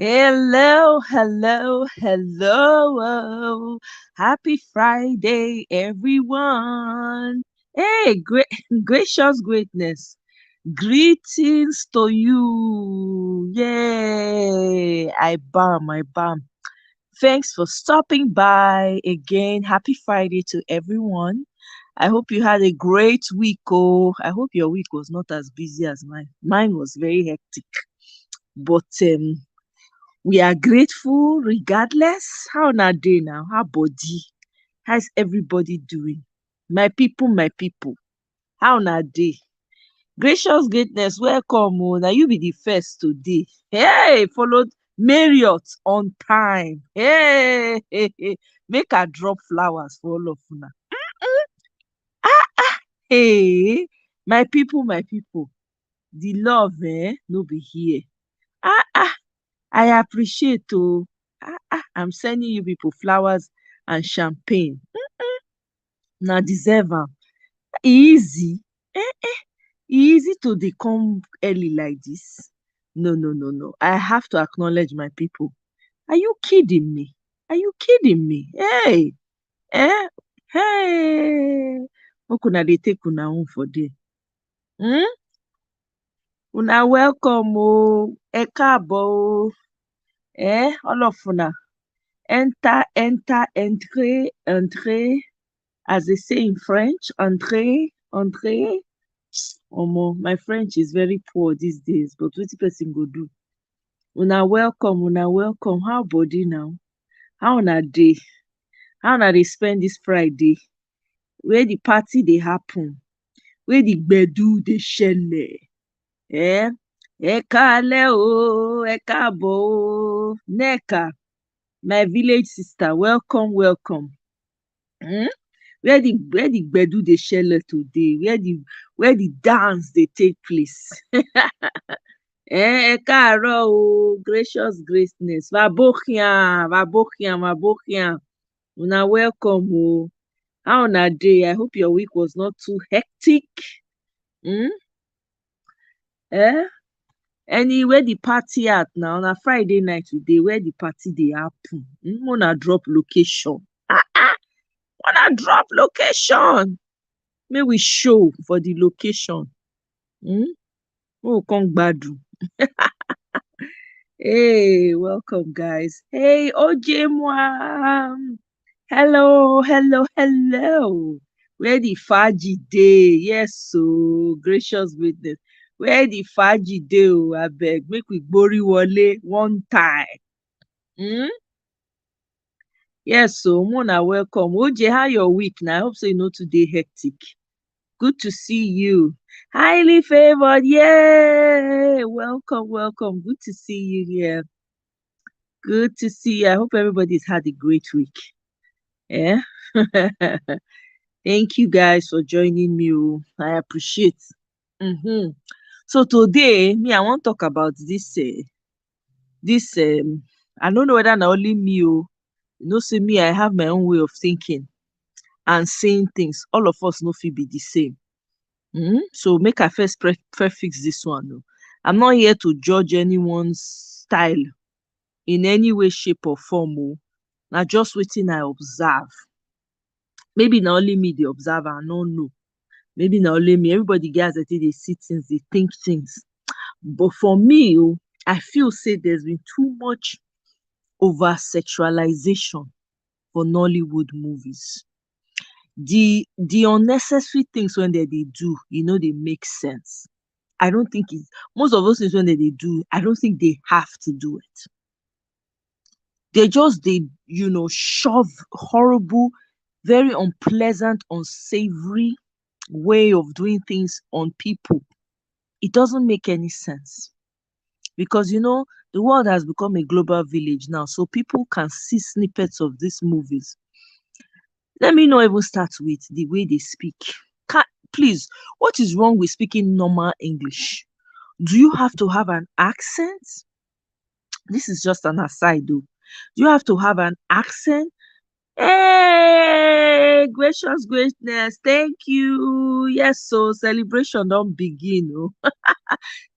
Hello, hello, hello. Happy Friday, everyone. Hey, gracious greatness. Greetings to you. Yay. I bam. Thanks for stopping by again. Happy Friday to everyone. I hope you had a great week. Oh, I hope your week was not as busy as mine. Mine was very hectic. But we are grateful regardless. How na day now? How body? How's everybody doing? My people. How na day? Gracious greatness, welcome. Oh, now you be the first today. Hey, followed Marriott on time. Hey. Make her drop flowers for all of una. Hey, my people. The love, no be here. Ah, ah. I appreciate oh. I'm sending you people flowers and champagne. Na deserve am. Easy. Easy to dey come early like this. No. I have to acknowledge my people. Are you kidding me? Are you kidding me? Hey, eh? Hey. Make una dey take una own for there. Hmm? Una welcome oh. Ẹ káàbọ̀ oh. All of una. Entrez. As they say in French, entrez. Omo, my French is very poor these days, but wetin person go do? Una welcome. How body now? How una dey? How una dey spend this Friday? Where the party dey happen? Where the gbedu dey shele? Eh? Ẹ káalẹ́ o, ẹ káàbọ̀ o. Nneka, my village sister, welcome. Hmm? Where the gbedu dey shele today? Where the dance dey take place? Ẹ káàárọ̀ o, gracious greatness. Vabokian. Una welcome o. How una dey? I hope your week was not too hectic. Hmm? Eh? Where the party at now? Na Friday night today. Where the party dey happen? Una drop location. Una drop location. Make we show for the location. Make we come gbadun. Hey, welcome guys. Hey, Ojemwa. Hello. Where the Faji dey? Yes, so gracious witness. Where the Faji dey? Oh, abeg, make we gbori wole one time. Hmm? Yes, so Mona, welcome. Oje, how your week? Now I hope so you know today hectic. Good to see you. Highly favored. Yay! Welcome. Good to see you here. Good to see you. I hope everybody's had a great week. Yeah. Thank you guys for joining me. Oh. I appreciate. Mhm. So today, me, I want to talk about this. I don't know whether na only me. Oh, you know, say me, I have my own way of thinking and saying things. All of us no fit be the same. So make I first prefix this one. Oh. I'm not here to judge anyone's style in any way, shape, or form. Oh. Na just wetin I observe. Maybe na only me dey observe, I no know. Maybe na only me. Everybody get as they take dey see things, dey think things. But for me, oh, I feel say there's been too much over sexualization for Nollywood movies. The unnecessary things when they do, they make sense. I don't think it's most of those things when they do, I don't think they have to do it. They shove horrible, very unpleasant, unsavory way of doing things on people. It doesn't make any sense because the world has become a global village now, so people can see snippets of these movies. Let me not even start with the way they speak. Please, what is wrong with speaking normal English? Do you have to have an accent? This is just an aside though. Do you have to have an accent? Hey, gracious greatness, thank you. Yes, so celebration don't begin. Oh.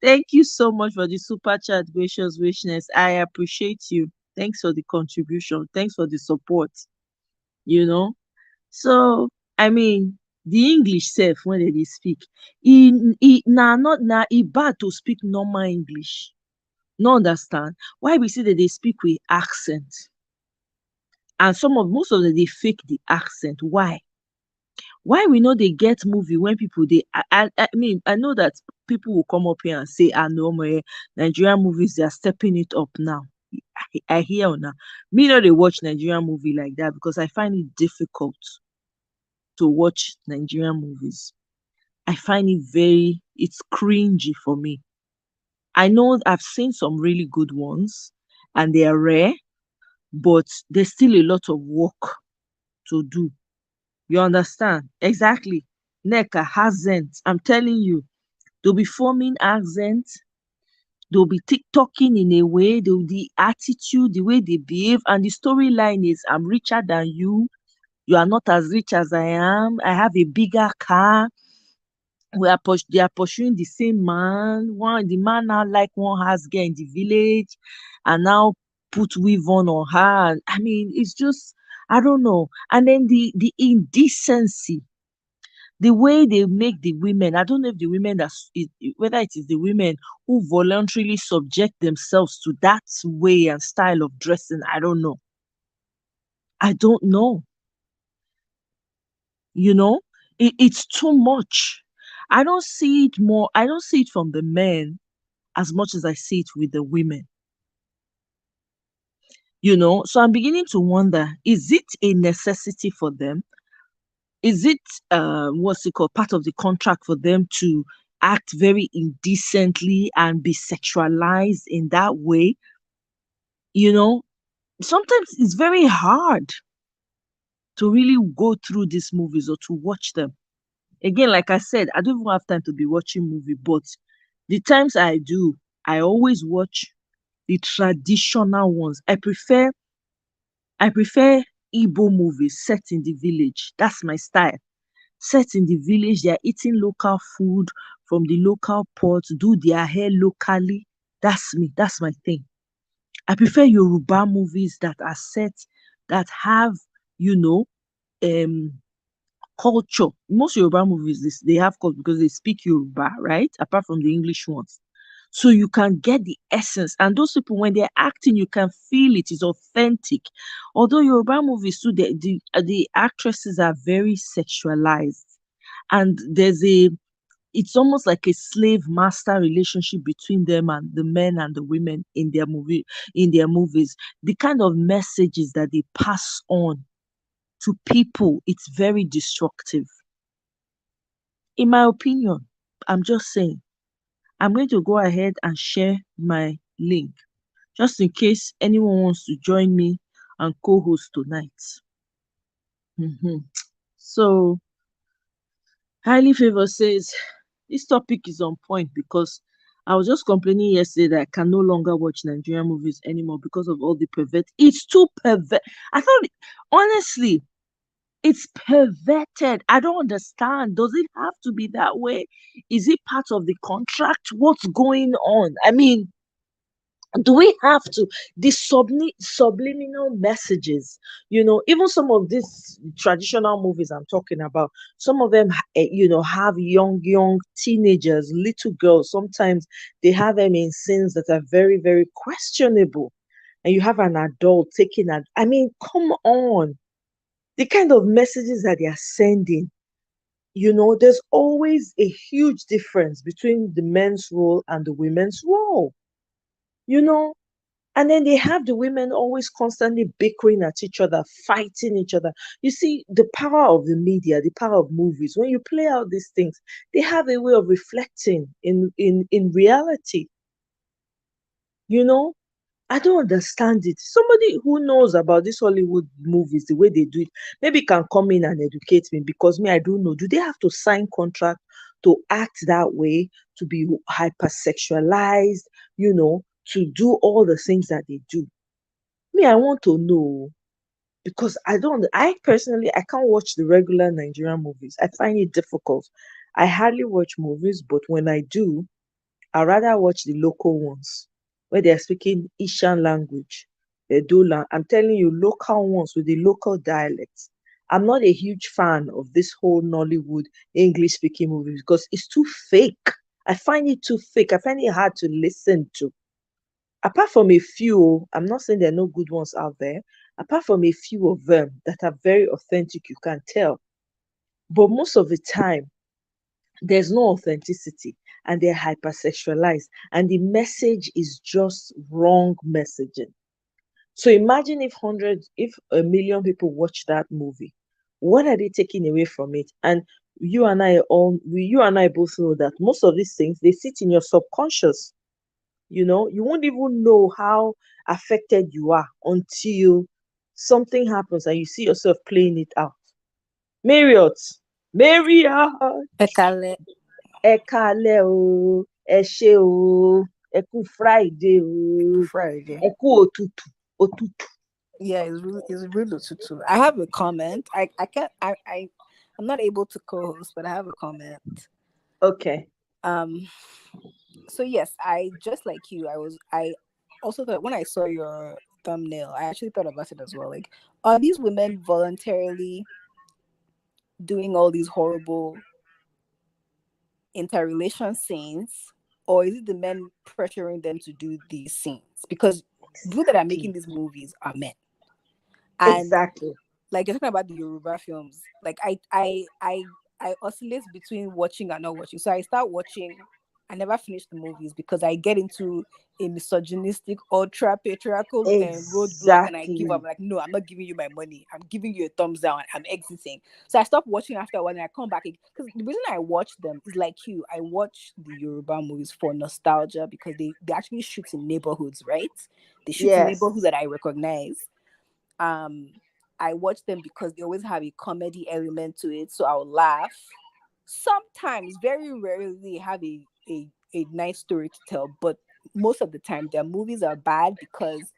Thank you so much for the super chat, gracious wishness. I appreciate you. Thanks for the contribution. Thanks for the support. You know. So I mean, the English self when they speak, na not na e bad to speak normal English. No understand why we say that they speak with accent, and most of them they fake the accent. Why we know they get movie when people they I mean I know that people will come up here and say, I know my Nigerian movies they are stepping it up now. I hear now. Me know they watch Nigerian movie like that because I find it difficult to watch Nigerian movies. I find it it's cringy for me. I know I've seen some really good ones and they are rare, but there's still a lot of work to do. You understand? Exactly. NECA hasn't. I'm telling you, they'll be forming accents, they'll be TikToking in a way, the attitude, the way they behave, and the storyline is I'm richer than you. You are not as rich as I am. I have a bigger car. They are pursuing the same man. The man now like one house girl in the village and now put weave on her. And I mean, it's just I don't know. And then the indecency, the way they make the women, I don't know if the women whether it is the women who voluntarily subject themselves to that way and style of dressing. I don't know. I don't know. You know, it's too much. I don't see it from the men as much as I see it with the women. So I'm beginning to wonder, is it a necessity for them? Is it what's it called, part of the contract for them to act very indecently and be sexualized in that way? You know, sometimes it's very hard to really go through these movies or to watch them. Again, like I said, I don't even have time to be watching movie, but the times I do, I always watch the traditional ones. I prefer Igbo movies set in the village. That's my style. Set in the village, they are eating local food from the local pot, do their hair locally. That's me. That's my thing. I prefer Yoruba movies that are set, that have, you know, um culture. Most Yoruba movies, they have culture because they speak Yoruba, right? Apart from the English ones. So you can get the essence. And those people, when they're acting, you can feel it is authentic. Although Yoruba movies too, the actresses are very sexualized. And it's almost like a slave master relationship between them and the men and the women in their movies. The kind of messages that they pass on to people, it's very destructive. In my opinion, I'm just saying. I'm going to go ahead and share my link just in case anyone wants to join me and co-host tonight. Mhm. So, highly favor says this topic is on point because I was just complaining yesterday that I can no longer watch Nigerian movies anymore because of all the pervert. It's too pervert. I thought, honestly, it's perverted. I don't understand. Does it have to be that way? Is it part of the contract? What's going on? I mean, do we have to these subliminal messages, even some of these traditional movies I'm talking about, some of them have young teenagers, little girls. Sometimes they have them in scenes that are very, very questionable, and you have an adult taking that. I mean, come on. The kind of messages that they are sending, there's always a huge difference between the men's role and the women's role, you know and then they have the women always constantly bickering at each other, fighting each other. You see, the power of the media, the power of movies, when you play out these things, they have a way of reflecting in reality. You know, I don't understand it. Somebody who knows about these Hollywood movies, the way they do it, maybe can come in and educate me, because me, I don't know. Do they have to sign contract to act that way, to be hypersexualized, to do all the things that they do? Me, I want to know, because I personally, I can't watch the regular Nigerian movies. I find it difficult. I hardly watch movies, but when I do, I rather watch the local ones where they're speaking Ishan language, Edo. I'm telling you, local ones with the local dialects. I'm not a huge fan of this whole Nollywood English speaking movies because it's too fake. I find it too fake. I find it hard to listen to. Apart from a few, I'm not saying there are no good ones out there. Apart from a few of them that are very authentic, you can tell. But most of the time, there's no authenticity and they're hypersexualized and the message is just wrong messaging. So imagine if a million people watch that movie, what are they taking away from it? And you and I both know that most of these things they sit in your subconscious. You won't even know how affected you are until something happens and you see yourself playing it out. Marriott, Marriott, Ekale. ẹ káalẹ́ o, ẹ ṣé o, ẹ kú Friday o, Friday. ẹ kú òtútù, òtútù. Yeah, it's really too. I have a comment. I can't I'm not able to co-host, but I have a comment. Okay. Um so yes, I just like you, I also thought when I saw your thumbnail, I actually thought about it as well. Like, are these women voluntarily doing all these horrible interrelation scenes, or is it the men pressuring them to do these scenes? Because people that are making Exactly. these movies are men. And Exactly. like you're talking about the Yoruba films, like I oscillate between watching and not watching. So I start watching. I never finish the movies because I get into a misogynistic, ultra patriarchal roadblock, and I give up. Exactly. I'm like, no, I'm not giving you my money. I'm giving you a thumbs down. I'm exiting. So I stopped watching after a while, and I come back because the reason I watch them is like you. I watch the Yoruba movies for nostalgia because they actually shoot in neighborhoods, right? They shoot in Yes. neighborhoods that I recognize. um I watch them because they always have a comedy element to it, so I'll laugh. Sometimes, very rarely, they have a nice story to tell, but most of the time their movies are bad because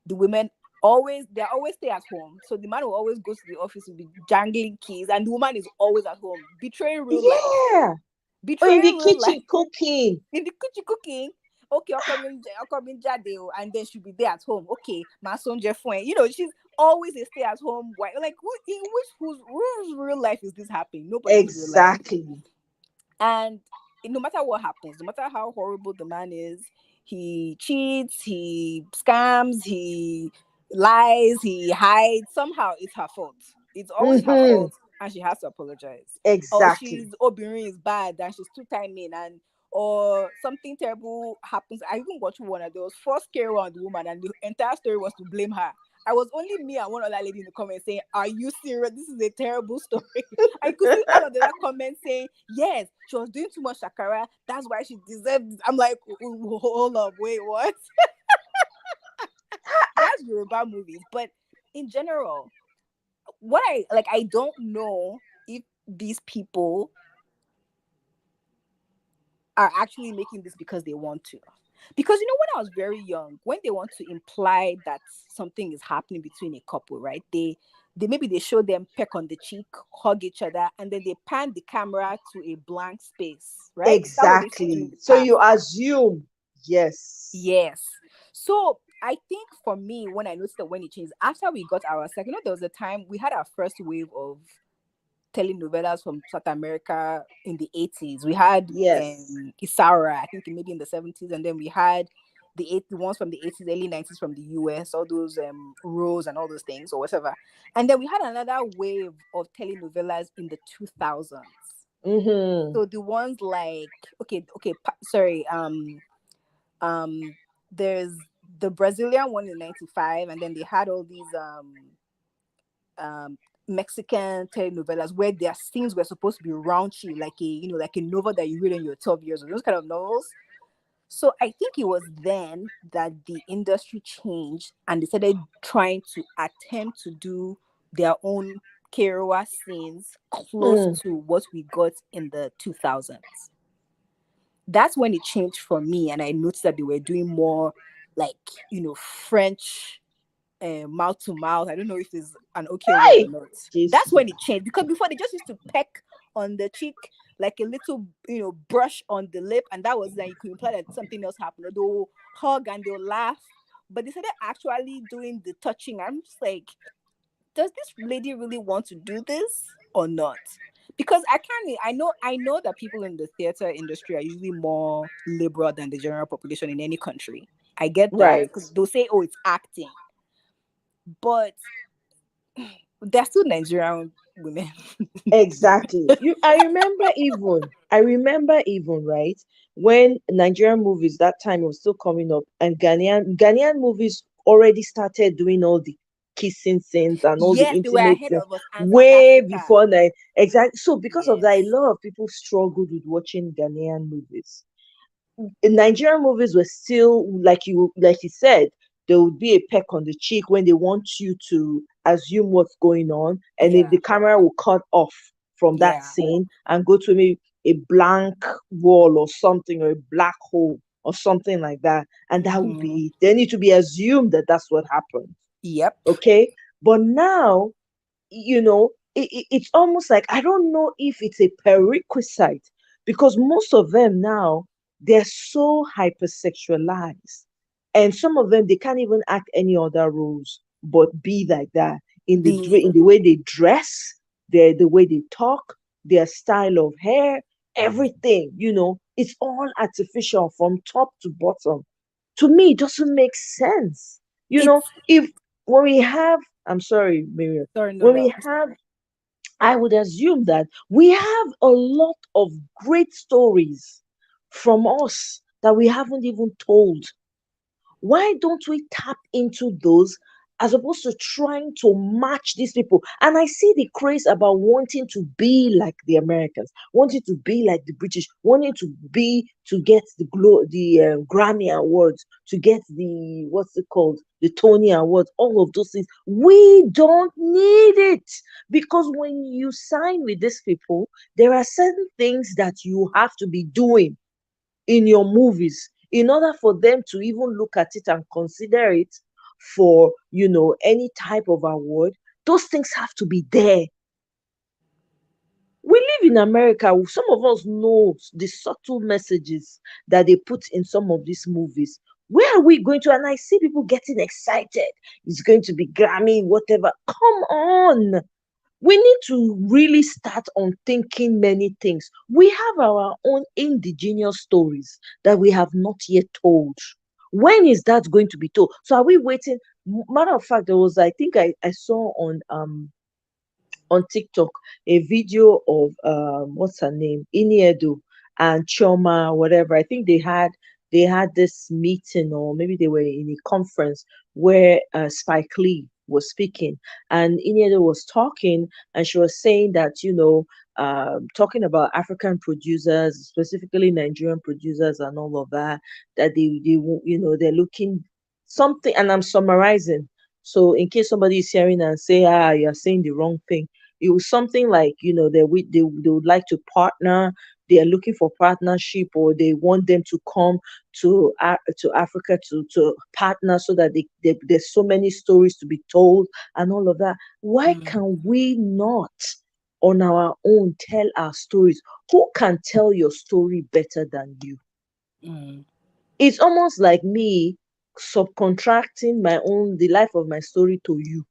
the women they're always stay at home. So the man will always go to the office to be jangling keys, and the woman is always at home betraying real life. Yeah. Or in the Betraying real life kitchen cooking. in the kitchen cooking. Okay, I'll come in Jade, and then she'll be there at home. Okay, my son Jeffway. She's always a stay at home wife. Like, whose real life is this happening? Nobody's real life. Exactly. And no matter what happens, no matter how horrible the man is, he cheats, he scams, he lies, he hides. Somehow it's her fault. It's always her Mm-hmm. fault, and she has to apologize. Or Exactly. she's Obirin is bad and she's too timing, and or something terrible happens. I even watched one and there was first scare on the woman, and the entire story was to blame her. I was only me and one other lady in the comments saying, "Are you serious? This is a terrible story." I could see all of the other comments saying, "Yes, she was doing too much shakara. That's why she deserved it." I'm like, hold up, wait, what?" That's Yoruba movies. But in general, I don't know if these people are actually making this because they want to. Because when I was very young, when they want to imply that something is happening between a couple, right? They maybe they show them peck on the cheek, hug each other, and then they pan the camera to a blank space, right? Is that what they used to do in Exactly. the So past? you assume. Yes. Yes. So I think for me, when I noticed that when it changed, after we got our second, there was a time we had our first wave of telenovelas from South America in the 80s. We had Yes. Isaura, I think maybe in the 70s, and then we had the ones from the 80s, early 90s from the US, all those Rose and all those things or whatever. And then we had another wave of telenovelas in the 2000s. Mm-hmm. So the ones like sorry, um there's the Brazilian one in 95, and then they had all these um Mexican telenovelas where their scenes were supposed to be raunchy, like a novel that you read when you're 12 years old, those kind of novels. So I think it was then that the industry changed and they started trying to attempt to do their own Kerouac scenes close Mm. to what we got in the 2000s. That's when it changed for me, and I noticed that they were doing more like French mouth to mouth. I don't know if it's an okay word or Hey, not. That's Jesus. when it changed, because before they just used to peck on the cheek, like a little, brush on the lip, and that was then you could imply that something else happened. Or they'll hug and they'll laugh, but they started actually doing the touching. I'm just like, does this lady really want to do this or not? Because I know that people in the theater industry are usually more liberal than the general population in any country. I get that Right. because they'll say, "Oh, it's acting," but they're still Nigerian women. Exactly. I remember even, right, when Nigerian movies that time was still coming up, and Ghanaian movies already started doing all the kissing scenes and all the Yes, they were intimate ahead scenes of us, and South way Africa. before that. Exactly. So because of that, a Yes. lot of people struggled with watching Ghanaian movies. In Nigerian movies were still like you said, there would be a peck on the cheek when they want you to assume what's going on, and if Yeah. the camera will cut off from that Yeah. scene and go to maybe a blank wall or something, or a black hole or something like that, and that would Hmm. be it. They need to be assumed that that's what happened. Yep. Okay, but now, it's almost like, I don't know if it's a prerequisite, because most of them now, they're so hypersexualized, and some of them, they can't even act any other roles but be like that, The in the way they dress, the way they talk, their style of hair, everything, it's all artificial from top to bottom. To me, it doesn't make sense. it's If when we have, I'm sorry, Miriam, sorry, no, when no. we have, I would assume that we have a lot of great stories from us that we haven't even told. Why don't we tap into those, as opposed to trying to match these people? And I see the craze about wanting to be like the Americans, wanting to be like the British, wanting to get the Grammy awards, to get the, what's it called, the Tony awards, all of those things. We don't need it, because when you sign with these people, there are certain things that you have to be doing in your movies in order for them to even look at it and consider it for, any type of award. Those things have to be there. We live in America. Some of us know the subtle messages that they put in some of these movies. Where are we going to? And I see people getting excited. It's going to be Grammy, whatever. Come on. We need to really start on thinking many things. We have our own indigenous stories that we have not yet told. When is that going to be told? So are we waiting? Matter of fact, there was, I think I saw on TikTok a video of what's her name, Iniedo and Choma, whatever. I think they had this meeting, or maybe they were in a conference where Spike Lee was speaking, and Iniedo was talking, and she was saying that, talking about African producers, specifically Nigerian producers, and all of that, that they're looking something, and I'm summarizing. So in case somebody is hearing and say, you're saying the wrong thing, it was something like, they would like to partner. They are looking for partnership, or they want them to come to Africa to partner, so that there's so many stories to be told and all of that. Why Mm, can we not, on our own, tell our stories? Who can tell your story better than you? mm, It's almost like me subcontracting the life of my story to you.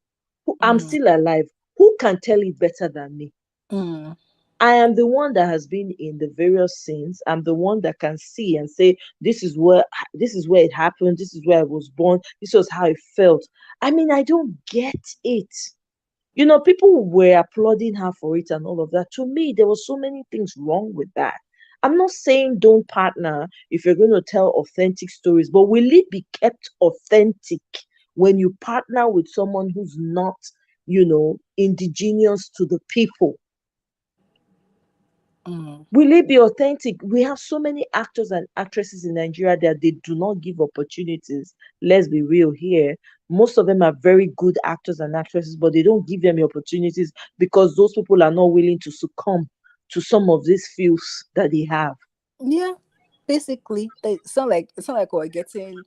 I'm mm, still alive. Who can tell it better than me? mm, I am the one that has been in the various scenes. I'm the one that can see and say, this is where it happened, this is where I was born, this was how it felt. I mean, I don't get it. People were applauding her for it and all of that. To me, there was so many things wrong with that. I'm not saying don't partner if you're going to tell authentic stories, but will it be kept authentic when you partner with someone who's not, indigenous to the people? mm. Will it be authentic? We have so many actors and actresses in Nigeria that they do not give opportunities. Let's be real here. Most of them are very good actors and actresses, but they don't give them the opportunities because those people are not willing to succumb to some of these fields that they have. Yeah, basically, it's not like we're getting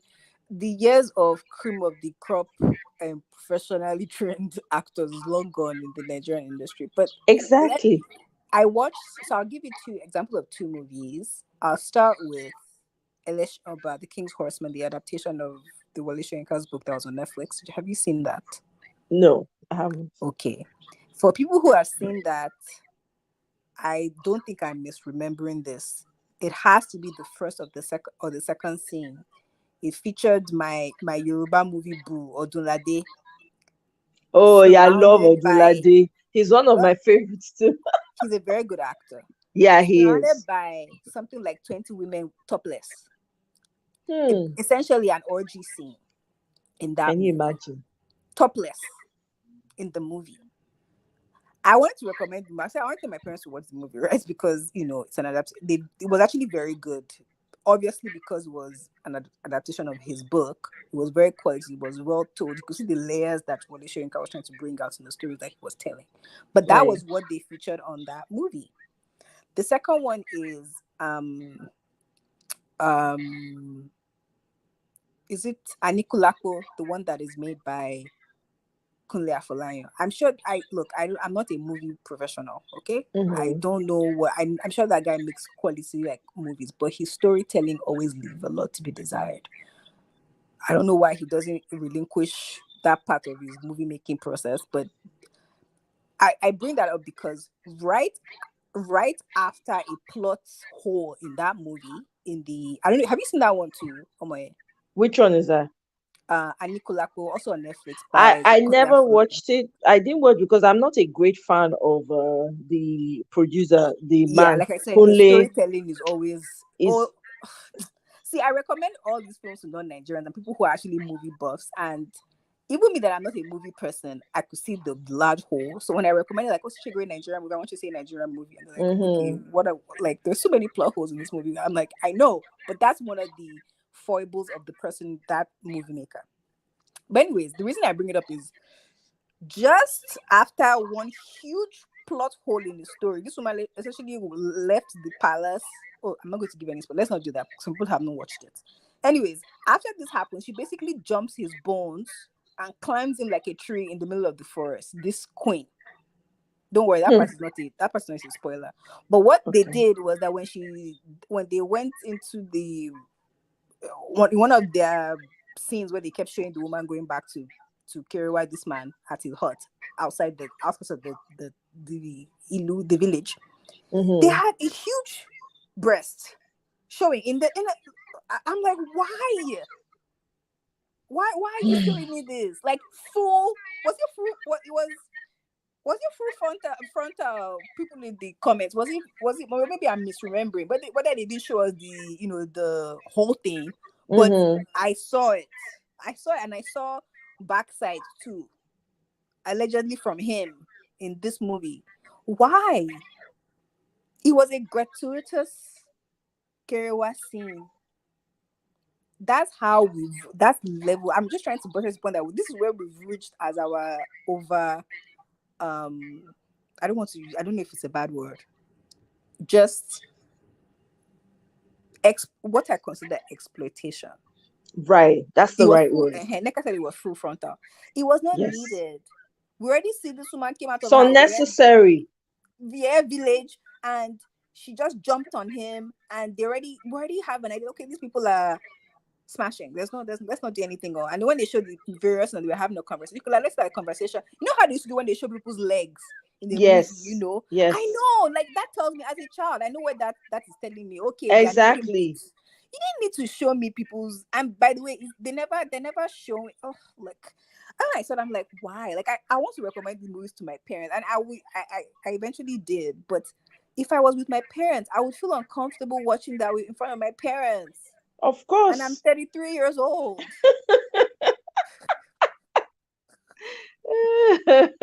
the years of cream of the crop and professionally trained actors is long gone in the Nigerian industry. But let Exactly. I watched. So I'll give you two example of two movies. I'll start with Elish Oba, The King's Horseman, the adaptation of the Wole Soyinka's book that was on Netflix. Have you seen that? No, I haven't. Okay. For people who have seen that, I don't think I'm misremembering this. It has to be the first of the second or the second scene. It featured my Yoruba movie Boo Odunlade Oh yeah, I love surrounded by Odunlade. He's one of well, my favorites too. he's a very good actor. Yeah, he Surrounded is. by something like 20 women topless. Hmm. Essentially an orgy scene in that Can you movie. imagine? Topless in the movie. I wanted to recommend the I said I wanted my parents to watch the movie, right? Because it's an adaptation. It was actually very good. Obviously, because it was an adaptation of his book, it was very quality. It was well told. You could see the layers that Wole Soyinka was trying to bring out in the stories that he was telling. But that Right. was what they featured on that movie. The second one is um is it Anikulapo, the one that is made by Kunle Afolayan? I'm sure I'm not a movie professional, okay? I Mm-hmm. don't know I'm sure that guy makes quality like movies, but his storytelling always leaves a lot to be desired. I don't know why he doesn't relinquish that part of his movie making process, but I bring that up because right after a plot hole in that movie, in the I don't know, have you seen that one too, Omoye? Which one is that? Anikulapo, also on Netflix I by I Kunle never Afolayan. watched it. I didn't watch because I'm not a great fan of the producer, the Yeah, man like I said, his Kunle storytelling is always is. oh. See, I recommend all these films to non-Nigerians and people who are actually movie buffs. And even me, that I'm not a movie person, I could see the large hole. So when I recommend it, like, what's a great Nigerian movie? I want you to say Nigerian movie, and they're like, okay, Mm-hmm. what? Like, there's so many plot holes in this movie. I'm like, I know, but that's one of the foibles of the person, that movie maker. But anyways, the reason I bring it up is just after one huge plot hole in the story, this woman essentially left the palace. Oh, I'm not going to give any spoil. Let's not do that. Some people have not watched it. Anyways, after this happens, she basically jumps his bones and climbs him like a tree in the middle of the forest. This queen. Don't worry, that Hmm. part is not it. That part is not a spoiler. But what they Okay. did was that when they went into the one of their scenes where they kept showing the woman going back to carry away this man at his hut outside the outskirts of the village. They Mm-hmm. had a huge breast showing I'm like, why are you showing me this? Like, full was it full what it was it full frontal people in the comments? Was it well, maybe I'm misremembering, but whether they didn't show us the whole thing, but Mm-hmm. I saw it. I saw it, and I saw backside too, allegedly from him in this movie. Why? It was a gratuitous Kerewa scene. That's level. I'm just trying to buttress the point that this is where we've reached as our over I don't want to use, I don't know if it's a bad word. Just what I consider exploitation. Right. That's It the was right full, word. like I said, it was full frontal. It was not Yes. needed. We already see this woman came out It's of her unnecessary. village, and she just jumped on him, and we already have an idea. Okay, these people are smashing. Let's not do anything. And when they showed the various and we were having a conversation, like, let's have a conversation. You know how they used to do when they show people's legs in the movie, Yes. I Yes. know, like, that tells me as a child, I know what that is telling me. Okay, they are naked Exactly. boobs. You didn't need to show me people's, and by the way, they never show it. Oh, like, and I said, I'm like, why? Like, I want to recommend the movies to my parents, and I eventually did, but if I was with my parents, I would feel uncomfortable watching that in front of my parents, Of and I'm course. 33 years old.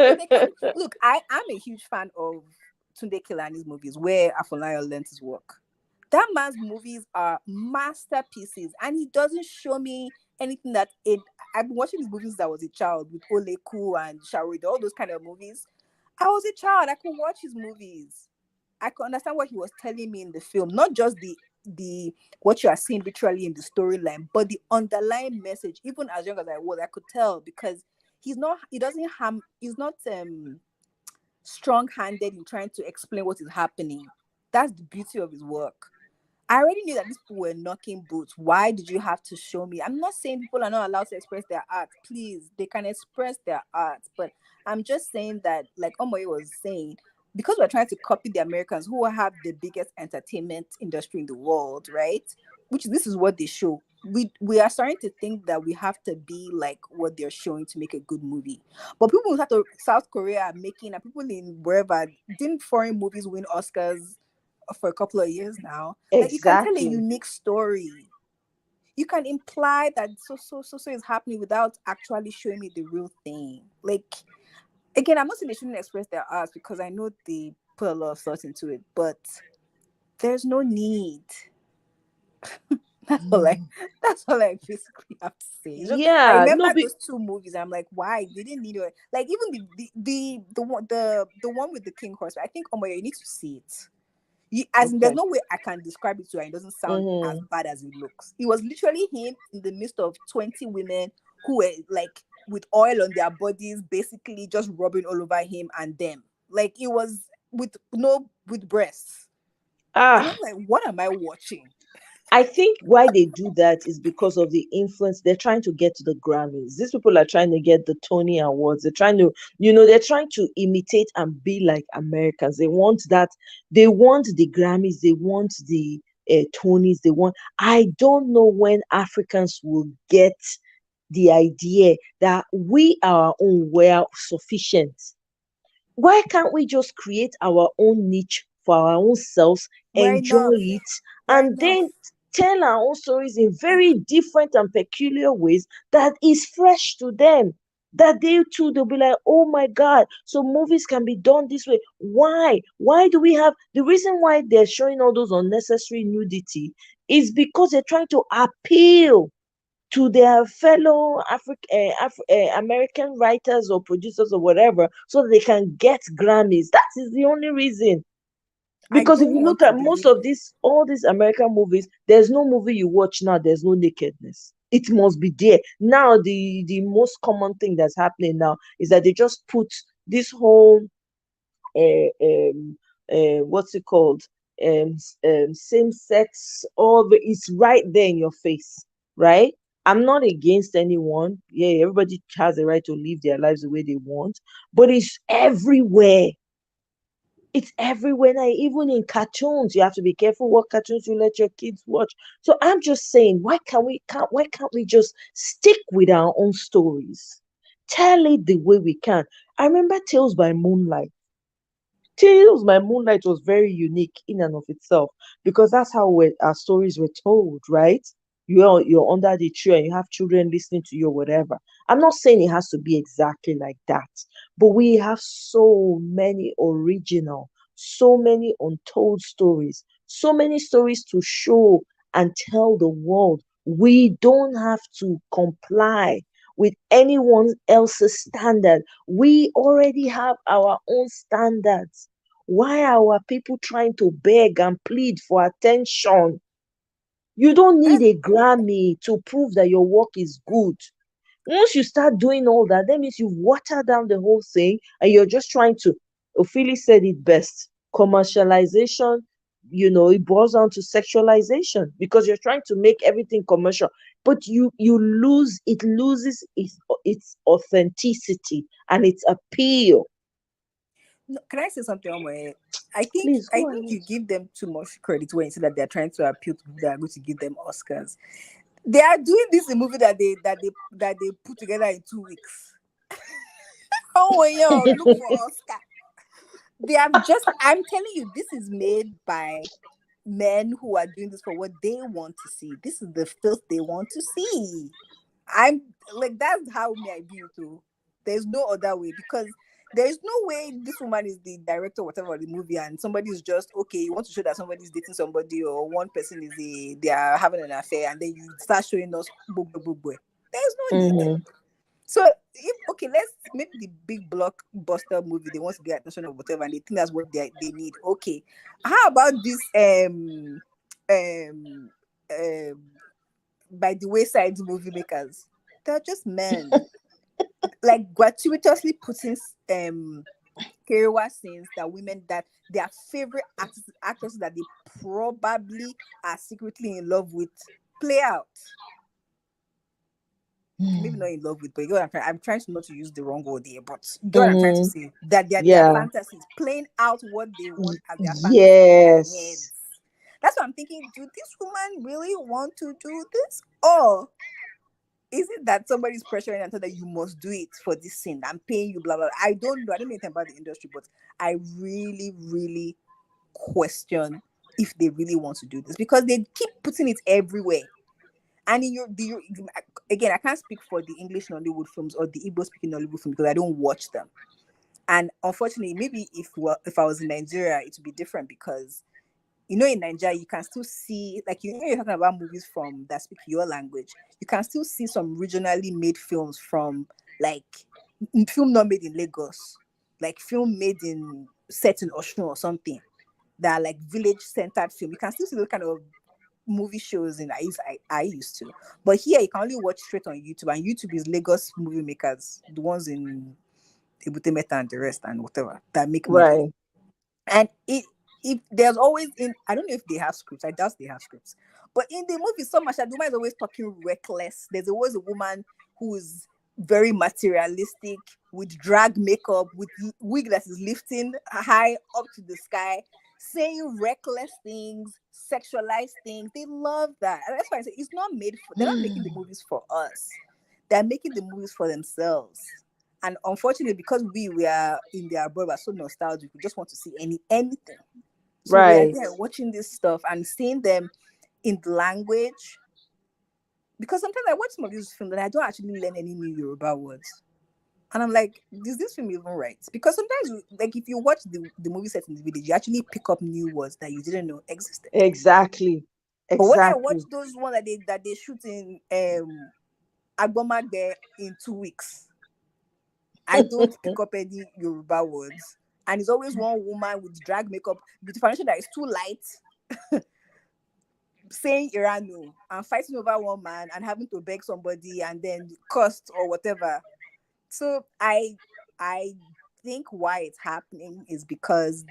So they can't look. I'm a huge fan of Tunde Kelani's movies, where Afolayan learned his work. That man's movies are masterpieces, and he doesn't show me anything that it. I've been watching these movies since I was a child with Oleku and Sharide, all those kind of movies. I was a child. I could watch his movies. I could understand what he was telling me in the film, not just the what you are seeing literally in the storyline, but the underlying message. Even as young as I was, I could tell, because he's not he doesn't harm he's not strong-handed in trying to explain what is happening. That's the beauty of his work. I already knew that these people were knocking boots. Why did you have to show me? I'm not saying people are not allowed to express their art. Please, they can express their art. But I'm just saying that, like Omoye was saying, because we're trying to copy the Americans who have the biggest entertainment industry in the world, right? Which this is what they show. We are starting to think that we have to be like what they're showing to make a good movie. But people in South Korea are making, and people in wherever, didn't foreign movies win Oscars for a couple of years now? Like, you can tell a Exactly. unique story. You can imply that so is happening without actually showing me the real thing. Like, again, I'm not saying they shouldn't express their art, because I know they put a lot of thought into it, but there's no need. That's all I Mm. that's all I basically have to say. It's just, I Yeah, remember no, those two movies. I'm like, why? They didn't need it. Like, even the one with the king horse. I think, oh my, you need to see it. As in, there's okay. no way I can describe it to you and it doesn't sound as Mm-hmm. bad as it looks. It was literally him in the midst of 20 women who were like with oil on their bodies, basically just rubbing all over him and them. Like, it was with breasts. And I'm Ah, like, what am I watching? I think why they do that is because of the influence. They're trying to get to the Grammys. These people are trying to get the Tony Awards. They're trying to, they're trying to imitate and be like Americans. They want that. They want the Grammys. They want the Tonys. They want. I don't know when Africans will get the idea that we are our own. We're sufficient. Why can't we just create our own niche for our own selves, We're enjoy enough. it, We're and enough. then tell our own stories in very different and peculiar ways that is fresh to them? That they too, they'll be like, oh my God, so movies can be done this way. Why? Why do we have the reason why they're showing all those unnecessary nudity is because they're trying to appeal to their fellow American writers or producers or whatever, so that they can get Grammys. That is the only reason. I Because if don't you look want to at most believe. of all these American movies, there's no movie you watch now, there's no nakedness. It must be there. Now, the most common thing that's happening now is that they just put this whole what's it called, same sex, all the, it's right there in your face, right? I'm not against anyone. Yeah, everybody has the right to live their lives the way they want, but it's everywhere. It's everywhere now. Even in cartoons, you have to be careful what cartoons you let your kids watch. So I'm just saying, why can't we just stick with our own stories, tell it the way we can? I remember Tales by Moonlight. Tales by Moonlight was very unique in and of itself, because that's how our stories were told, right? You're under the tree and you have children listening to you or whatever. I'm not saying it has to be exactly like that, but we have so many original, so many untold stories, so many stories to show and tell the world. We don't have to comply with anyone else's standard. We already have our own standards. Why are our people trying to beg and plead for attention? You don't need That's a Grammy to prove that your work is good. Once you start doing all that, that means you've watered down the whole thing and you're just trying to. Ophelia said it best: commercialization, it boils down to sexualization, because you're trying to make everything commercial, but it loses its authenticity and its appeal. No, can I say something on my? I think Please I go think ahead. you give them too much credit when you say that they're trying to appeal to people that are going to give them Oscars. They are doing this in movie that they put together in 2 weeks. Oh yeah, look for Oscar. They have just. I'm telling you, this is made by men who are doing this for what they want to see. This is the filth they want to see. I'm like, that's how me I view it too. There's no other way, because there's no way this woman is the director, whatever, of the movie, and somebody is just okay. You want to show that somebody's dating somebody, or one person is they are having an affair, and then you start showing us bugwe bugwe. There's no need. Mm-hmm. So, if okay, let's maybe the big blockbuster movie they want to get attention or whatever, and they think that's what they need. Okay, how about this um um by the wayside movie makers? They're just men, like gratuitously putting Kerewa scenes that women that their favorite actresses that they probably are secretly in love with play out. Okay, maybe not in love with, but you know what I'm trying to not to use the wrong word here, but you get what I'm trying to Mm-hmm. say. That their Yeah. fantasies, playing out what they want as their fantasies in their Yes. heads. That's what I'm thinking. Do this woman really want to do this? Or is it that somebody's pressuring and telling that you must do it for this scene? I'm paying you, blah blah. I don't know. I don't know anything about the industry, but I really, really question if they really want to do this because they keep putting it everywhere. And in again, I can't speak for the English Nollywood films or the Igbo speaking Nollywood films because I don't watch them. And unfortunately, maybe if I was in Nigeria, it would be different because in Nigeria you can still see, like, you're talking about movies from that speak your language. You can still see some regionally made films from, like, film not made in Lagos, like film made in set in Oshun or something, that are like village centered film. You can still see those kind of movie shows in I used to. But here you can only watch straight on YouTube, and YouTube is Lagos movie makers, the ones in Ebute Meta and the rest and whatever that make movies. Right. And if there's always in I don't know if they have scripts, I doubt they have scripts. But in the movie, so much that the woman is always talking reckless. There's always a woman who's very materialistic with drag makeup, with wig that is lifting high up to the sky, saying reckless things, sexualized things. They love that. And that's why I say it's not made for they're not making the movies for us. They're making the movies for themselves. And unfortunately, because we are in their abroad, we're so nostalgic, we just want to see anything. So we are Right. there watching this stuff and seeing them in the language. Because sometimes I watch some of these films and I don't actually learn any new Yoruba words. And I'm like, is this film even right? Because sometimes, like, if you watch the movie set in the village, you actually pick up new words that you didn't know existed. Exactly. But when I watch Exactly. those ones that they shoot in Agbomagbe in 2 weeks, I don't pick up any Yoruba words. And it's always one woman with drag makeup, with foundation that is too light, saying Iranu and fighting over one man and having to beg somebody and then cost or whatever. So I think why it's happening is because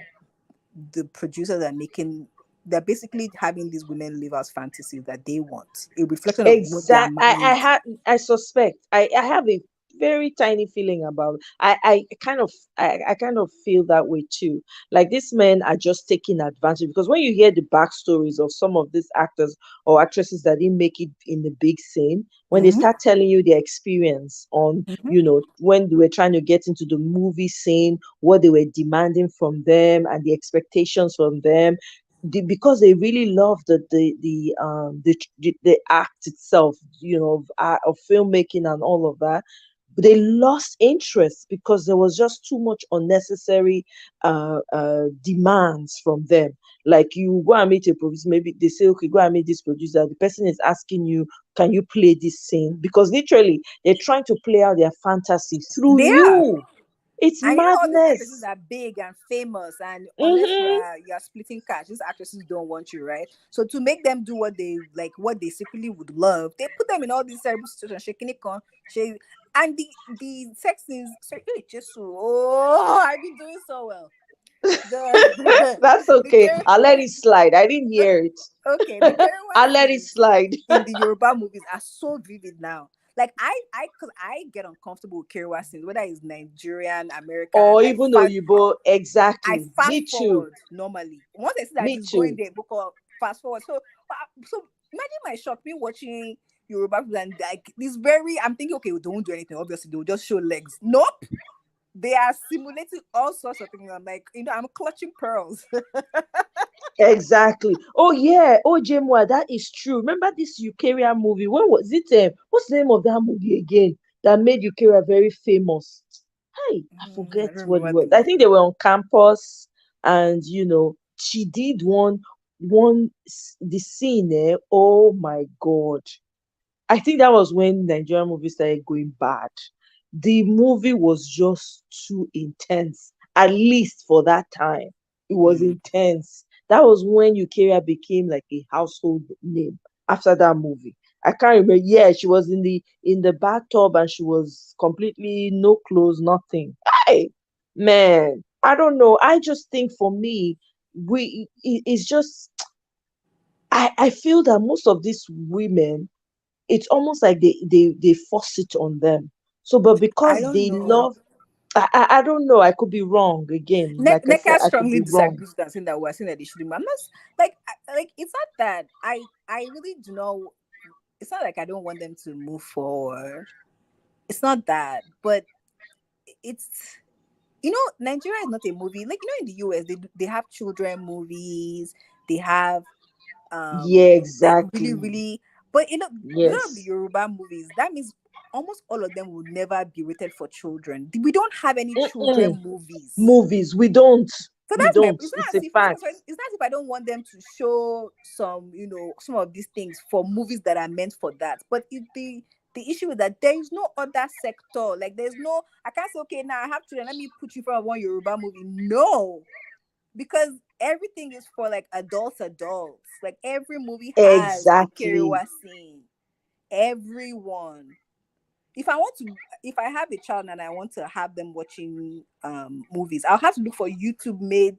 the producers are making they're basically having these women live as fantasies that they want. A reflection of what their I mind. have I suspect I have a very tiny feeling about I kind of feel that way too. Like these men are just taking advantage because when you hear the backstories of some of these actors or actresses that didn't make it in the big scene, when they Mm-hmm, start telling you their experience on, mm-hmm. when they were trying to get into the movie scene, what they were demanding from them and the expectations from them, because they really love the act itself, of filmmaking and all of that. But they lost interest because there was just too much unnecessary demands from them. Like you go and meet a producer, maybe they say, okay, go and meet this producer. The person is asking you, can you play this scene? Because literally they're trying to play out their fantasy through They are. you. It's And all these actresses madness. are big and famous, and unless you Mm-hmm. are you are splitting cash, these actresses don't want you, right? So to make them do what they secretly would love, they put them in all these terrible situations, shaking it con, shake, and the sex scenes. Sorry, just I've been doing so well. The That's the okay. Karen, I'll let it slide. I didn't hear it. okay, the Kerewa I'll let it scenes slide. in the Yoruba movies are so vivid now. Like cause I get uncomfortable with Kerewa scenes, whether it's Nigerian, American. Or even Oyibo. I Exactly. fast Me too. forward normally. Once I see that Me it's going too. there, book or fast forward. So imagine my shock me watching Yoruba people and like this very. I'm thinking, okay, we don't do anything. Obviously, they'll just show legs. Nope, they are simulating all sorts of things. I'm like, I'm clutching pearls. Exactly. Oh yeah. Oh Jemwa, that is true. Remember this Eukarya movie? When was it? What's the name of that movie again? That made Eukarya very famous. Hey, I I forget don't what it remember was. the I name. think they were on campus, and she did the scene. Oh my God. I think that was when Nigerian movies started going bad. The movie was just too intense, at least for that time. It was Mm. intense. That was when Eukarya became like a household name after that movie. I can't remember. Yeah, she was in the bathtub and she was completely no clothes, nothing. Hey! Man, I don't know. I just think for me, it's just I feel that most of these women, it's almost like they force it on them. So, but I because don't they know. love, I don't know. I could be wrong again. Like I said, Neka I could strongly be wrong. disagrees with that, saying that we're saying that they shouldn't. I'm not like like it's not that I really do not. It's not like I don't want them to move forward. It's not that, but it's Nigeria is not a movie. Like in the US, they have children movies. They have Yeah, like really exactly. really, but a lot of the Yes. Yoruba movies, that means almost all of them will never be rated for children. We don't have any Mm-mm. children movies. Movies, we don't. So We that's my. don't. It's It's not a as if fact. it's not as if I don't want them to show some of these things for movies that are meant for that. But the issue is that there is no other sector. Like there's no. I can't say okay now I have children. Let me put you in front of one Yoruba movie. No, because everything is for like adults. Like every movie has a Exactly. Kerewa scene. Everyone. If I want to, if I have a child and I want to have them watching movies, I'll have to look for YouTube made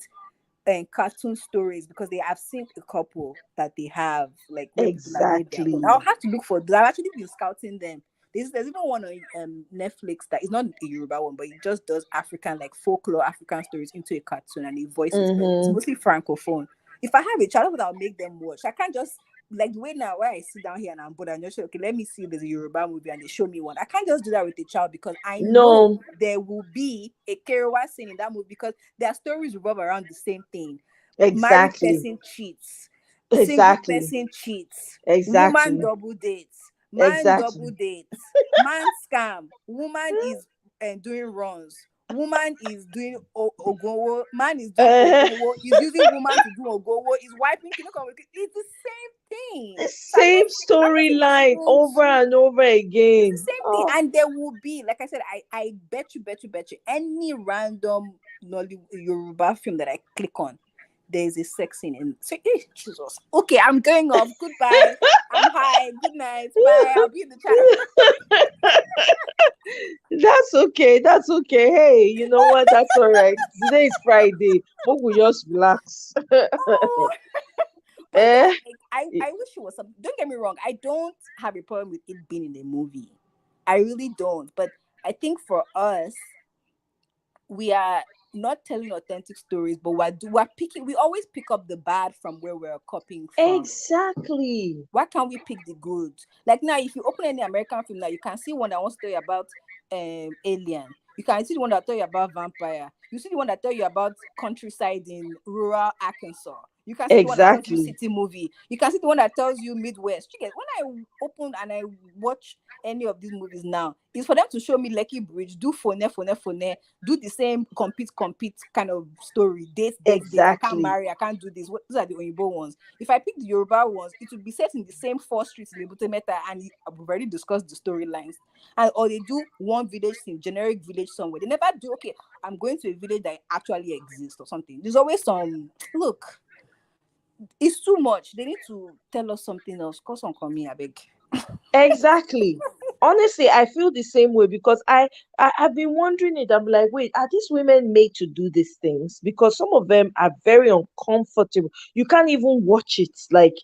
and cartoon stories because they have seen a couple that they have like where people have made their own. I'll Exactly. have to look for. I've actually been scouting them. There's even one on Netflix that is not a Yoruba one, but it just does African like folklore African stories into a cartoon and it voices, but it's Mm-hmm. mostly francophone. If I have a child, I'll make them watch. I can't just like the way now where I sit down here and I'm bored and just say, okay, let me see if there's a Yoruba movie and they show me one. I can't just do that with a child because I know No, there will be a Kerewa scene in that movie because their stories revolve around the same thing. Married exactly. person cheats, single Exactly. person cheats, woman Exactly. double dates, man double Exactly. dates, man scam, woman is doing runs, woman is doing ogowo, man is doing Uh, ogowo, is using woman to do ogowo, is wiping it's the same thing. the So same I'm not saying they storyline shouldn't. over and over It's the again. same thing, Oh, and there will be, like I said, I bet you, any random Nollywood Yoruba film that I click on, there's a sex scene in. So, Jesus. Okay, I'm going off. Goodbye. I'm high. Good night. Bye. I'll be in the chat. that's okay. That's okay. Hey, you know what? That's all right. Today is Friday. But we just relax. Oh, but eh? yeah, like I wish it was something. Don't get me wrong. I don't have a problem with it being in a movie. I really don't. But I think for us, we are not telling authentic stories, but we're picking. We always pick up the bad from where we're copying from. Exactly. Why can't we pick the good? Like now, if you open any American film now, you can see one that wants to tell you about alien. You can see the one that tell you about vampire. You see the one that tell you about countryside in rural Arkansas. You can see the one that tells you Exactly. city movie. You can see the one that tells you Midwest. You get when I open and I watch any of these movies now, it's for them to show me Lekki Bridge, do phone, do the same compete kind of story. Date. I can't Exactly. marry. I can't do this. Those are the Oyibo ones. If I pick the Yoruba ones, it would be set in the same four streets in Ebute Meta, and we've already discussed the storylines. And or they do one village scene, generic village somewhere. They never do. Okay, I'm going to a village that actually exists or something. There's always some look. It's too much. They need to tell us something else. Cause on come here, I beg. Exactly. Honestly, I feel the same way because I've been wondering it. I'm like, wait, are these women made to do these things? Because some of them are very uncomfortable. You can't even watch it, like,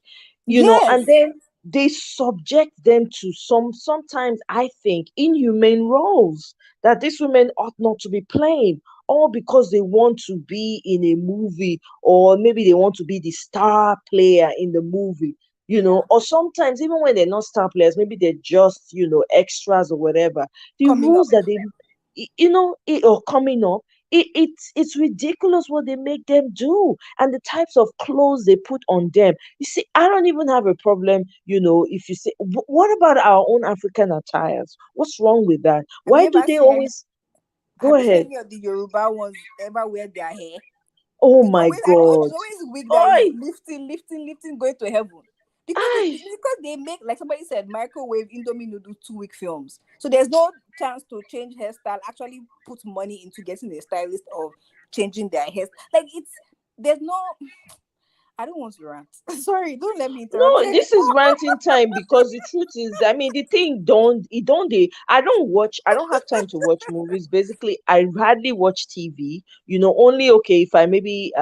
and Yes. then they subject them to sometimes I think inhumane roles that these women ought not to be playing, all because they want to be in a movie, or maybe they want to be the star player in the movie, Yeah. or sometimes even when they're not star players, maybe they're just, extras or whatever. The Coming rules up. that they, or coming up, it's ridiculous what they make them do and the types of clothes they put on them. You see, I don't even have a problem, if you say, what about our own African attires? What's wrong with that? Have you Why do ever they seen always go have you seen ahead? any of the Yoruba ones ever wear their hair? Oh It's my always, I told you, God. it's always a wig that is Oi, lifting, going to heaven. Because I because they make, like somebody said, microwave Indomie noodle 2 week films. So there's no chance to change hairstyle, actually put money into getting a stylist of changing their hair. Like there's no, I don't want to rant. Sorry, don't let me interrupt No, you this is anymore. ranting time because the truth is, I mean, the thing I don't watch, I don't have time to watch movies. Basically, I hardly watch TV. Only okay if I maybe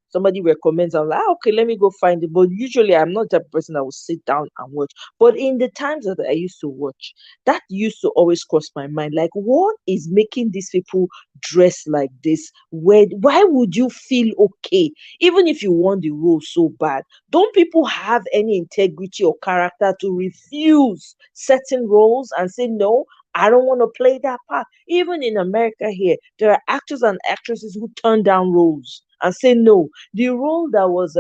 somebody recommends, I'm like, "Ah, okay, let me go find it." But usually, I'm not the type of person that will sit down and watch. But in the times that I used to watch, that used to always cross my mind. Like, what is making these people dress like this? Why would you feel okay, even if you want the role so bad? Don't people have any integrity or character to refuse certain roles and say, no, I don't want to play that part? Even in America here, there are actors and actresses who turn down roles and say, no. The role that was,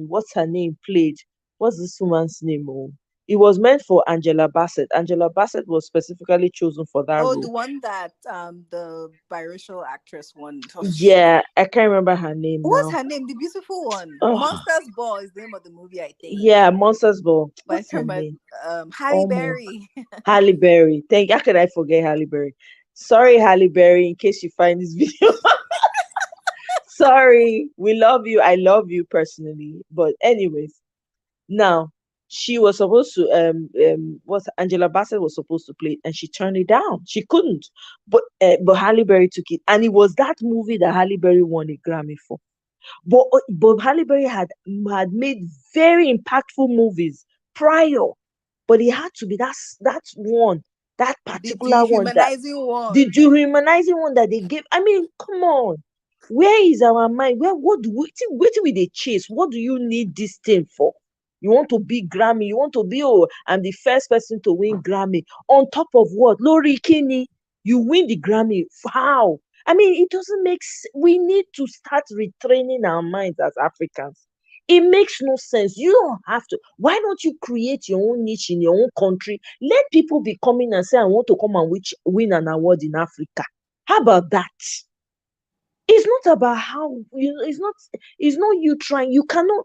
what's her name played? What's this woman's name? Oh, it was meant for Angela Bassett. Angela Bassett was specifically chosen for that Oh, the role. one that the biracial actress won. Oh shit. Yeah, I can't remember her name What's now. her name? The beautiful one. Oh, Monsters Ball is the name of the movie, I think. yeah, Monsters Ball. But I What's can't her remember. name? Halle Almost. Berry. Halle Berry. How could I forget Halle Berry? Sorry, Halle Berry, in case you find this video. Sorry. We love you. I love you personally. But anyways, now she was supposed to what Angela Bassett was supposed to play, and she turned it down. She couldn't. But Halle Berry took it. And it was that movie that Halle Berry won a Grammy for. But Halle Berry had made very impactful movies prior, but it had to be that one, that The particular one, that dehumanizing the one. dehumanizing one that they gave. I mean, come on, where is our mind? What do we with the chase? What do you need this thing for? You want to be Grammy? You want to be, oh, I'm the first person to win Grammy. On top of what? Lori Kinney, you win the Grammy. How? I mean, it doesn't we need to start retraining our minds as Africans. It makes no sense. You don't have to. Why don't you create your own niche in your own country? Let people be coming and say, I want to come and win an award in Africa. How about that? It's not about how it's not you trying. You cannot,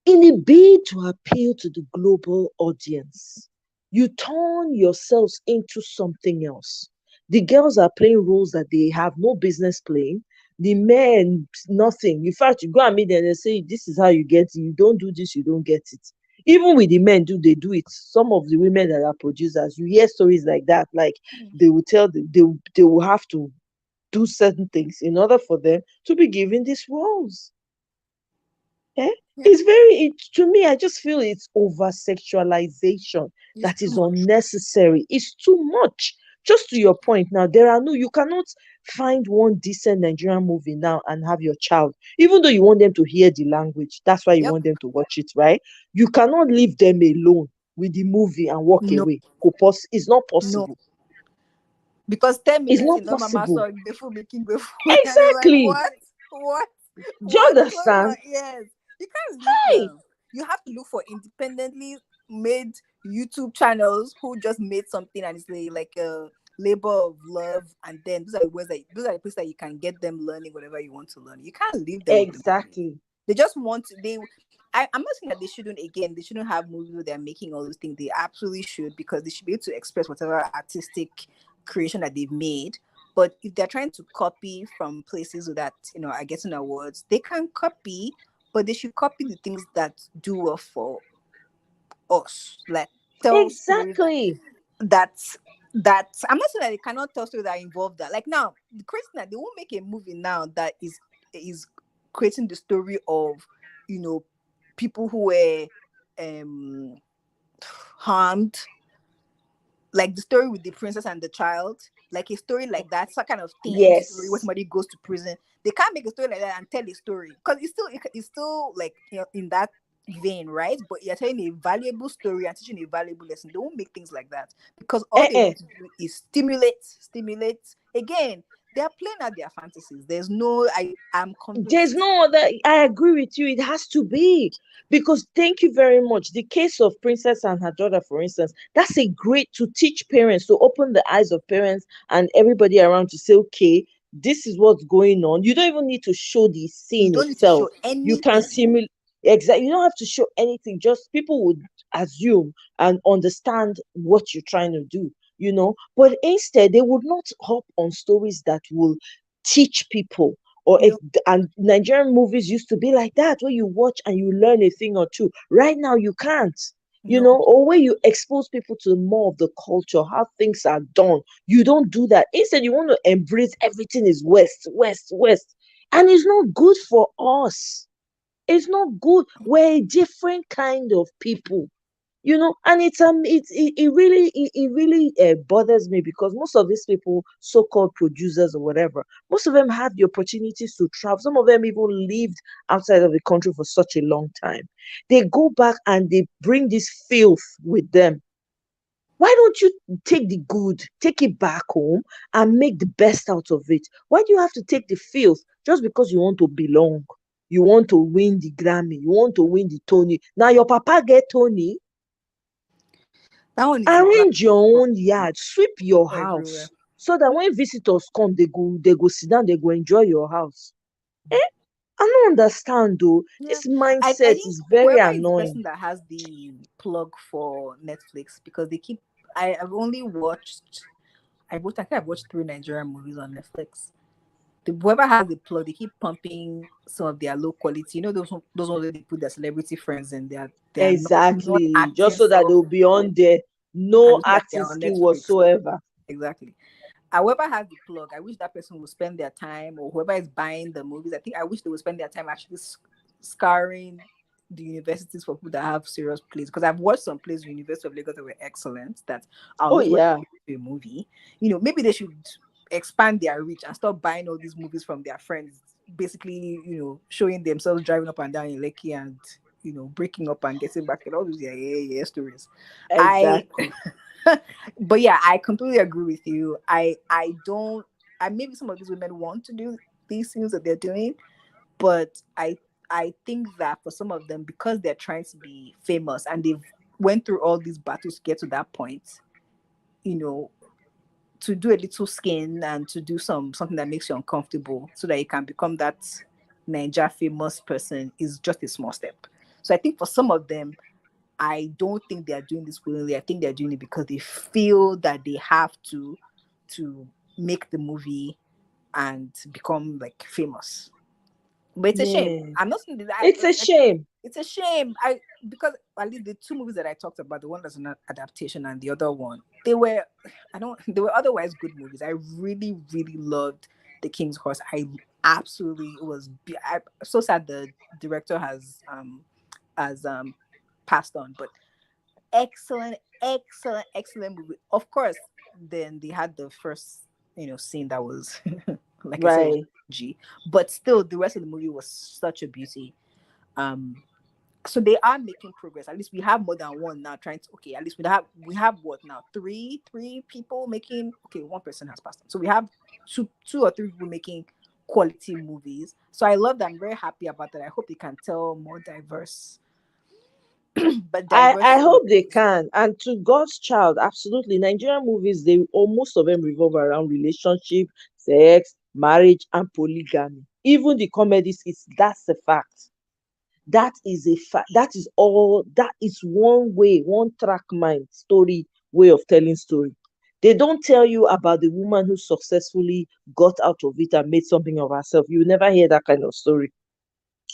in a bid to appeal to the global audience, you turn yourselves into something else. The girls are playing roles that they have no business playing. The men, nothing. In fact, you go and meet them and say, this is how you get it. You don't do this, you don't get it. Even with the men, they do it. Some of the women that are producers, you hear stories like that. Like, they will tell them they will have to do certain things in order for them to be given these roles. Eh? Yeah, To me, I just feel it's over sexualization it's that too is much. unnecessary. It's too much. Just to your point now, you cannot find one decent Nigerian movie now and have your child, even though you want them to hear the language. That's why you Yep. want them to watch it, right? You cannot leave them alone with the movie and walk No, away. It's not no. possible. Because 10 It's minutes not in no mama possible. saw before making go and it's like Exactly. what? What? Do you What's going on? understand? Yes. You can't leave Hey, them. You have to look for independently made YouTube channels who just made something and it's like a labor of love, and then those are the places that you can get them learning whatever you want to learn. You can't leave them with the movie. exactly. They just want to, I'm not saying that they shouldn't have movies where they're making all those things. They absolutely should, because they should be able to express whatever artistic creation that they've made. But if they're trying to copy from places that are getting awards, they can copy, but they should copy the things that do well for us. Like tell stories Exactly. that that I'm not saying that they cannot tell stories that involve that. Like now, the crazy thing that they won't make a movie now that is creating the story of you know people who were um harmed, like the story with the princess and the child, like a story like that, some kind of themed story where Yes. somebody goes to prison. They can't make a story like that and tell a story because it's still like in that vein, right? But you're telling a valuable story and teaching a valuable lesson. They won't make things like that because all they Eh. want to do is stimulate. Again, they are playing out their fantasies. There's no, I'm There's convinced. no other. I agree with you. It has to be, because thank you very much. The case of Princess and her daughter, for instance, that's a great to teach parents, to open the eyes of parents and everybody around to say, okay, this is what's going on. You don't even need to show the You scene don't need to itself. show You can anything. simulate. Exactly. You don't have to show anything. Just people would assume and understand what you're trying to do. But instead, they would not hop on stories that will teach people, Or You if know, and Nigerian movies used to be like that, where you watch and you learn a thing or two. Right now you can't. no. Or where you expose people to more of the culture, how things are done. You don't do that. Instead, you want to embrace everything is West, West, West. And it's not good for us. It's not good. We're a different kind of people. And it really bothers me because most of these people, so-called producers or whatever, most of them have the opportunities to travel. Some of them even lived outside of the country for such a long time. They go back and they bring this filth with them. Why don't you take the good, take it back home and make the best out of it? Why do you have to take the filth just because you want to belong? You want to win the Grammy, you want to win the Tony. Now your papa get Tony. That one is a black Arrange your problem own yard, sweep your everywhere. house, so that when visitors come, they go sit down, they go enjoy your house. Eh? I don't understand though. Yeah, This I mindset think is very whoever is the annoying. person that has the plug for Netflix, because they keep. I've only watched. I think I've watched 3 Nigerian movies on Netflix. Whoever has the plug, they keep pumping some of their low quality. You know those ones where they put their celebrity friends in. They are not Exactly. Just acting so that self, they'll be on there. and No looking like acting they're on skill Netflix. whatsoever. Exactly. Whoever has the plug, I wish that person would spend their time, or whoever is buying the movies, I think I wish they would spend their time actually scouring the universities for people that have serious plays. Because I've watched some plays in University of Lagos that were excellent, that I'll Oh not watch yeah. a movie. Maybe they should expand their reach and stop buying all these movies from their friends. Basically, showing themselves driving up and down in Lekki and breaking up and getting back and all those yeah stories. I Exactly. but yeah, I completely agree with you. I don't. I maybe some of these women want to do these things that they're doing, but I think that for some of them, because they're trying to be famous and they've went through all these battles to get to that point, you know, to do a little skin and to do something that makes you uncomfortable so that you can become that Niger famous person is just a small step. So I think for some of them, I don't think they are doing this willingly. I think they're doing it because they feel that they have to make the movie and become like famous. But it's a shame. Yeah. I'm not saying that It's a shame. it's a shame. Because at least the 2 movies that I talked about, the one that's an adaptation and the other one, they were otherwise good movies. I really, really loved The King's Horse. I absolutely I'm so sad the director has passed on, but excellent, excellent, excellent movie. Of course, then they had the first, scene that was, like I said, it was Right. G. But still, the rest of the movie was such a beauty. Um, so they are making progress. At least we have more than one now trying to. Okay, at least we have what now? Three people making. Okay, one person has passed on. So we have two or three people making quality movies. So I love that. I'm very happy about that. I hope they can tell more diverse, but diverse I hope they stories. can. And to God's child, absolutely. Nigerian movies, they almost of them revolve around relationship, sex, marriage, and polygamy. Even the comedies, that's a fact. That is a fact. That is all. That is one way, one track mind story way of telling story. They don't tell you about the woman who successfully got out of it and made something of herself. You will never hear that kind of story.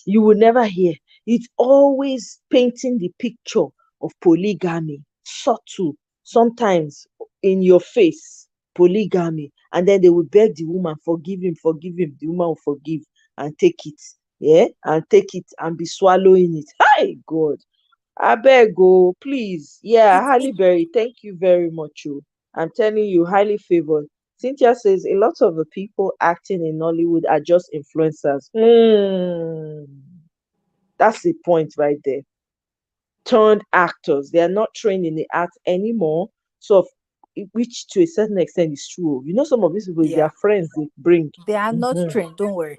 You will never hear. It's always painting the picture of polygamy, subtle, sometimes in your face, polygamy. And then they will beg the woman, forgive him, forgive him. The woman will forgive and take it. Yeah, and take it and be swallowing it. Hi, God. I beg, oh, please. Yeah, It's Halle Berry, thank you very much. Oh. I'm telling you, highly favored. Cynthia says a lot of the people acting in Nollywood are just influencers. That's the point right there. Turned actors. They are not trained in the art anymore. So, which to a certain extent is true. Some of these people, their yeah, friends they bring. they are not Mhm. trained. Don't worry.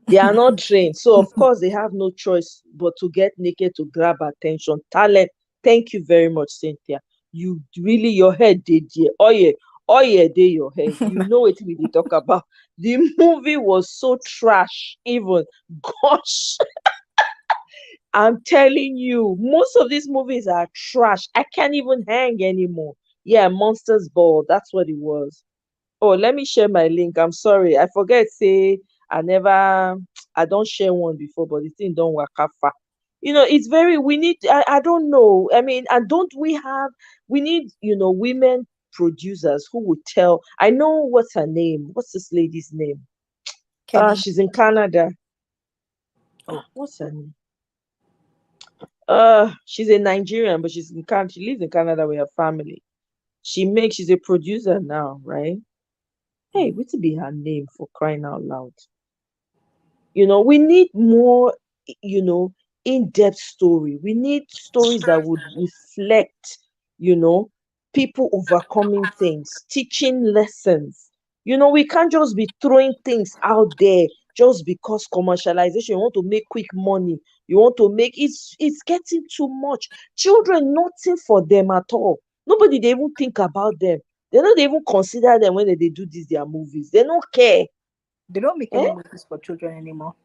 They are not trained. So, of course, they have no choice but to get naked to grab attention. Talent. Thank you very much, Cynthia. You really, your head did yeah. Oh yeah, dey your head. You know what we did talk about. The movie was so trash, even. Gosh, I'm telling you, most of these movies are trash. I can't even hang anymore. Yeah, Monsters Ball. That's what it was. Oh, let me share my link. I'm sorry. I forget say I don't share one before, but the thing don't work out far. It's very, we need, I don't know. I mean, and don't we need, women producers who would tell. I know what's her name. What's this lady's name? Kelly. She's in Canada. Oh, What's her name? She's a Nigerian, but she lives in Canada with her family. She's a producer now, right? Hey, mm. what to be her name, for crying out loud? We need more, you know, in-depth story. We need stories that would reflect, you know, people overcoming things, teaching lessons. We can't just be throwing things out there just because commercialization. You want to make quick money. You want to make it's getting too much. Children, nothing for them at all. Nobody they even think about them. They don't even consider them when they do this, their movies. They don't care. They don't make any Eh? movies for children anymore.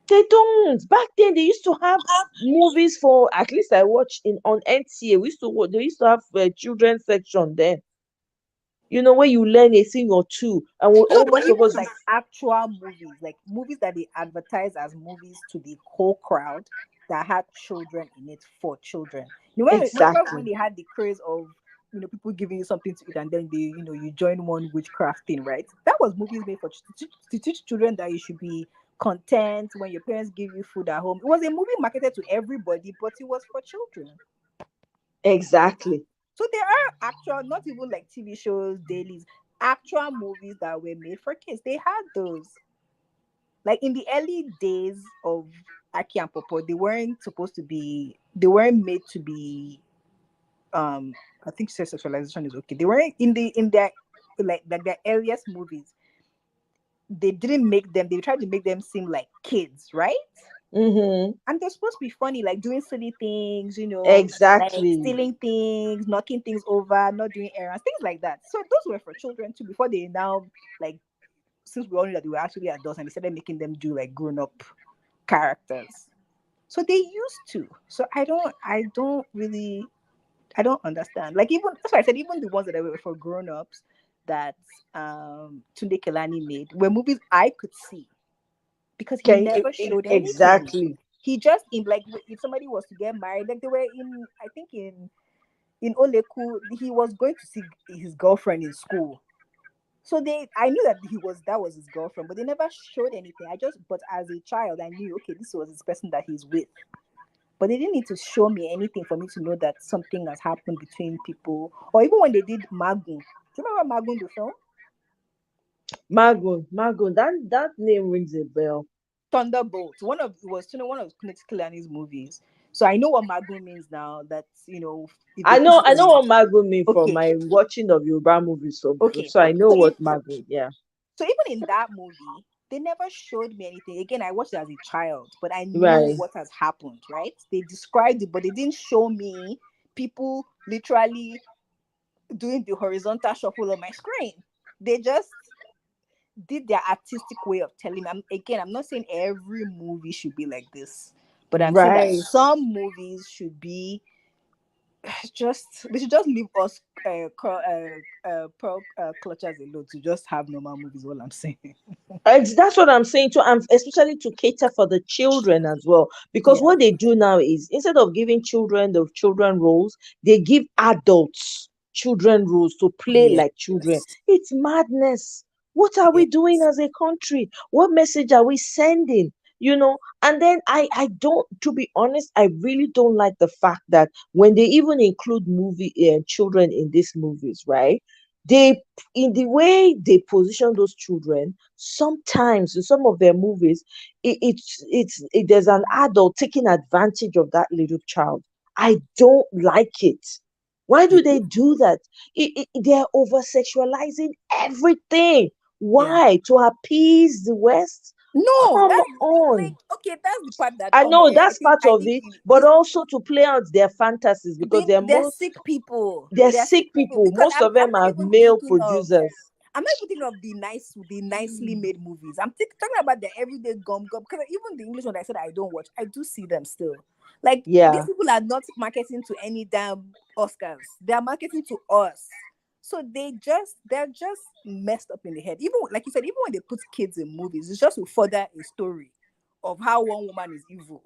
They don't. Back then, they used to have movies for. At least I watched in on NTA. They used to have a children's section then. Where you learn a thing or two, and No, all but most of even us. like actual movies, like movies that they advertise as movies to the whole crowd that had children in it for children. Remember when Exactly. they had the craze of people giving you something to eat and then you join one witchcraft thing, right? That was movies made for to teach children that you should be content when your parents give you food at home. It was a movie marketed to everybody, but it was for children. Exactly. So there are actual, not even like TV shows, dailies, actual movies that were made for kids. They had those. Like in the early days of Aki and Popo, they weren't made to be I think sexualization is okay. They weren't in their like their earliest movies, they tried to make them seem like kids, right? Mm-hmm. And they're supposed to be funny, like doing silly things, like Exactly. stealing things, knocking things over, not doing errands, things like that. So those were for children too. Before they now, like, since we all knew that they were actually adults, and they started making them do like grown up characters. So they used to. So I don't understand. Like, even that's why I said even the ones that were for grown ups that Tunde Kelani made were movies I could see because he never showed anything. Exactly. He just in like if somebody was to get married, like they were in I think in Oleku, he was going to see his girlfriend in school. So I knew that was his girlfriend, but they never showed anything. But as a child, I knew okay, this was his person that he's with. But they didn't need to show me anything for me to know that something has happened between people. Or even when they did Magun. Do you remember Magun the film? Magun. That name rings a bell. Thunderbolt. One of Kuneti Kilani's movies. So I know what Magun means now. That if they I put know. it I know in. what Magun mean from Okay, my watching of Yoruba movies. okay, So I okay. know what Magun. Yeah. So even in that movie, they never showed me anything. Again, I watched it as a child, but I knew Right. what has happened, right? They described it, but they didn't show me people literally doing the horizontal shuffle on my screen. They just did their artistic way of telling me. I'm not saying every movie should be like this, but I'm saying that Right. some movies should be they should just leave us pearl clutchers alone to just have normal movies. All I'm saying. That's what I'm saying too, and especially to cater for the children as well. Because Yeah. what they do now is instead of giving children the children roles, they give adults children roles to play Yes. like children. It's madness. What are we doing Yes. as a country? What message are we sending? And then I don't, to be honest, I really don't like the fact that when they even include movie children in these movies, right? They in the way they position those children, sometimes in some of their movies, there's an adult taking advantage of that little child. I don't like it. Why do they do that? They're over sexualizing everything. Yeah. Why? To appease the West? No, Come that's on. like okay. That's the part that I know I that's think part of it, but is also to play out their fantasies because they're sick people. they're They're sick sick people people. because Most of I'm them not are even male thinking of producers. I'm not even thinking of the nicely made movies. Talking about the everyday gum gum because even the English one I said I don't watch, I do see them still. Like these Yeah. people are not marketing to any damn Oscars. They are marketing to us. So they're just messed up in the head. Even like you said, even when they put kids in movies, it's just to further a story of how one woman is evil.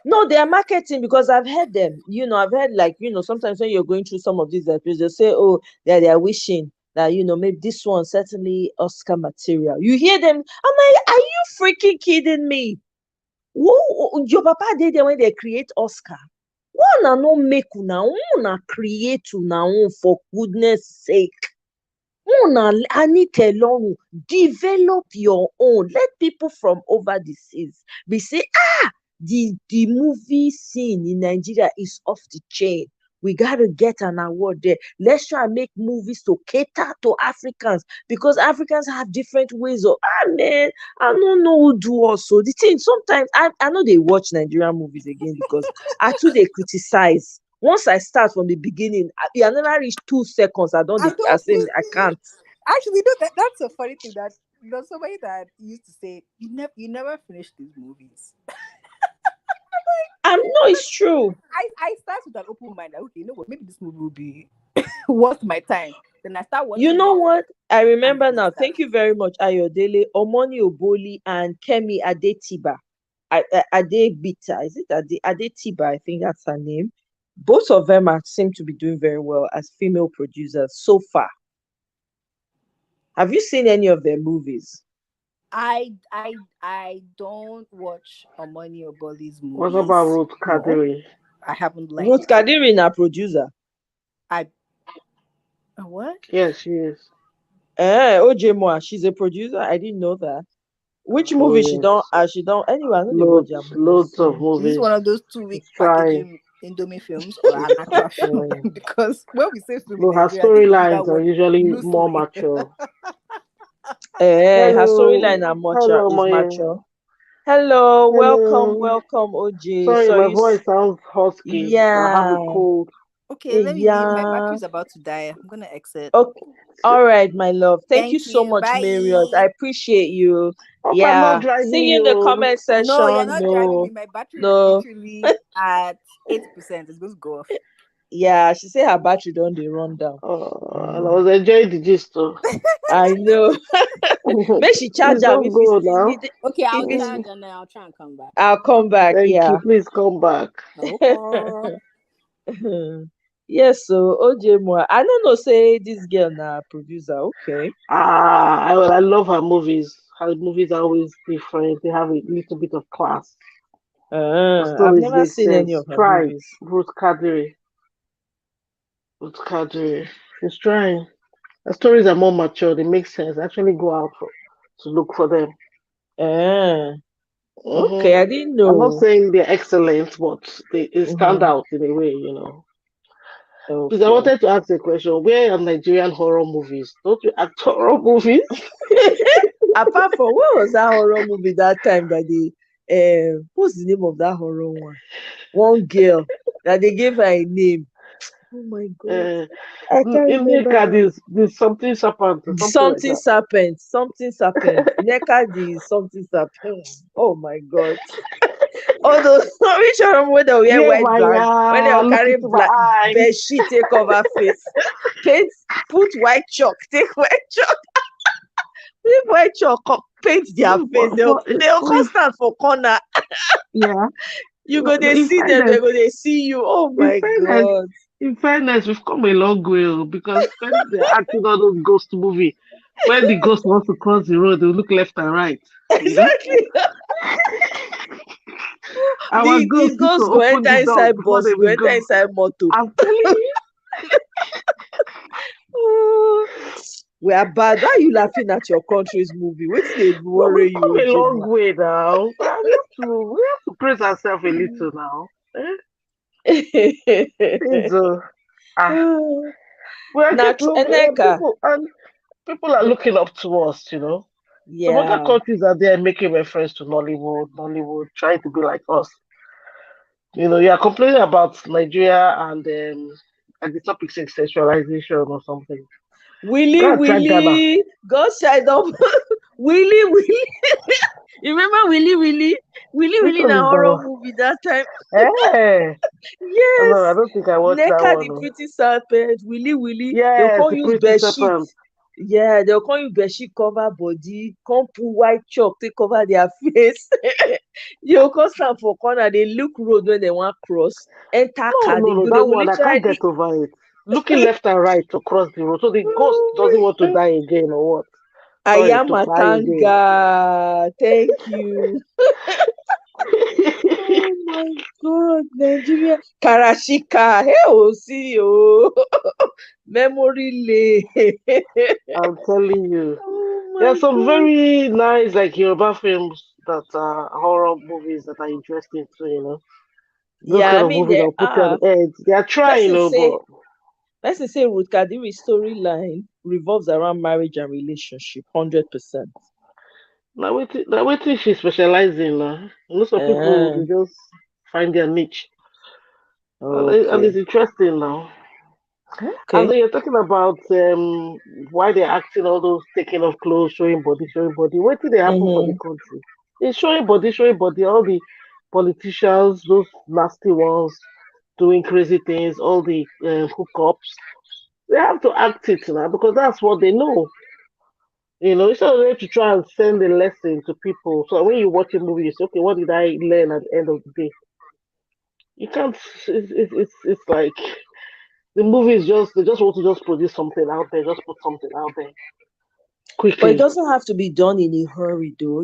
No, they are marketing because I've heard them. I've heard like, sometimes when you're going through some of these episodes, they say, oh, they are wishing that, maybe this one certainly Oscar material. You hear them. I'm like, are you freaking kidding me? Your papa did there when they create Oscar. One no make una create una own for goodness sake. Una anite lorun, develop your own. Let people from over the seas be say, the movie scene in Nigeria is off the chain. We got to get an award there. Let's try and make movies to cater to Africans because Africans have different ways of, man, I don't know who do also. The thing, sometimes, I know they watch Nigerian movies again because I too they criticize. Once I start from the beginning, I never reach 2 seconds. I don't, I don't say, I can't. actually no, that's a funny thing that somebody that used to say you never finish these movies. No, it's true. I start with an open mind. Like, okay, you know what? Maybe this movie will be worth my time. Then I start watching. You know what? I remember and now. stuff. Thank you very much, Ayodele, Omoni Oboli, and Kemi Adetiba. Adebita, is it Adetiba? I think that's her name. Both of them seem to be doing very well as female producers so far. Have you seen any of their movies? I don't watch Omoni Oboli's movies. What about Ruth Kadiri? I haven't liked Ruth Kadiri is a producer. What? Yes, she is. Ojemwa, she's a producer. I didn't know that. Which movie yes. she don't anyway, I know loads of movies. This is one of those 2-week packaging Indomie films or an actual film. Because when we say film in her Nigeria, storylines are usually more mature. Her storyline are mature. Hello, welcome, OJ. Sorry, my voice sounds husky. Yeah. I have a cold. Okay, let me leave. My battery's about to die. I'm gonna exit. Okay. All right, my love. Thank you so much, Marriott. I appreciate you. I'm not driving see you in the comment section. No, you're not driving me. My battery is literally at 8%. It's going to go off. Yeah, she said her battery don't run down. And I was enjoying the gist too. I know. Make she charge out. Okay, I'll charge and then I'll try and come back. I'll come back. Thank you. Please come back. Okay. Yes, so OJ Moore. I don't know, say this girl na producer. Okay. I love her movies. Her movies are always different. They have a little bit of class. I've never seen any of her movies. Ruth Kadiri. She's trying. The stories are more mature. They make sense. Actually, go out to look for them. Okay, I didn't know. I'm not saying they're excellent, but they stand out in a way, Okay. Because I wanted to ask a question. Where are Nigerian horror movies? Don't you act horror movies? Apart from, what was that horror movie that time that they, what's the name of that horror one? One girl that they gave her a name. Oh my God. I can't remember. This something serpent. Something serpent. Neka is something serpent. Oh my God. All those which horror movie they wear white bag when they carry black bed sheet take cover face. Put white chalk, take white chalk. White chalk, paint their face. They'll constant for corner. Yeah. You go they see them, they go they see you. Oh my God. In fairness, we've come a long way because when they're acting all those ghost movie, when the ghost wants to cross the road, they'll look left and right. Exactly. The ghost go enter inside bus, go enter inside motor. I'm telling you. We are bad. Why are you laughing at your country's movie? What's they worry you? We've come a long way now. We have to praise ourselves a little now. People are looking up to us, Yeah. Some other countries are there making reference to Nollywood, trying to be like us. You are complaining about Nigeria and the topic says sexualization or something. Willy, God side up. Willy. You remember Which Willy one na is that horror one? movie that time. Eh, no, I Yes, don't think I watched that Nneka one. the No. pretty serpent, they'll Yes, come the use pretty bed sheet. serpent. Yeah, they'll come use bed sheet cover body, come put white chalk take cover their face. They'll come stand for corner, they look road when they want cross, enter No, car, no, no, they that will one I can't get literally over it. Looking left and right to cross the road, so the ghost doesn't want to die again or what? Sorry, to fly again. Ayamatanga. Thank you. Oh my God, Nigeria. Karashika. Hey, oh, see you. Memory lane. I'm telling you. Oh There are my some God. very nice like Yoruba films that are horror movies that are interesting too, you know. Those Yeah, kind I of mean movies there that'll put you on are. the edge. They are trying, you Person know, say but person say Ruth Kadiri's storyline revolves around marriage and relationship, 100%. now waiting she specializes in most of people Uh, they just find their niche. And okay. it's interesting now. And Okay. then you're talking about why they're acting all those taking off clothes, showing body, showing body. What did they happen for the Mm-hmm. country? It's showing body. All the politicians, those nasty ones, doing crazy things, all the hookups. They have to act it now because that's what they know. You know, instead of them to try and send a lesson to people. So when you watch a movie, you say, okay, what did I learn at the end of the day? You can't. It's like the movie is just they just want to just produce something out there, just put something out there But it quickly. doesn't have to be done in a hurry, though.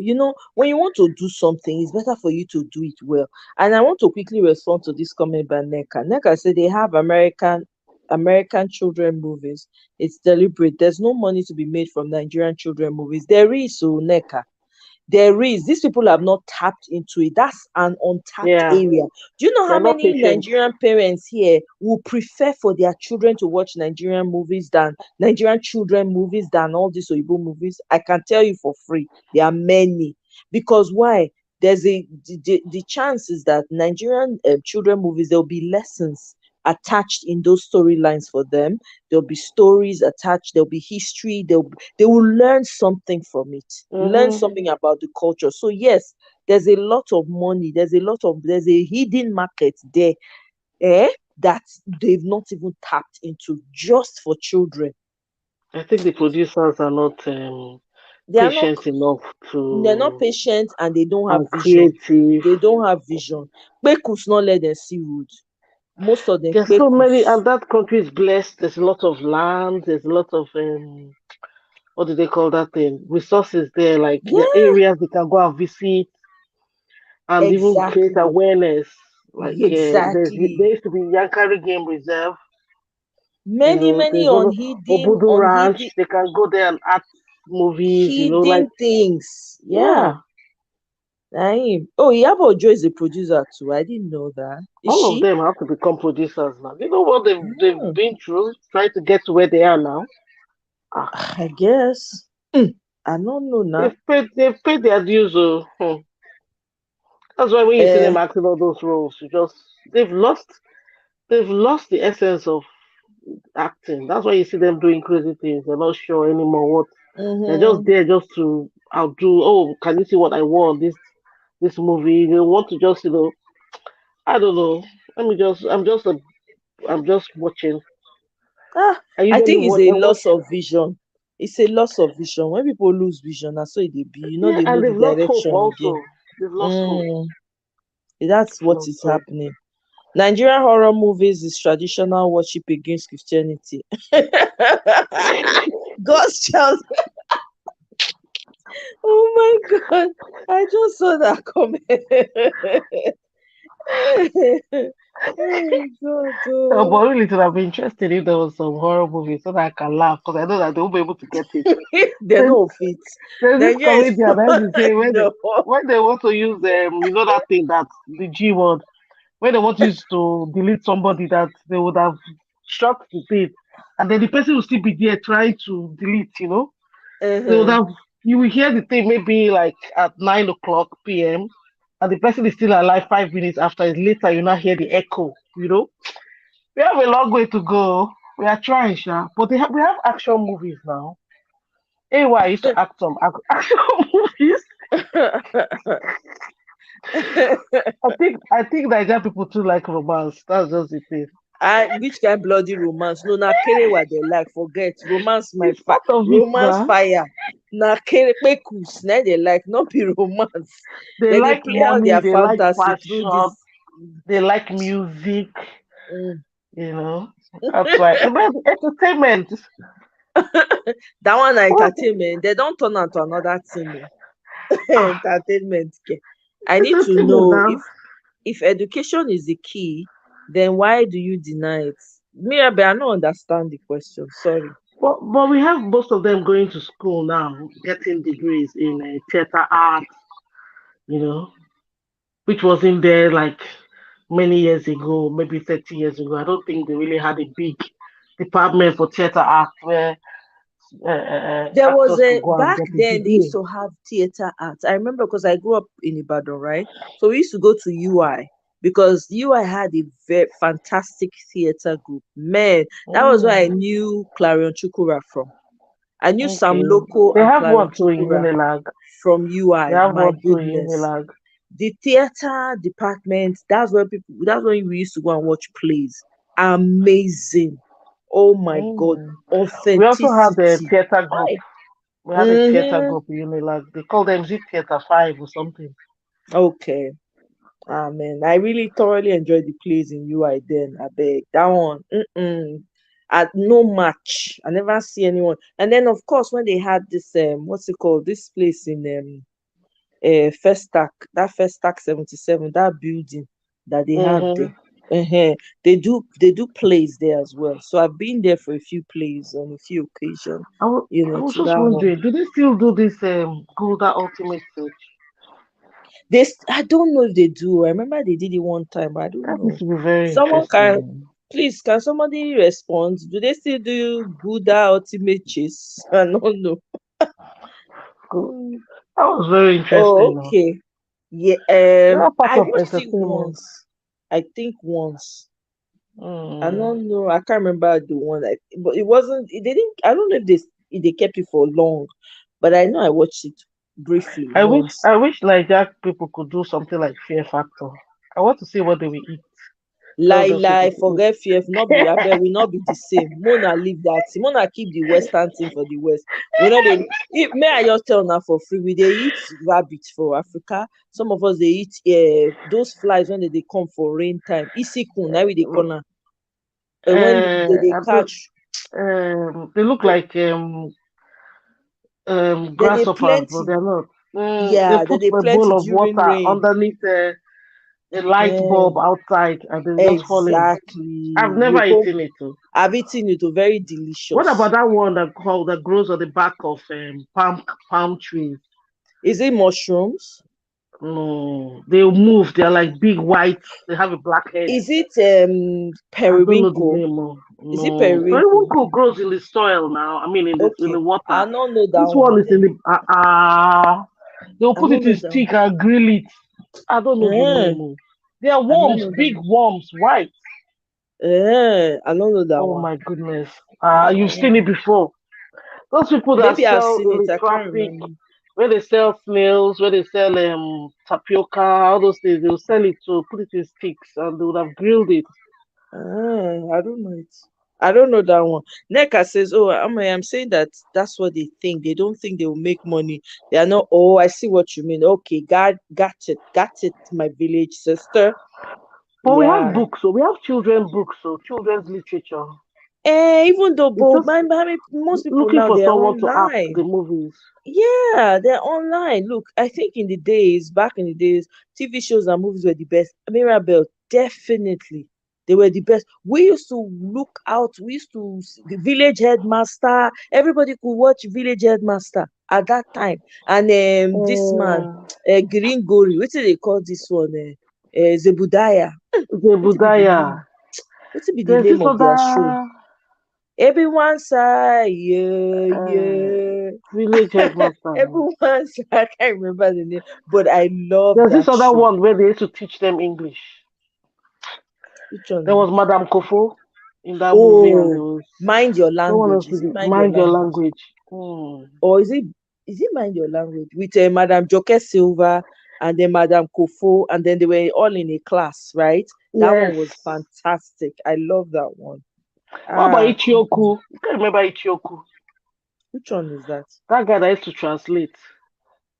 When you want to do something, it's better for you to do it well. And I want to quickly respond to this comment by Neka. Neka said they have American children movies. It's deliberate. There's no money to be made from Nigerian children movies. There is, so Neka. There is. These people have not tapped into it. That's an untapped Yeah, area. Do you know they're how not many patient. Nigerian parents here will prefer for their children to watch Nigerian children movies than all these Oyibo movies? I can tell you for free. There are many. Because why? The chances that Nigerian children movies, there'll be lessons attached in those storylines for them. There'll be stories attached, there'll be history, they will learn something from it, learn Hmm. something about the culture. So yes, there's a lot of money, there's a hidden market there, that they've not even tapped into just for children. I think the producers are not They are not patient enough they're not to patient and they don't have and vision. creative. They don't have vision. Kpekus not let them see road. Most of them There's so many, kpekus. and that country is blessed. There's a lot of land. There's a lot of what do they call that thing? Resources there. Like there are Yeah, areas they can go and visit and even create exactly. awareness. Like there Exactly. used to be Yankari Game Reserve. You Many, know, many there's one Obudu unhidden Ranch. They can go there and act movies. You know, like hidden things. Yeah. yeah, Naim. Oh, Iyabo Ojo is a producer too. I didn't know that. Is all of she? them have to become producers now. You know what they've Hmm, been through, trying to get to where they are now. Ah, I guess. I don't know now. they've paid their dues. That's why when you see Uh, them acting all those roles, you just they've lost the essence of acting. That's why you see them doing crazy things. They're not sure anymore what they're just mm-hmm. there just to outdo. Oh, can you see what I won this movie? They want to just I don't know. I'm just watching. Ah, I I usually think it's watch. a I watch. loss of vision. It's a loss of vision. When people lose vision, that's so they be. Yeah, They know and the they've lost hope direction again. also. They've lost hope. Mm, that's what Lost is hope. happening. Nigerian horror movies is traditional worship against Christianity. God's child. Oh my God. I just saw that comment. Oh God. Oh. But really, it would have been interesting if there was some horror movie so that I can laugh because I know that they won't be able to get it. They There's, don't fit. there's this Nigeria is comedian that used to say no. when they want to use that thing that the G word when they want you to delete somebody that they would have shot the thing, and then the person will still be there trying to delete. They would Uh-huh. have you will hear the thing maybe like at 9 o'clock p.m. and the person is still alive 5 minutes after. It's later you now hear the echo. We have a long way to go. We are trying, Sha. But we have action movies now. AY used to act some action movies. I think Nigerian people too like romance. That's just the thing. Which kind bloody romance? No, na kerewa they like. Forget romance, my It's part of it romance now. fire. Na kere pekus, na they like, not be romance. They Then they like play out money, their they like fantasy through fashion, this. they like music, Mm. you know. That's why. And then entertainment. That one na What entertainment. They don't turn out to another thing. Oh. ah, Entertainment. Ke. I need to entertainment know now. if education is the key, then why do you deny it? Me, I don't understand the question. Sorry. But we have most of them going to school now, getting degrees in theater art, you know, which wasn't there like many years ago, maybe 30 years ago. I don't think they really had a big department for theater art where There was actors a could go and back get a then they used degree. to have theater arts. I remember because I grew up in Ibadan, right? So we used to go to UI because UI had a very fantastic theater group. Man, that was where I Mm, knew Clarion Chukura from. I knew Sam okay. Loco They and have Clarion one too in Chukura Unilag. from They UI. have My one too in goodness. Unilag. The theater department, that's where we used to go and watch plays. Amazing. Oh my God. Mm. We also had the Authenticity. theater group. Hi. We had a theater Mm-hmm. group in Unilag. They call them Z Theater 5 or something. Okay. Amen. I really thoroughly enjoyed the plays in UI then. I beg. That one. Mm-mm. At no match. I never see anyone. And then of course when they had this what's it called? This place in Festac, that Festac 77, that building that they have there. Mm-hmm. They do plays there as well. So I've been there for a few plays on a few occasions, I was to just that one. wondering, do they still do this Golda Ultimate Search? I don't know if they do. I remember they did it one time, but I don't That used know. to be very Someone can interesting. Please, can somebody respond? Do they still do Gouda ultimate chase? I don't know. Cool. That was very Oh, interesting. Though. okay. Yeah, They are part I of watched it entertainment. once. I think once. I Mm. don't know. I can't remember the one. But it wasn't. They didn't. I don't know if they kept it for long, but I know I watched it briefly once. I wish Nigeria people could do something like Fear Factor. I want to see what they will eat. Tell Lie, those people lie, to forget fear. Not be, I eat. bet we not be the same. Mona leave that. Mona keep the Western thing for the West. We not dey. May I just tell now for free? We they eat rabbit for Africa. Some of us they eat those flies when they come for rain time. Isikun, now we they call am. When they I don't, catch, they look they, like they grasshoppers, but plenty. they're not. They Yeah, put they a plenty bowl of during water rain. underneath a light Eh, bulb outside, and they just fall in. I've exactly. never eaten it. Too. I've eaten it. Very What about delicious. that one that grows on the back of palm trees? Is it mushrooms? No, they move. They're like big white. They have a black head. Is it I don't know the periwinkle? name of. Is it No, periwinkle? periwinkle grows in the soil now. I mean, in the Okay, I water. don't know that This one one is in then. the. They'll I put don't it know in that one. stick and grill it. I don't know the name. Eh, Oh. They are I don't worms, know that big one. worms, white. I don't know that Oh one. my goodness. You've seen Oh, it before. Those people that maybe I've sell seen in it. the I can't traffic, remember. where they sell snails, where they sell tapioca, all those things, they'll sell it to put it in sticks and they would have grilled it. I don't know it. I don't know that one. Neka says, "Oh, I'm saying that that's what they think. They don't think they will make money. They are not. Oh, I see what you mean. Okay, got it. My village sister. But we have Yeah. books, so we have children books, so children's literature. Even though, It's but just most people looking now for they're someone to act the online. movies. Yeah, they're online. Look, I think back in the days, TV shows and movies were the best. Mirabelle, definitely. They were the best. We used to look out, the Village Headmaster. Everybody could watch Village Headmaster at that time. And this man, Uh, Green Gory, what do they call this one? Zebudaya. the What be the Budaya. name? What be the There's name this of their show? other Everyone sigh, yeah, uh, yeah. village headmaster. Everyone's I can't remember the name, but I love There's this that other show. one where they used to teach them English. Which There one? was Madame Kofo in that movie, and there Oh, was mind your someone language. else Is with it it. mind your Mind your language? language. Mm. Or is it? is it Mind Your Language with Madam Joke Silva and then Madam Kofo, and then they were all in a class, right? That one Yes. was fantastic. I love that one. What about Ah, Ichioku? You can remember Ichioku? which one is that? That guy that used to translate.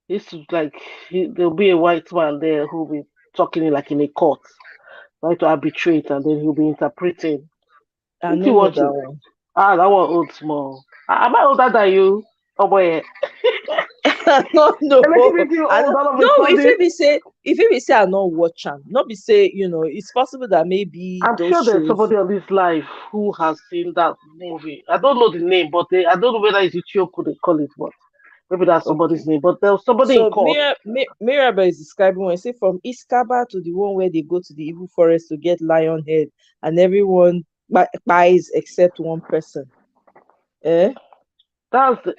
He used to like there'll be a white man there who'll be talking like in a court, trying to arbitrate, and then he'll be interpreting. I Did don't you know watch that it? one. Ah, that one old small. Am I older than you? Oh boy, No, no, you're making me feel I old don't. all of a No, sudden. if it be say I not watch am, not be say it's possible that maybe I'm those sure there's shows. somebody on this live who has seen that movie. I don't know the name, but I don't know whether it's Ichioku they call it, but maybe that's Okay. somebody's name. But there was somebody in So court. Mirabel is describing when say from Iskaba to the one where they go to the evil forest to get lion head, and everyone buys except one person. Eh?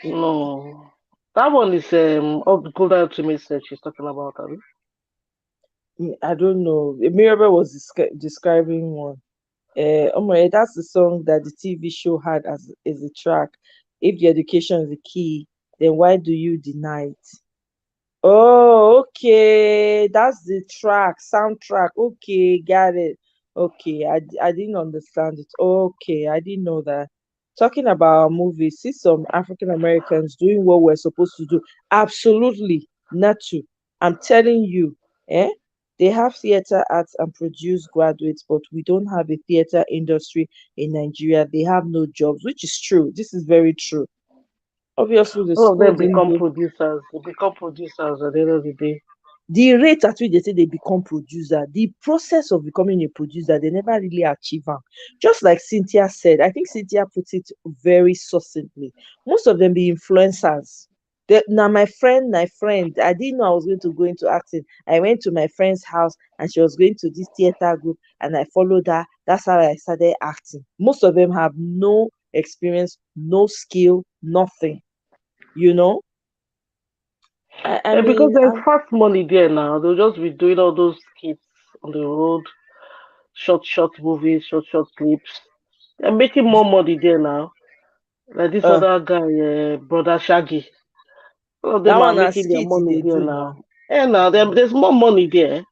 No. That one is of the Golden Ultimate Search she's talking about, Abby. I don't know. Mirabel was describing one. Oh my, that's the song that the TV show had as a track. If the education is the key, then why do you deny it? Oh, okay. That's the track, soundtrack. Okay, got it. Okay, I didn't understand it. Okay, I didn't know that. Talking about movies, see some African Americans doing what we're supposed to do. Absolutely not to. I'm telling you, eh? They have theater arts and produce graduates, but we don't have a theater industry in Nigeria. They have no jobs, which is true. This is very true. Obviously, the All of school them didn't become do producers. They become producers at the end of the day. the rate at which they say they become producer, the process of becoming a producer, they never really achieve am. Just like Cynthia said, I think Cynthia put it very succinctly. Most of them be influencers. Now my friend, I didn't know I was going to go into acting. I went to my friend's house and she was going to this theater group and I followed her. That's how I started acting. Most of them have no experience, no skill, nothing. You know, I And because mean, there's fast money there now, they'll just be doing all those skits on the road, short movies, short clips. They're making more money there now. Like this uh, other guy, brother Shaggy. All of that them are one na making their skit money they there do now. now. And now there's more money there.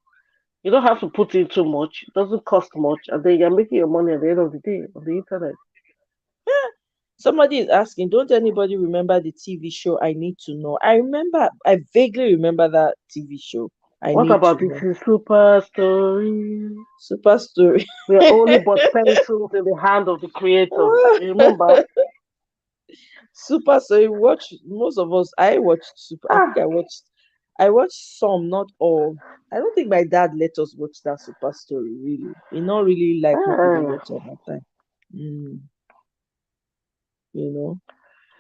You don't have to put in too much. It doesn't cost much, and then you're making your money at the end of the day on the internet. Somebody is asking, don't anybody remember the TV show I Need to Know? I vaguely remember that TV show. I What Need to about this Know. super story? Super story. We are only but pencils in the hand of the creators. You remember? Super story. Watch most of us. I think Ah, I watched some, not all. I don't think my dad let us watch that super story, really. He not really like make we dey ah. watch at that time. Mm, you know.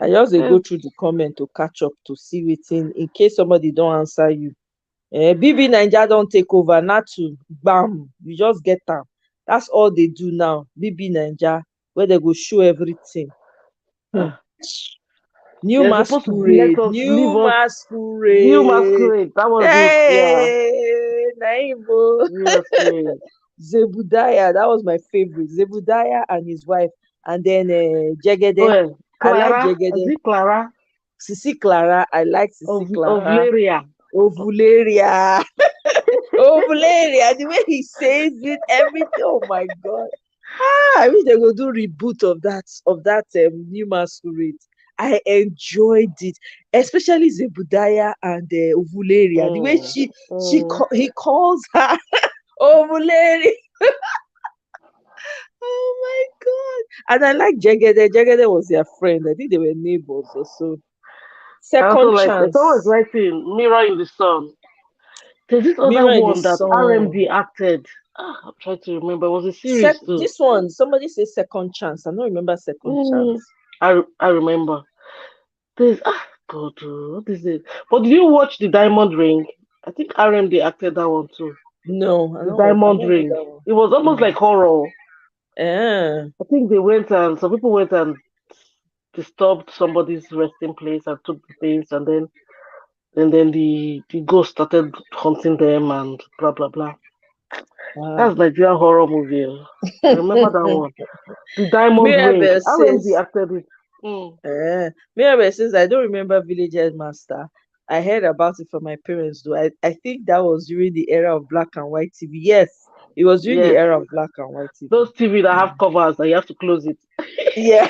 I just dey Yes. go through the comment to catch up to see wetin in case somebody don't answer you. BB Naija don take over na to gbam you just get am. That's all they do now. BB Naija where they go show everything. um Ah. New They're supposed to let masquerade, us leave new us new masquerade. masquerade. That was it. Yeah. Hey, na him o. New masquerade. Zebudiah, that was my favorite. Zebudiah and his wife, and then Jegede. Well, I like Clara, is Jegede. it Clara Sisi Clara, I like Sisi of Clara. Lyria? Ovularia. Ovularia, the way he says it, everything. Oh my god. I wish they would do reboot of that new masquerade. I enjoyed it, especially Zebudaya and Ovularia. The way Mm, mm. he calls her Ovularia. Oh my god! And I like Jegede. Jegede was their friend. I think they were neighbors or so. I also Second like someone was chance. writing Mirror in the Sun. There's this other Mirror in the one that sun. RMD acted. I'm trying to remember. It was a series too. This one, somebody say second chance. I don't remember second Mm, chance. I remember. There's God, what is it? But did you watch the Diamond Ring? I think RMD acted that one too. No, The I Diamond don't know Ring. that one. It was almost like Mm. horror. Eh. I think they went and some people went and disturbed somebody's resting place and took the things, and then the ghost started haunting them and blah blah blah. Ah. That's Nigerian horror movie. I remember that one. The Diamond Ring. Mirabel RMD says acted it. Mm. Me ever since I don't remember Village Headmaster. I heard about it from my parents though. I think that was during the era of black and white TV. Yes, it was during the Yes. era of black and white TV. Those TV that have Mm. covers that you have to close it. Yeah.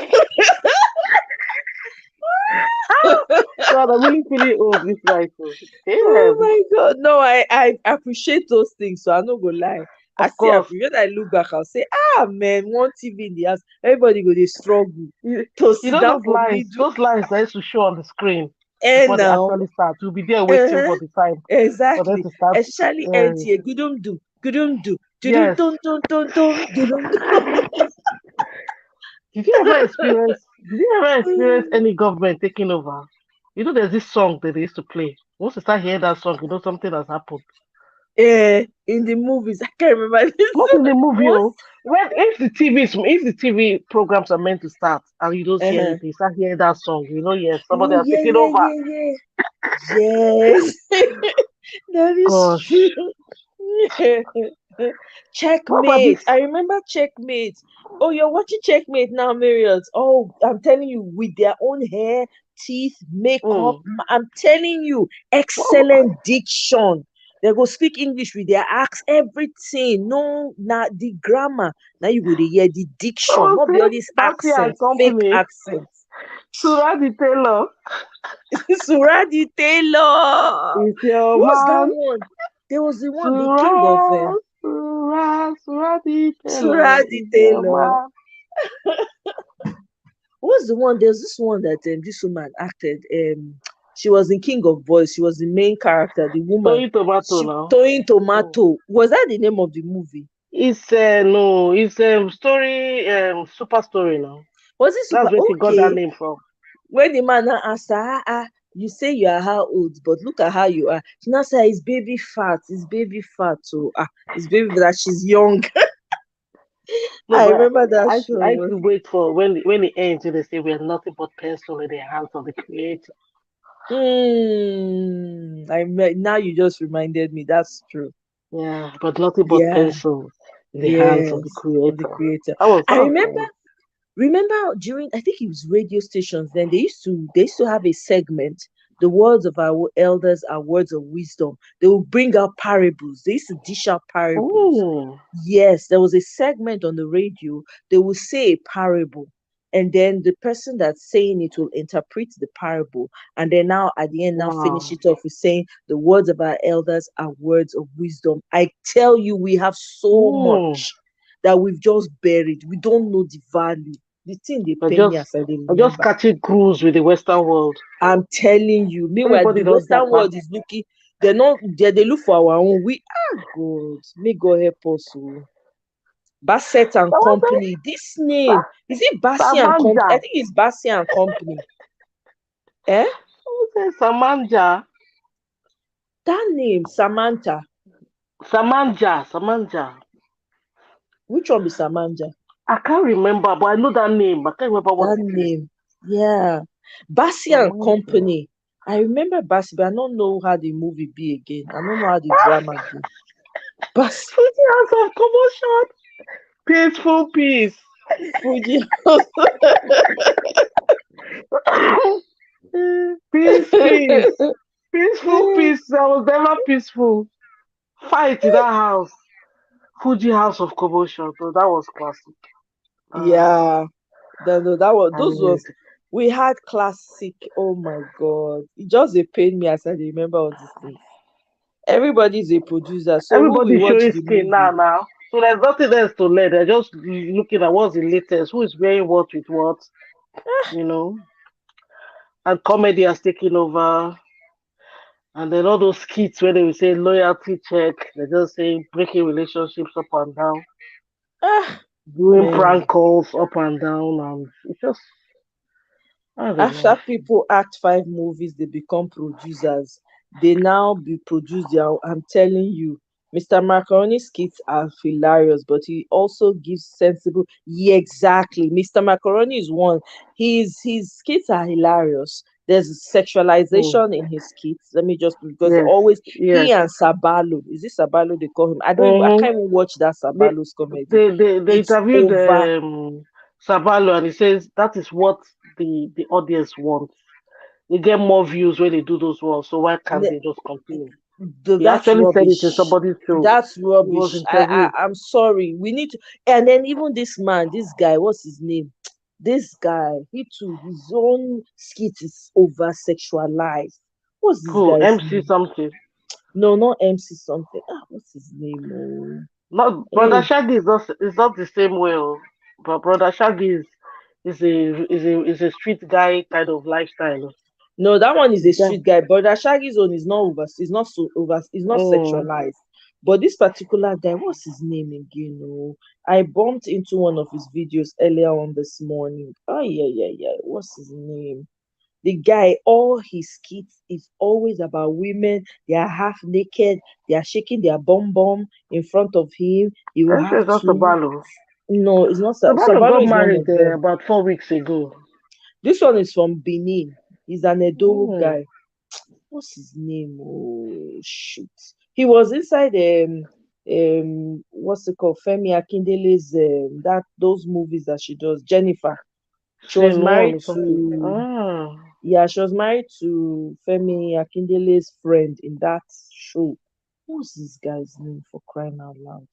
God, I'm really feeling old this night. So. Oh Damn. my God. No, I appreciate those things, so I'm not gonna lie. I Of still course. appreciate. When I look back, I'll say, man, one TV in the house, everybody go they struggle You, to you sit know down those for lines, middle. those lines that used to show on the screen And before they now, actually start. You'll be there waiting uh-huh, for the time for them exactly. to start. Especially NTA, good do, do, Yes. do. Did you ever experience any government taking over? You know, there's this song that they used to play. Once you start hearing that song, you know something has happened. In the movies, I can't remember this. Not in the movie, What? oh. When if the TV programs are meant to start and you don't see Uh-huh. anything, you start hearing that song. You know, yes, somebody Oh has yeah, taken yeah, over. yeah, yeah. Yes, that is Gosh, true. what about Checkmate. this? I remember Checkmate. Oh, you're watching Checkmate now, Marriott. Oh, I'm telling you, with their own hair, teeth, makeup. Mm. I'm telling you, What, excellent diction. They go speak English with their accents, everything. No, not the grammar. Now you go to hear the what diction, was not be all it? these Bounty and accents, fake Company. accents. Suradi Taylor Suradi Taylor. is your What's that man. one? There was the one, the king of Suradi Taylor Suradi is your Taylor. man. What's the one? There's this one that this woman acted. She was in King of Boys. She was the main character, the woman. Toy Tomato She now. Towing Mm. Tomato. Was that the name of the movie? It's no, it's story, super story now. Was it super? That's where she got that Okay. name from. When the man now asked her, you say you are how old, but look at how you are. She now said, it's baby fat. It's baby fat. So, it's baby that she's young. No, I but remember that I show. used to wait for when it ends, when they say we are nothing but pencil in the hands of the creator. Now you just reminded me. That's true. Yeah, but nothing but Yeah, pencil in the hands of the yes, of the creator. creator. That I was remember nice. during, I think it was radio stations then, they used to have a segment, the words of our elders are words of wisdom. They will bring out parables. They used to dish out parables. Mm, Yes, there was a segment on the radio. They will say a parable, and then the person that's saying it will interpret the parable, and then now at the end, now finish wow. it off with saying the words of our elders are words of wisdom. I tell you, we have so Mm. much that we've just buried. We don't know the value. The thing they I pay me just as I didn't I just remember. catching cruise with the Western world. I'm telling you. Meanwhile, Everybody the don't Western japa. world is looking. They're not. They look for our own. God. May God help us. Oh. Bassett and So what's it? Company. This name, is it Bassi and Company? Samanja. I think it's Bassi and Company. Eh? What's it? Samanja. That name, Samantha. Samanja. Which one be Samanja? I can't remember, but I know that name. I can't remember what That it is. name. Yeah. Bassi and Samanja. Company. I remember Bassi, but I don't know how the movie be again. I don't know how the drama be. Bassi. Fuji House of Commotion. Peaceful peace. Fuji. Peace. Peaceful peace. That was never peaceful. Fight in that house. Fuji House of Commotion. So that was classic. Uh, Yeah. No, that was those and was we had classic. Oh my god. It just a pain me as I remember all these things. Everybody's a producer, so who will everybody's watch showing the skin now. movie? Now, so there's nothing else to learn. They're just looking at what's the latest, who is wearing what with what, you know. And comedy has taken over. And then all those skits where they will say loyalty check, they're just saying breaking relationships up and down, Ah, doing man. prank calls up and down, and it's just I don't know. After people act five movies, they become producers. They now be produced their I'm telling you, Mr. Macaroni's skits are hilarious, but he also gives sensible. Yeah, exactly. Mr. Macaroni is one. His skits are hilarious. There's Mm. sexualization in his skits. Let me just because Yes, always he yes. and Sabalo. Is it Sabalo they call him? I Mm-hmm. can't even watch that They, Sabalo's comedy. they It's interviewed over. Sabalo and he says that is what the audience wants. They get more views when they do those ones. So why can't Ne- they just continue? He that's actually said it in rubbish. somebody's show. That's He was rubbish. interviewed. I'm sorry. We need to. And then even this man, this guy, what's his name? This guy, he too, his own skit is over sexualized. What's this Oh, guy's MC name? something. No, not MC something. What's his name? Oh, Not Brother hey, Shaggy is not the same way. Oh. But Brother Shaggy is a street guy kind of lifestyle. no, that one is a Yeah. street guy. But the Shaggy's own is not over. It's not so over. It's not Mm. sexualized. But this particular guy, what's his name again? Oh, I bumped into one of his videos earlier on this morning. Oh yeah, yeah, yeah. What's his name? The guy, all his skits is always about women. They are half naked. They are shaking their bum in front of him. He will I'm sure have it's not to. Sabalo. No, it's not. Sabalo Savannah got is one married of them. about 4 weeks ago. This one is from Benin. He's an Edo Mm. guy. What's his name? Oh shoot. He was inside what's it called? Femi Akindele's that those movies that she does. Jennifer. She was Scene one married or something. to Ah. yeah, she was married to Femi Akindele's friend in that show. What's this guy's name for crying out loud?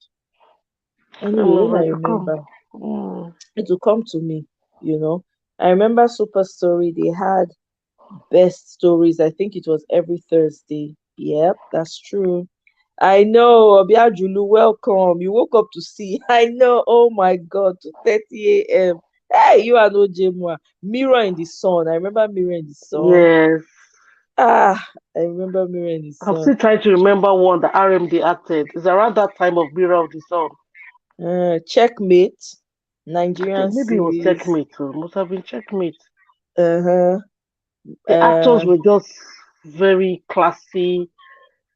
Let Anyway, me when I invite to come. remember, Mm. it will come to me, you know. I remember Super Story, they had best stories. I think it was every Thursday. Yep, that's true. I know, Obiajulu, welcome. You woke up to see. I know. Oh my God, 2:30 a.m. Hey, you are no Jemwa. Mirror in the Sun. I remember Mirror in the Sun. Yes. Ah, I remember Mirror in the I'm Sun. still trying to remember one that RMD acted. It's around that time of Mirror of the Sun. Checkmate, I think Nigerian maybe it was series. Checkmate too. Must have been Checkmate. Uh-huh. The actors Uh, were just very classy.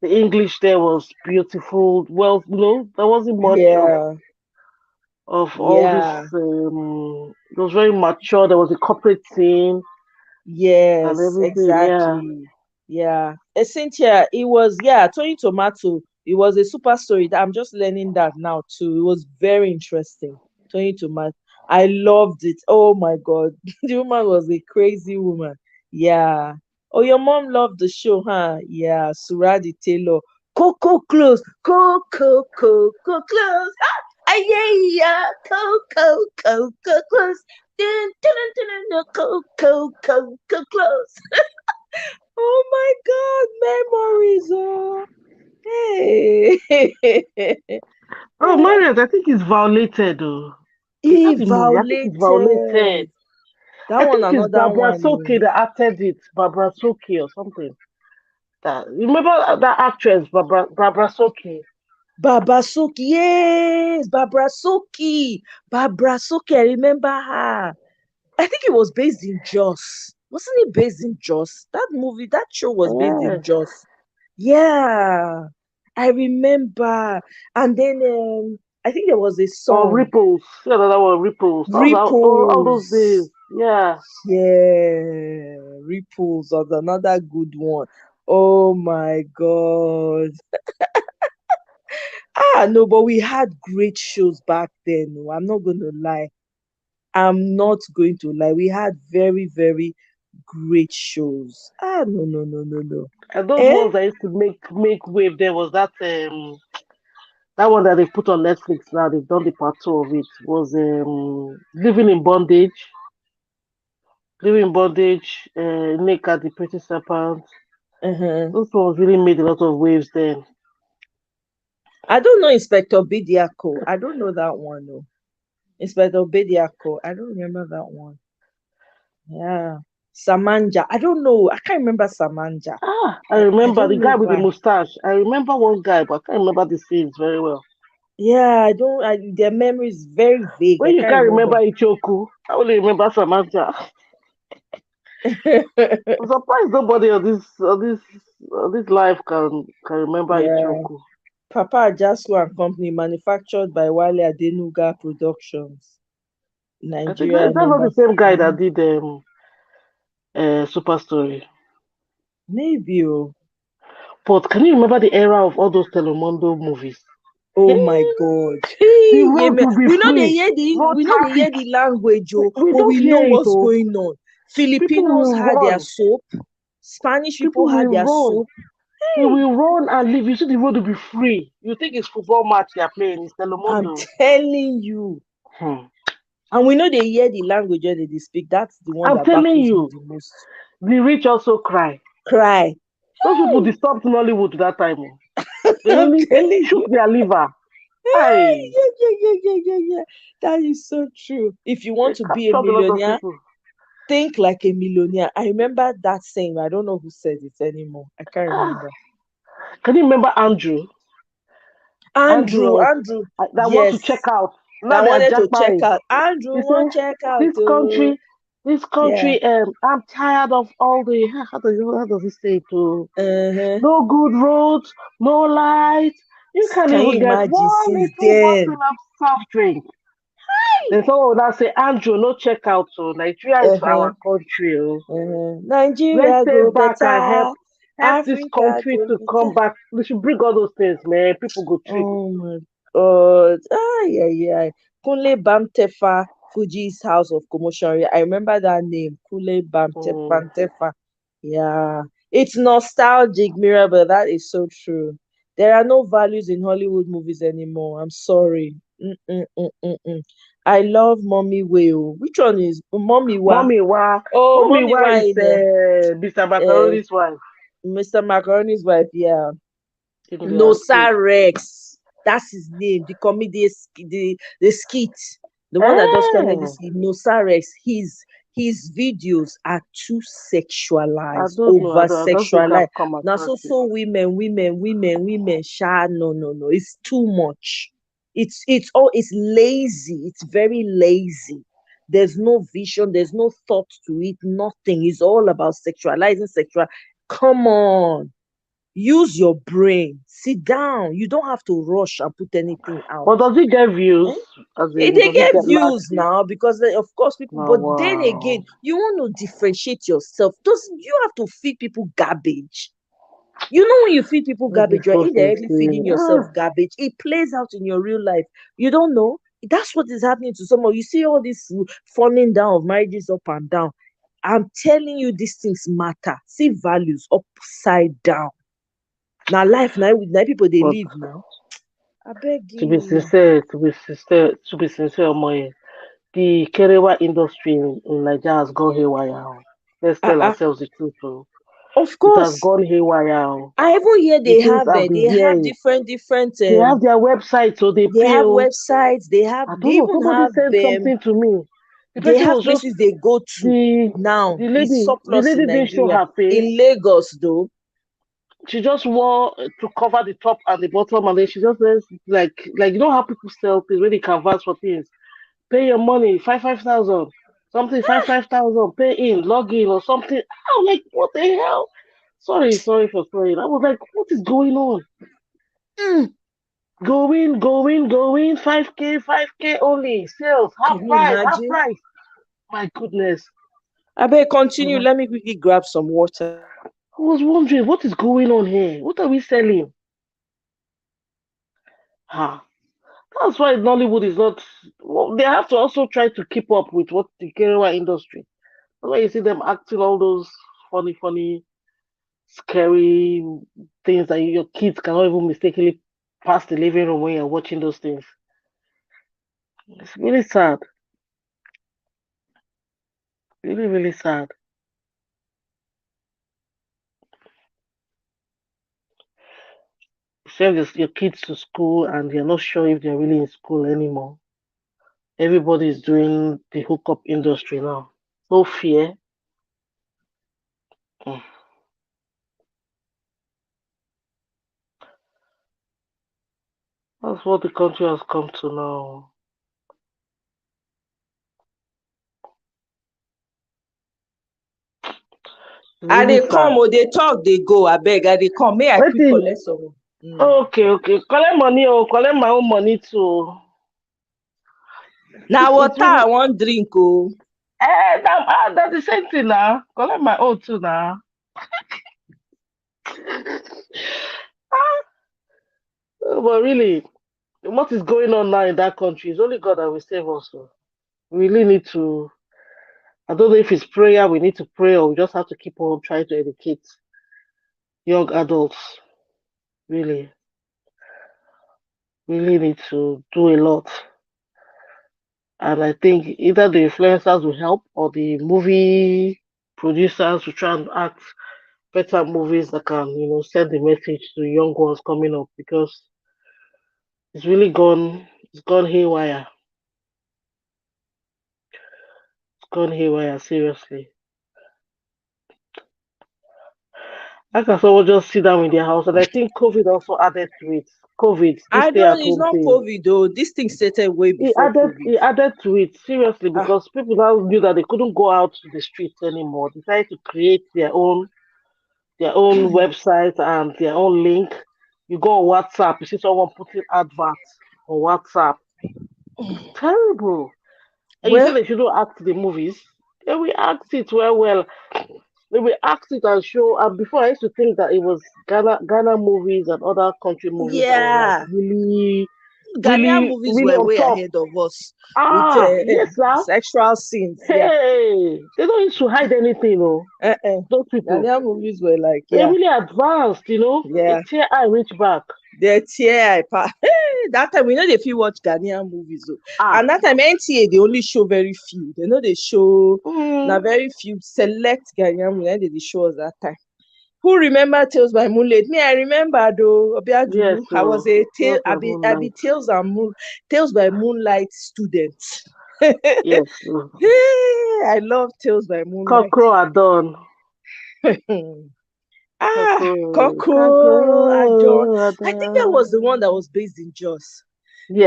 The English there was beautiful. Well, there wasn't much yeah, of all this. yeah. It was very mature. There was a corporate scene and Yes, everything. Yeah. exactly. Yeah. Cynthia, it was, yeah, Tony Tomato. It was a super story. I'm just learning that now too. It was very interesting. Tony Tomato. I loved it. Oh my God. The woman was a crazy woman. Yeah. Oh, your mom loved the show, huh? Yeah. Suradi Taylor. Coco close. Coco close. Ay, yeah, Coco close. Dun, dun, dun, dun, dun, dun, Coco close. Oh my God, memories. Oh, hey. Oh, Marriott, I think it's violated. Oh. Is that He the movie? I think it's violated. violated. That I one, think it's another Barbara one. Oh. Soke that acted it. Barbara Soke or something. Remember that actress, Barbara Soke? Barbara Soki, yes, Barbara Soki. Barbara Soki, I remember her. I think it was based in Jos. Wasn't it based in Jos? That movie, that show was based in Yes. Jos. Yeah, I remember. And then I think there was a Or song, Ripples. Yeah, that was Ripples. That was all those days. Ripples. Yeah. Yeah, Ripples was another good one. Oh my God. No, but we had great shows back then. Oh, I'm not going to lie. I'm not going to lie. We had very, very great shows. No, no, no, no, no. And those Eh? ones that used to make wave, there was that one that they put on Netflix now, they've done the part two of it, was Living in Bondage. Living in Bondage, Naked, the Pretty Serpent. Uh-huh. Those ones really made a lot of waves then. I don't know Inspector Bidiako. I don't know that one, though. Inspector Bidiako. I don't remember that one. Yeah. Samanja. I don't know. I can't remember Samanja. I I remember the don't know guy with the why. mustache. I remember one guy, but I can't remember the scenes very well. Yeah, I don't. Their memory is very vague. I When you can't can't remember remember. Ichoku, how will you remember Samantha? I'm surprised nobody on this life can remember Yeah. Ichoku. Papa Ajasco and Company, manufactured by Wale Adenuga Productions, I think that Nigeria is that not number. the same guy that Mhm. did Super Story. Maybe. Oh. But can you remember the era of all those Telemundo movies? Oh my God. The Yeah, roads man. will be We know they free, hear the no we know they traffic. hear the language, We, oh, we but don't we know hear it, what's oh. going on. People Filipinos will had their run. soap. Spanish People people had will their run. soap. They Hey, will run and leave. You see the road will be free. You think it's football match they are playing. It's I'm Telemundo. telling you. Hmm. And we know they hear the language where they speak. That's the one I'm that telling baffles me you, the most. the rich also cry. Cry. Those people Hey, disturbed Nollywood that time. Oh. They I'm really telling shook you. their liver. Hey, Aye. yeah. That is so true. If you They want to be a captured a lot of millionaire, people. think like a millionaire. I remember that saying. I don't know who says it anymore. I can't Ah, remember. can you remember Andrew? Andrew was Andrew, that want to yes, check out. Now that they are wanted to check jackpine. out. Andrew He said, won't check out. "This Oh, country, this yeah. country, I'm tired of all the how does he say to Uh-huh. no good roads, no lights. You can't Can you even get imagine one since little then? bottle of soft drink." Then someone will now say, "Andrew, no check out. So Nigeria is Uh-huh. our country. Oh. Let's Nigeria stay go back and better. help this Africa country go to better. come back. We should bring all those things, man. People go treat." Oh my God. Yeah. Kunle Bamtefa, Fuji's House of Commotion. I remember that name. Kunle Mm. Bamtefa. Yeah. It's nostalgic, Mira, but that is so true. There are no values in Hollywood movies anymore. I'm sorry. Mm-mm. I love Mommy Weo. Which one is Mommy Wa? Mommy Wa, Oh, Mommy Mommy Wa Wa is in Mr. uh, Macaroni's wife Mr. Macaroni's wife. Yeah. in the acclaim. Nosa Rex. That's his name. The comedy, the skit, the one that does comedy Eh, skit. Nosa Rex. His videos are too I sexualized, don't know. over I don't think I've sexualized. come Now, across it. women. Sha, no. It's too much. It's lazy. It's very lazy. There's no vision. There's no thought to it. Nothing. It's all about sexualizing sexual. Come on, use your brain, sit down. You don't have to rush and put anything out. But does it get views? Eh? As in, They does it get get large views views? now because of course people, No, but then again wow. you want to differentiate yourself. Doesn't you have to feed people garbage? You know, when you feed people This garbage, is you're what they indirectly feeding say. yourself garbage. It plays out in your real life. You don't know. That's what is happening to some of you. See all this falling down of marriages up and down. I'm telling you, these things matter. See values upside down. Now life now people they But live now. I beg to be you. sincere, Omoye, the Kerewa industry in Nigeria has gone haywire. Oh. Let's tell Uh-uh. ourselves the truth. Oh. Of It has course. gone haywire. Oh. I even hear The things I've they been have hearing. different They have their website, so they they pay. have Oh. websites, I they don't know. even Somebody have sent something to me. The they person have was just places they go to the now. the It's lady. The surplus in lady didn't show Nigeria. her face. In Lagos though. She just wore to cover the top and the bottom, and then she just says like you know how people sell things when they canvas for things. Pay your money, 5,000, something 5,000. Pay in, log in or something. I was like, what the hell? Sorry for saying. I was like, what is going on? Mm, Going, 5K, 5K only. Sales, can you half imagine? price. My goodness. I better I was continue. like, Let me quickly grab some water. I was wondering, what is going on here? What are we selling? Ah, that's why Nollywood is not. Well, they have to also try to keep up with what the Kerewa industry. That's why you see them acting all those funny, scary things that your kids cannot even mistakenly pass the living room when you're watching those things. It's really sad. Really sad. Send your kids to school and you're not sure if they're really in school anymore. Everybody is doing the hookup industry now. No fear. Mm. That's what the country has come to now. It's I really they come sad. or they talk, they go. I beg, I they come. May I Wait quick till, collect some? Mm. okay. Collect money, collect my own money too. Now It's water really I want drink, oh. that's the same thing now. Collect my own too now. But really, what is going on now in that country is only God that will save us. So we really need to I don't know if it's prayer we need to pray or we just have to keep on trying to educate young adults. Really, really need to do a lot. And I think either the influencers will help or the movie producers will try and act better movies that can, send the message to young ones coming up because it's gone haywire. It's gone haywire, seriously. How can someone just sit down in their house? And I think COVID also added to it. COVID, this I stay don't. at It's home not thing. COVID though. This thing started way It before added COVID. it added to it seriously Ah, because people now knew that they couldn't go out to the streets anymore. They decided to create their own website and their own link. You go on WhatsApp, you see someone putting adverts on WhatsApp. Terrible. And you say well, they shouldn't act the movies. They will act it well. They will act it and show. And before I used to think that it was Ghana movies and other country movies that were like yeah. really, Ghanaian really, movies really were on way top. ahead of us with Yes, sir. sexual scenes. Yeah. Hey, they don't used to hide anything, Uh-uh. those people. Ghanaian movies were like, They yeah, really advanced, They yeah. tear eye reach back. The tear I pa. Hey, that time we know they fit watch Ghanaian movies though. And Ah, that time NTA they only show very few. They know they show mm, na very few select Ghanaian movies. Na they show us that time. Who remember Tales by Moonlight? Me, I remember though. yes, Obiajulu. I was so a tale. Tales by I be Moonlight. Tales by Moonlight student. Yes, so Hey, I love Tales by Moonlight. Cockroach Adon. Ah, Coco Adon. Cockroach I think that was the one that Adon. was based in Jos.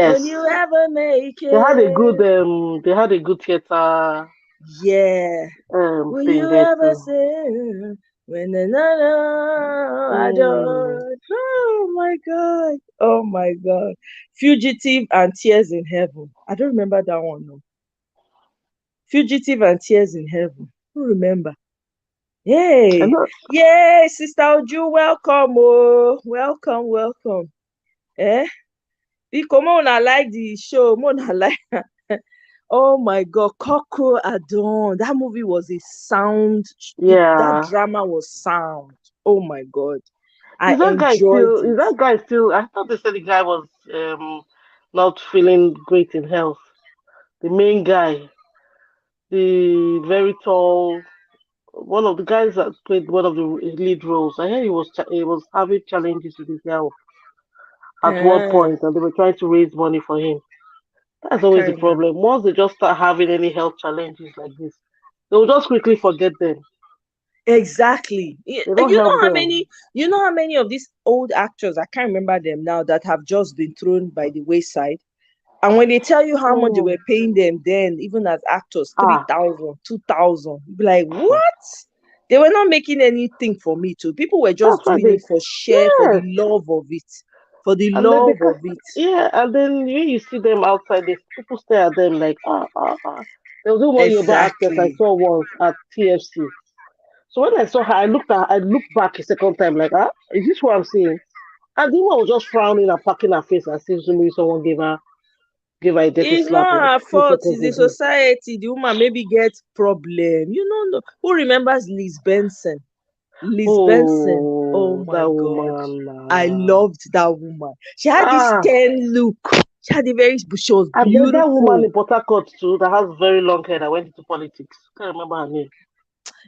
Will Yes, you ever make they had a good it? theater Yeah. Will thing you there ever too. say when I Mm. don't? Oh my God. Oh my God. Fugitive and Tears in Heaven. I don't remember that one. No. Fugitive and Tears in Heaven. Who remember? I Yay. know. Yay, Sister Oju, welcome. Oh, welcome, welcome. Eh? Because Mona like the show. Mona like oh my God, Coco Adon. That movie was a sound. That Yeah. drama was sound. Oh my God, I Is that guy enjoyed still? Is it. that guy still? I thought they said the guy was not feeling great in health. The main guy, the very tall, one of the guys that played one of the lead roles. I heard he was having challenges with his health at one Eh, point, and they were trying to raise money for him. That's always the kind of. problem. Once they just start having any health challenges like this, they will just quickly forget them. Exactly. They don't help them. You know how many of these old actors, I can't remember them now, that have just been thrown by the wayside. And when they tell you how much they Mm. were paying them then, even as actors, Ah, 3,000, 2,000, you be like, what? They were not making anything for me too. People were just that's why doing they. it for share, for the Yes, love of it. For the and then love of it. yeah, and then when you see them outside, people stare at them like ah. There was one Yoruba actress I Exactly. saw once at TFC. So when I saw her, I looked back a second time like, is this what I'm seeing? And the woman was just frowning and packing her face as if maybe someone gave her a dirty It's slap not like her a few fault, it's seconds the ago. society. The woman maybe gets problem. You know, no. Who remembers Liz Benson? Liz Benson. Oh Oh, my that God. woman. I loved that woman. She had this Ah, stern look. She had a very, she was and then that woman beautiful. in Port Harcourt too that has very long hair that went into politics. Can't remember her name.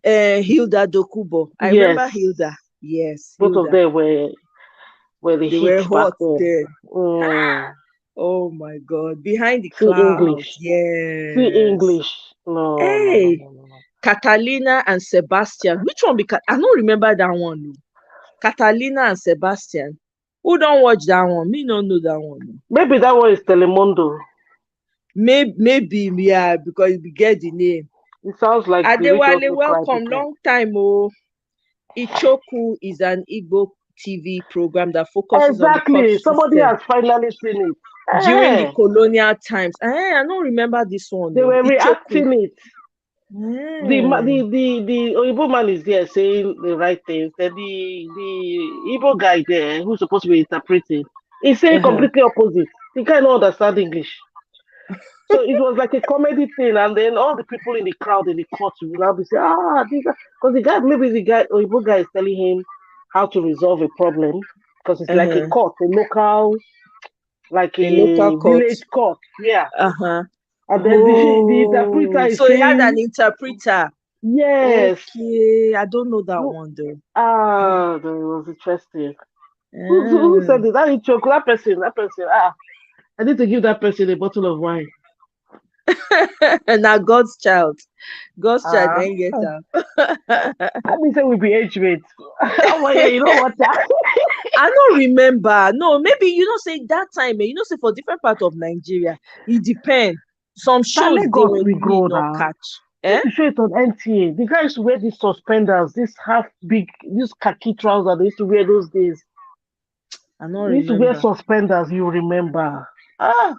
Hilda Dokubo. I remember Yes, Hilda. Yes, both of Hilda. them were the They were hits back hot then. then. Mm. Oh my God. Behind the See clouds. English. See Yes. English. No, no, no, Hey, no, no, no. Catalina and Sebastian. Which one? Because I don't remember that one. No. Catalina and Sebastian. Who don't watch that one? Me no know that one. No. Maybe that one is Telemundo. Maybe, yeah, because we get the name. It sounds like the rich Adewale, also cry welcome. people. Long time. Oh, Ichoku is an Igbo TV program that focuses on the court Exactly. Somebody system has finally seen it. during the Eh, colonial times. I don't remember this one they though. were Ichoku. reacting it. Eh, The Oyibo man is there saying the right things. Then the Igbo guy there who's supposed to be interpreting is saying uh-huh. completely opposite. The guy don't understand English. So it was like a comedy thing, and then all the people in the crowd in the court will now be saying, ah, because the guy, maybe the guy, or Igbo guy is telling him how to resolve a problem, because it's like a Uh-huh. court, a local, like A local a court. village court, yeah. Uh-huh. And then the interpreter Oh, is so he had an saying, interpreter. yes, Okay, I don't know that no, one though. ah, that was interesting. Who said Mm. it? That Ichoku, that person, ah, I need to give that person a bottle of wine. Now God's child, Ah, then get am. I mean, say we be age mates. Oh, yeah, you know what? I don't remember. No, maybe say that time, say for different part of Nigeria, it depend. Some Now shows they Lagos were we really grow not now. catch. They Eh? used to show it on NTA. The guys used to wear these suspenders, this half big, this khaki trousers they used to wear those days. I don't They used to wear remember. suspenders, you remember. Ah,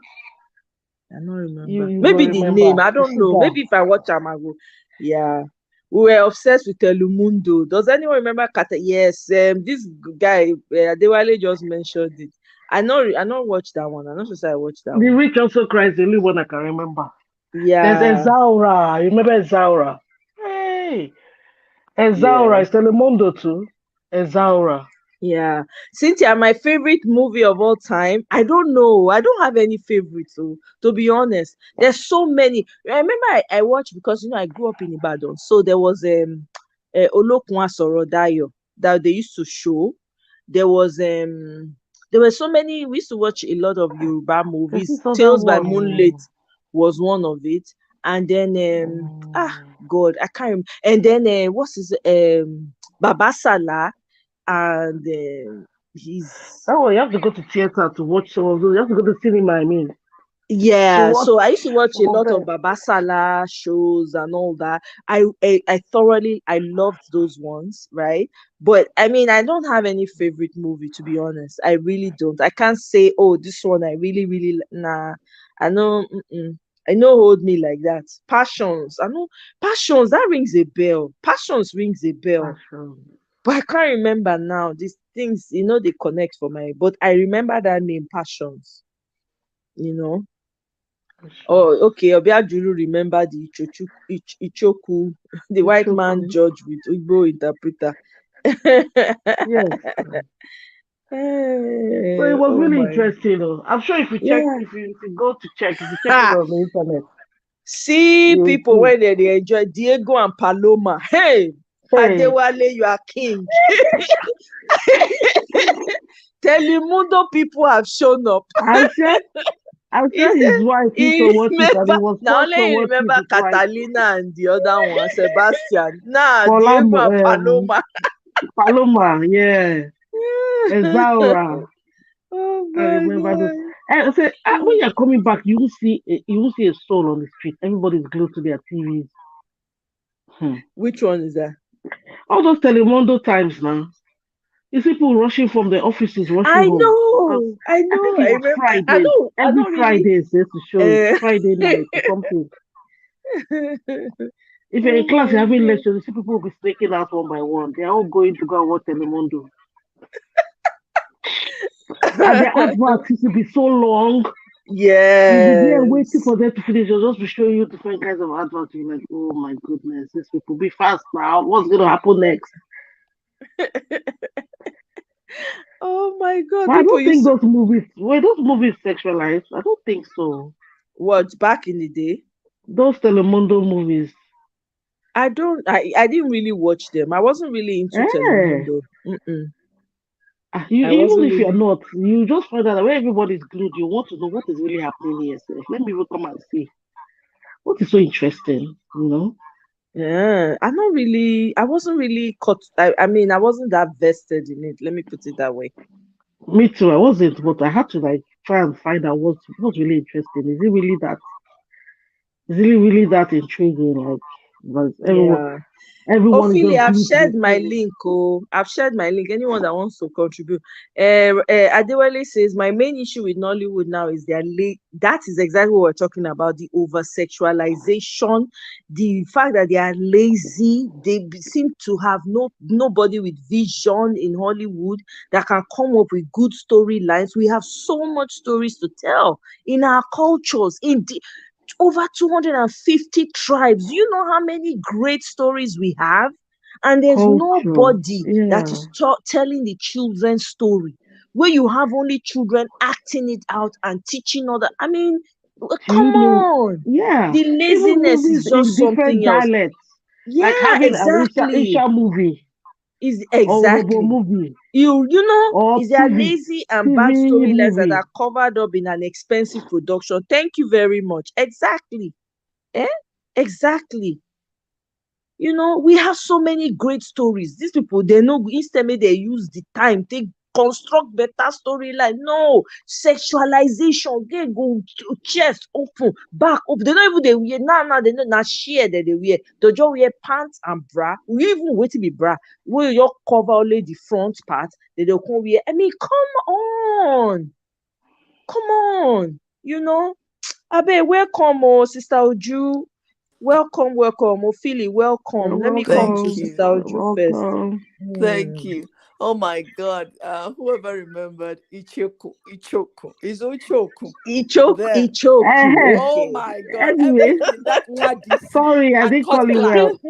I don't you remember. you go Maybe the name. remember. I You don't see know. that. Maybe if I watch them, I go. Yeah. We were obsessed with Telemundo. Does anyone remember Kata? Yes. This guy, Adewale just mentioned it. I not watch that one. I'm not sure say I watched that The one. rich also cries, the only one I can remember. There's Yeah. Ezaura. You remember Ezaura? Hey, Ezaura Yeah. is Telemundo too. Ezaura. Yeah. Cynthia, my favorite movie of all time. I don't know. I don't have any favorites, so to be honest. There's so many. I remember I watched because I grew up in Ibadan. So there was Olokun Asorodayo that they used to show. There was there were so many. We used to watch a lot of Yoruba There's movies. this other Tales by one. Moonlit was one of it. And then Um, God, I can't remember. And then what's his Baba Salah and he's that one you have to go to theater to watch some of those. You have to go to cinema. I mean, to yeah. watch So I used to watch some a of lot of them. Baba Salah shows and all that. I thoroughly I loved those ones, right? But I mean, I don't have any favorite movie to be honest. I really don't. I can't say, oh, this one I really nah. I know. I know hold me like that. Passions. I know passions. That rings a bell. Passions rings a bell. Passion. But I can't remember now. These things, they connect for my. But I remember that name, Passions. You know. Passion. Oh, okay. Obiajulu remember the Ichoku, the white man Ichoku. judge with Igbo interpreter. Yes. So it was Oh really my. interesting though. I'm sure if you check, Yeah. if you go to check, if you check it Ha! on the internet, See you'll people see. when they enjoy Diego and Paloma. Hey, Hey, Adewale, you are king. Telemundo people have shown up. I'm sure I'm He sure his said wife used to he watch it and he remember was now forced to only he watch it remember with wife. Catalina and the other one, Sebastian. Nah, Paula, Diego and Paloma. Paloma, yeah. Ezaura. Oh I my remember those. god. And I said, when you're coming back, you will see a soul on the street. Everybody's glued to their TVs. Hmm. Which one is that? All those Telemundo times now. You see people rushing from the offices, rushing I home. Because know, I I think know, it I was remember. Fridays. I Every don't really. Fridays they used to show it. Uh, Friday night or something. If you're in oh class, you're my having god. lectures, you see people will be sneaking out one by one. They're all going to go and watch Telemundo. And their adverts used to be so long. You'll be there waiting Yes. for them to finish. They'll just be showing you different kinds of adverts. You're like, oh my goodness, these people be fast now. What's going to happen next? Oh my god. But I People don't think used to those movies sexualized? I don't think so. watch back in the day. Those Telemundo movies. I didn't really watch them. I wasn't really into Eh. Telemundo. Mm-mm. You I even wasn't if you're really. not, you just find out that when everybody's glued, you want to know what is really happening here. Sef. Let me even come and see what is so interesting, you know. Yeah, I wasn't really caught. I mean, I wasn't that vested in it. Let me put it that way. Me too, I wasn't, but I had to like try and find out what's really interesting. Is it really that intriguing? Like, because Yeah. everyone is Ophelia, just I've glued to their shared my TV. link. Oh, I've shared my link. Anyone that wants to contribute. Adewale says my main issue with Nollywood now is that is exactly what we're talking about. The over sexualization, the fact that they are lazy. They seem to have nobody with vision in Hollywood that can come up with good storylines. We have so much stories to tell in our cultures. over 250 tribes. You know how many great stories we have? And there's Culture. nobody that Yeah. is telling the children's story. Where you have only children acting it out and teaching other. I mean, Do come you know? on. Yeah. The Even laziness is movies in just different something else. dialects. Like Yeah, having an exactly. Isha movie Is or Urhobo exactly. movie You know, or is there lazy and bad TV storylines that are movie. covered up in an expensive production? Thank you very much. Exactly. Eh? Exactly. You know, we have so many great stories. These people, they know, instead may they use the time, they construct better storyline. No, sexualization, they go chest open, back open. They don't even they wear now, they know not share that they wear. They just wear pants and bra. We even wait to be bra. We you cover only the front part, they don't come wear. I mean, come on. Come on. You know, Abe, welcome, oh, Sister Uju. Welcome, welcome. Ophelia, You're welcome. Let me come to Thank welcome. you. Sister You're Uju first. welcome. Thank Hmm. you. Oh my God. Whoever remembered Ichoku. Ichoku. Is Ichoku. Ichoku, Then. Ichoku. Eh, Oh Okay. my God. anyway, Everything that Nwadisi sorry, I and didn't Cut call you Clark. well.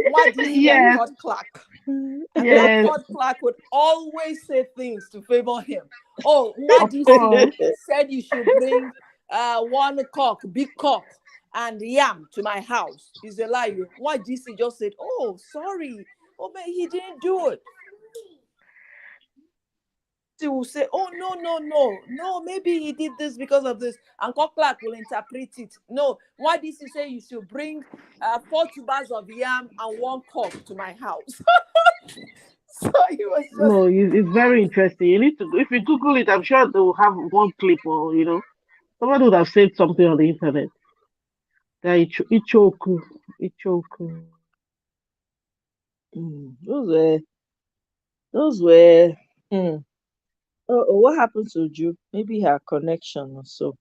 Nwadisi and Yes, Cut Clark. And that yes, Cut Clark would always say things to favor him. Oh, of Nwadisi course. said you should bring one cock, big cock, and yam to my house. Is a lie. Nwadisi just said, oh, sorry. Oh, but he didn't do it. He will say, oh, no, no, no, no, maybe he did this because of this. And Clark will interpret it. No, why did he say you should bring 4 tubers of yam and one cock to my house? So he was just, No, it's very interesting. You need to, if you Google it, I'm sure they will have one clip or, somebody would have said something on the internet. That Ichoku, Ichoku. Hmm. Those were. Hmm. What happened to Uju? Maybe her connection or so.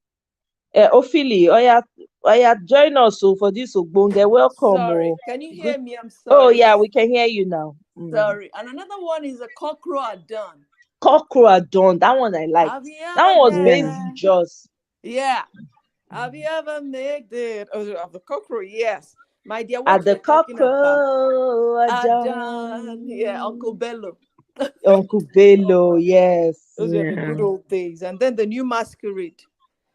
Ophelia, join us so for this Ogbonge. Welcome. sorry. Oh. Can you Good. hear me? I'm Oh, sorry. yeah, we can hear you now. Sorry. And another one is a cockroach done. Cockroach Dawn. That one I liked. Have you That ever one was been Yeah. based in there? Jaws. Yeah. Have you ever made it? Oh, of the cockroach, yes. My dear, At what the you're talking about. Cockroach Done. Yeah, Uncle Dawn. Bello. Uncle Bello, Oh, yes. those were the good Yeah. old days. And then the new masquerade.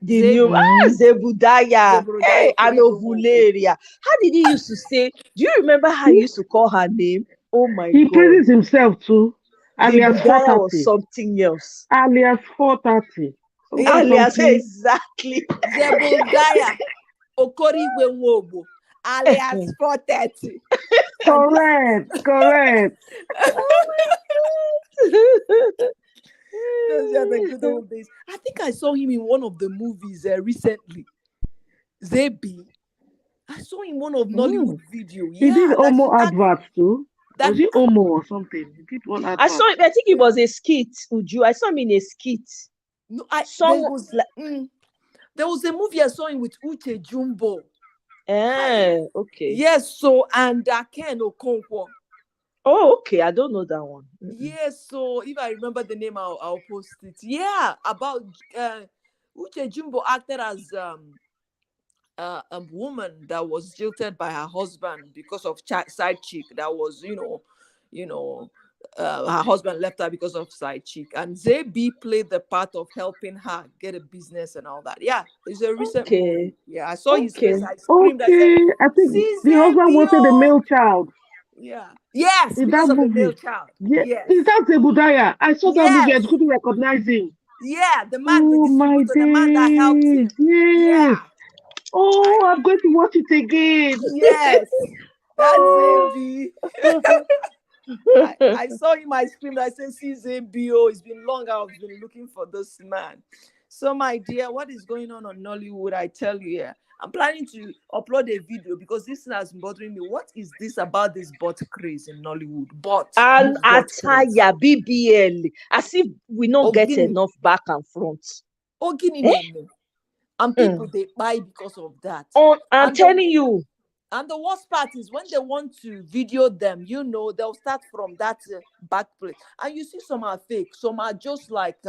The new Zebi, Mm-hmm. Zebudaya. Hey, Zebrodaya Kuribomobo. Anovularia. How did he used to say? Do you remember how he He, used to call her name? Oh my he God. praises himself too, alias Zebudaya was 430. something else. Alias 430. Something, Yeah. Alias, something. exactly. Zebrodaya Okoriwe Nwobo, alias 430. And this is Correct, correct. those are the good old days. I think I saw him in one of the movies recently. Zebi. I saw in one of Mm. Nollywood video. He did Yeah, that Omo that adverts too. that Was he Omo or something? He did one I saw advert. him, I think it yeah. was a skit, Uju. I saw him in a skit. No, Some like there was a movie I saw him with Uche Jumbo. Hi. okay. Yes, so and Ken Okonkwo. Oh, okay. I don't know that one. Mm-mm. Yes, so if I remember the name, I'll post it. Yeah, about Uche Jumbo acted as a woman that was jilted by her husband because of side chick. That was, you know, her husband left her because of side chick, and Zebi played the part of helping her get a business and all that. Yeah, it's a recent movie. Okay. Yeah, I saw his face. Okay. I screamed. I said, Okay, I think "See the husband Zebi, wanted a oh!" male child Yeah. Yes, in that because of the male movie. child. Yeah, Yes. is that Zebudaya? I saw that movie. I Yes. couldn't recognize him. Yeah. The man, the Oh my distributor, the man that helped days! him. Yes. Yeah. I Oh, I'm going to watch it again. yes. That's Oh, Zebi. I saw him, I screamed, I said, see Zebio, it's been long, I've been looking for this man. So, my dear, what is going on Nollywood? I tell you, yeah. I'm planning to upload a video because this thing has been bothering me. What is this about this butt craze in Nollywood? And This butt craze. attire BBL. As if we not get Ogini, enough back and front. Ogini Eh? name. And people Mm. they buy because of that. I'm And the telling you. And the worst part is when they want to video them, they'll start from that back place. And you see some are fake, some are just like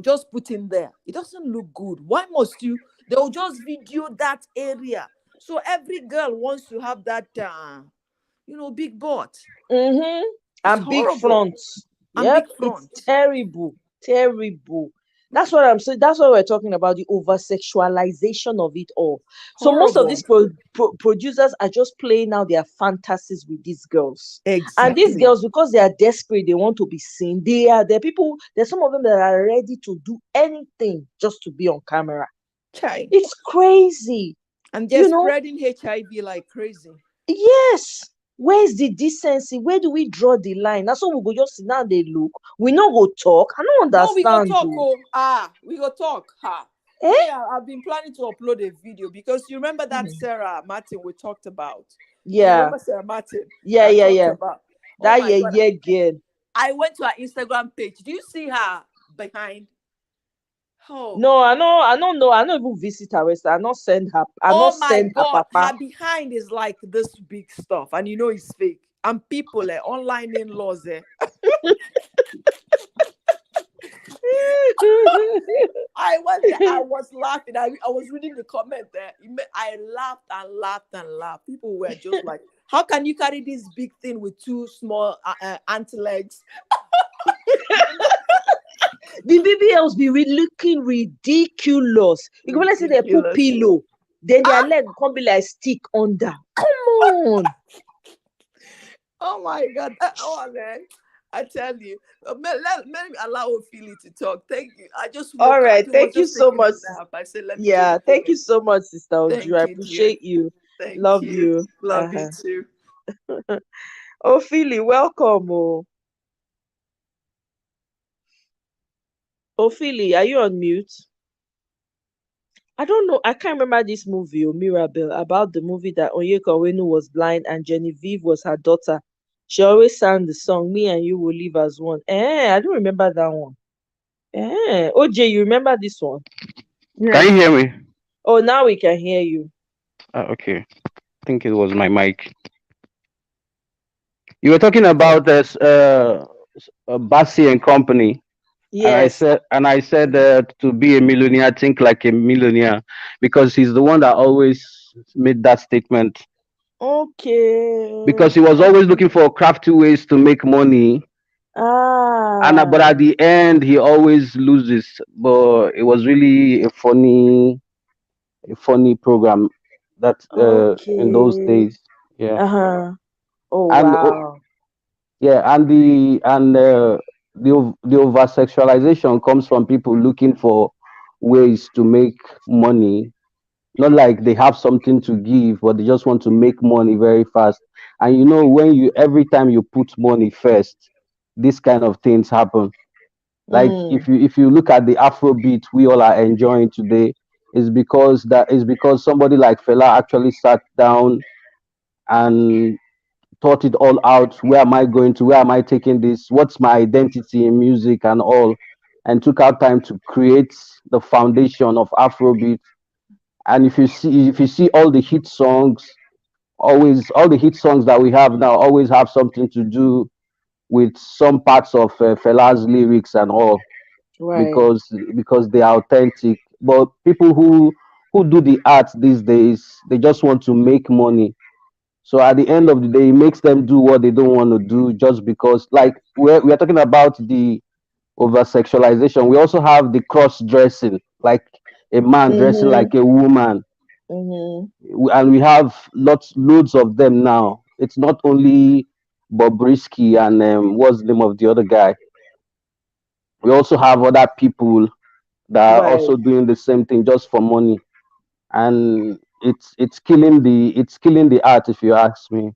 just put in there. It doesn't look good. Why must you? They'll just video that area. So every girl wants to have that, big butt. Mm-hmm. It's And big horrible. fronts. And Yep, big it's front. terrible. Terrible. That's what I'm saying. That's what we're talking about, the over sexualization of it all. So most of Horrible. these producers are just playing out their fantasies with these girls. And these Exactly. girls, because they are desperate, they want to be seen. They're people, there's some of them that are ready to do anything just to be on camera. Okay. It's crazy. And they're You know, spreading HIV like crazy. yes. Where's the decency? Where do we draw the line? That's what we go just sit down, they look. We no go talk. I don't No, we go understand. talk. Oh. Oh, we go talk. Ha. Me, Eh? I've been planning to upload a video because you remember that Hmm. Sarah Martin we talked about. You Yeah. remember Sarah Martin Yeah, that yeah, talked yeah. about? Oh That my yeah, God. yeah, girl. I went to her Instagram page. Do you see her behind? Oh, No, I don't know. I don't even visit her website. I not send her. I not oh my send her God. papa. Her behind is like this big stuff, and it's fake. And people, online in laws, I went there. I was laughing. I was reading the comment there. I laughed and laughed and laughed. People were just like, "How can you carry this big thing with two small ant legs?" The BBLs be looking ridiculous. You go like say they put Ridiculous. pillow, then their Ah, leg come be like stick under. Come on. oh my God. Oh man. I tell you, let me allow Ophelia to talk. Thank you. I just All woke up. right. I was Thank you just so taking much. a nap. I said, let me just Yeah, thank you join. so much, Sister Oju. I Thank you, dear. appreciate you. Thank Love you. you. Love you too. Ophelia, welcome. Oh. Ophelia, are you on mute? I don't know. I can't remember this movie, Mirabelle, about the movie that Onyeka Onwenu was blind and Genevieve was her daughter. She always sang the song, Me and You Will Live as One. I don't remember that one. OJ, you remember this one? Can you hear me? Oh, now we can hear you. Okay. I think it was my mic. You were talking Oh, about this Bassi and company, and I yes. said, to be a millionaire, think like a millionaire, because he's the one that always made that statement. Okay. Because he was always looking for crafty ways to make money, and but Ah, at the end he always loses. But it was really a funny program that in those okay. days. Yeah. Uh-huh. Oh, And wow. yeah, and the over sexualization comes from people looking for ways to make money. Not like they have something to give, but they just want to make money very fast. And when you every time you put money first, this kind of things happen. Like Mm, if you look at the Afrobeat we all are enjoying today, is because somebody like Fela actually sat down and thought it all out. Where am I going to? Where am I taking this? What's my identity in music and all? And took out time to create the foundation of Afrobeat. And if you see all the hit songs, always all the hit songs that we have now always have something to do with some parts of Fela's lyrics and all, right. because they are authentic. But people who do the art these days, they just want to make money. So at the end of the day, it makes them do what they don't want to do just because, like, we're talking about the over sexualization. We also have the cross dressing, like a man dressing Mm-hmm. like a woman. Mm-hmm. And we have loads of them now. It's not only Bobrisky and what's the name of the other guy. We also have other people that are Right. also doing the same thing just for money, and it's killing the art, if you ask me.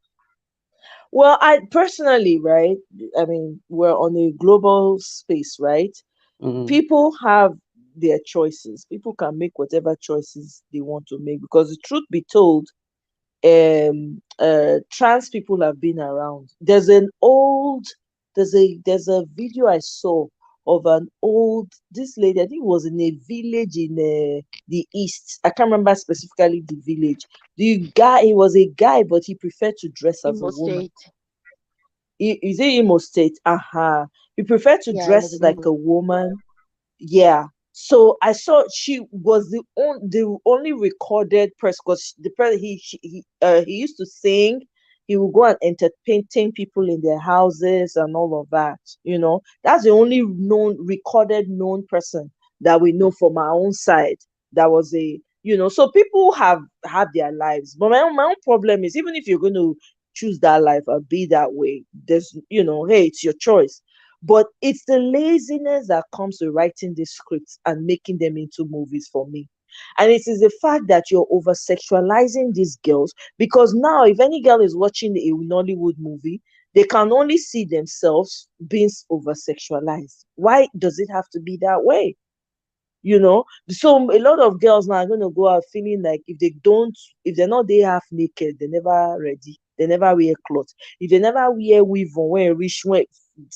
Well, I personally, right? I mean, we're on a global space, right? Mm, People have their choices. People can make whatever choices they want to make because the truth be told, trans people have been around. There's a video I saw of an old this lady. I think it was in a village in the east. I can't remember specifically the village. The guy, he was a guy, but he preferred to dress as a Imo woman. State. Is it Imo State? He preferred to Yeah, it dress was in like Imo. a woman. Yeah. So I saw she was the only recorded person, because the person he used to sing. He would go and entertain people in their houses and all of that. That's the only known person that we know from our own side. That was so people have their lives, but my own problem is, even if you're going to choose that life or be that way, hey, it's your choice, but it's the laziness that comes with writing these scripts and making them into movies for me. And it is the fact that you're over sexualizing these girls, because now, if any girl is watching a Nollywood movie, they can only see themselves being over sexualized. Why does it have to be that way? So a lot of girls now are going to go out feeling like, if they're not there half naked, they never ready, they never wear clothes. If they never wear weave on, when rich, when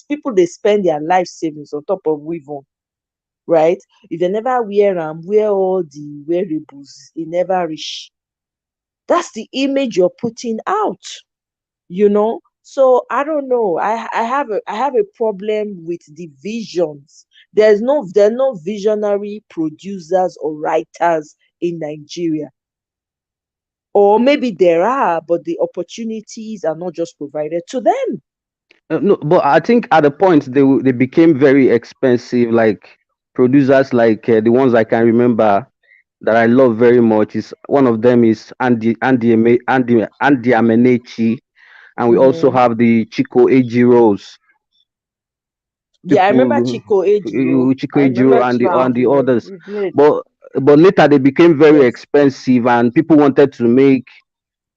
people, they spend their life savings on top of weave on, right? If they never wear all the wearables, it never reach. That's the image you're putting out. So I don't know. I have a problem with the visions. There are no visionary producers or writers in Nigeria. Or maybe there are, but the opportunities are not just provided to them. No, but I think at the point they became very expensive. Like producers, like the ones I can remember that I love very much is one of them is Andy Amenechi, and we also Mm. have the Chico Ejiros Yeah, I remember people, Chico Ejiro. Chico I Ejiro remember and the Chico. others. We did. But later they became very Yes. expensive, and people wanted to make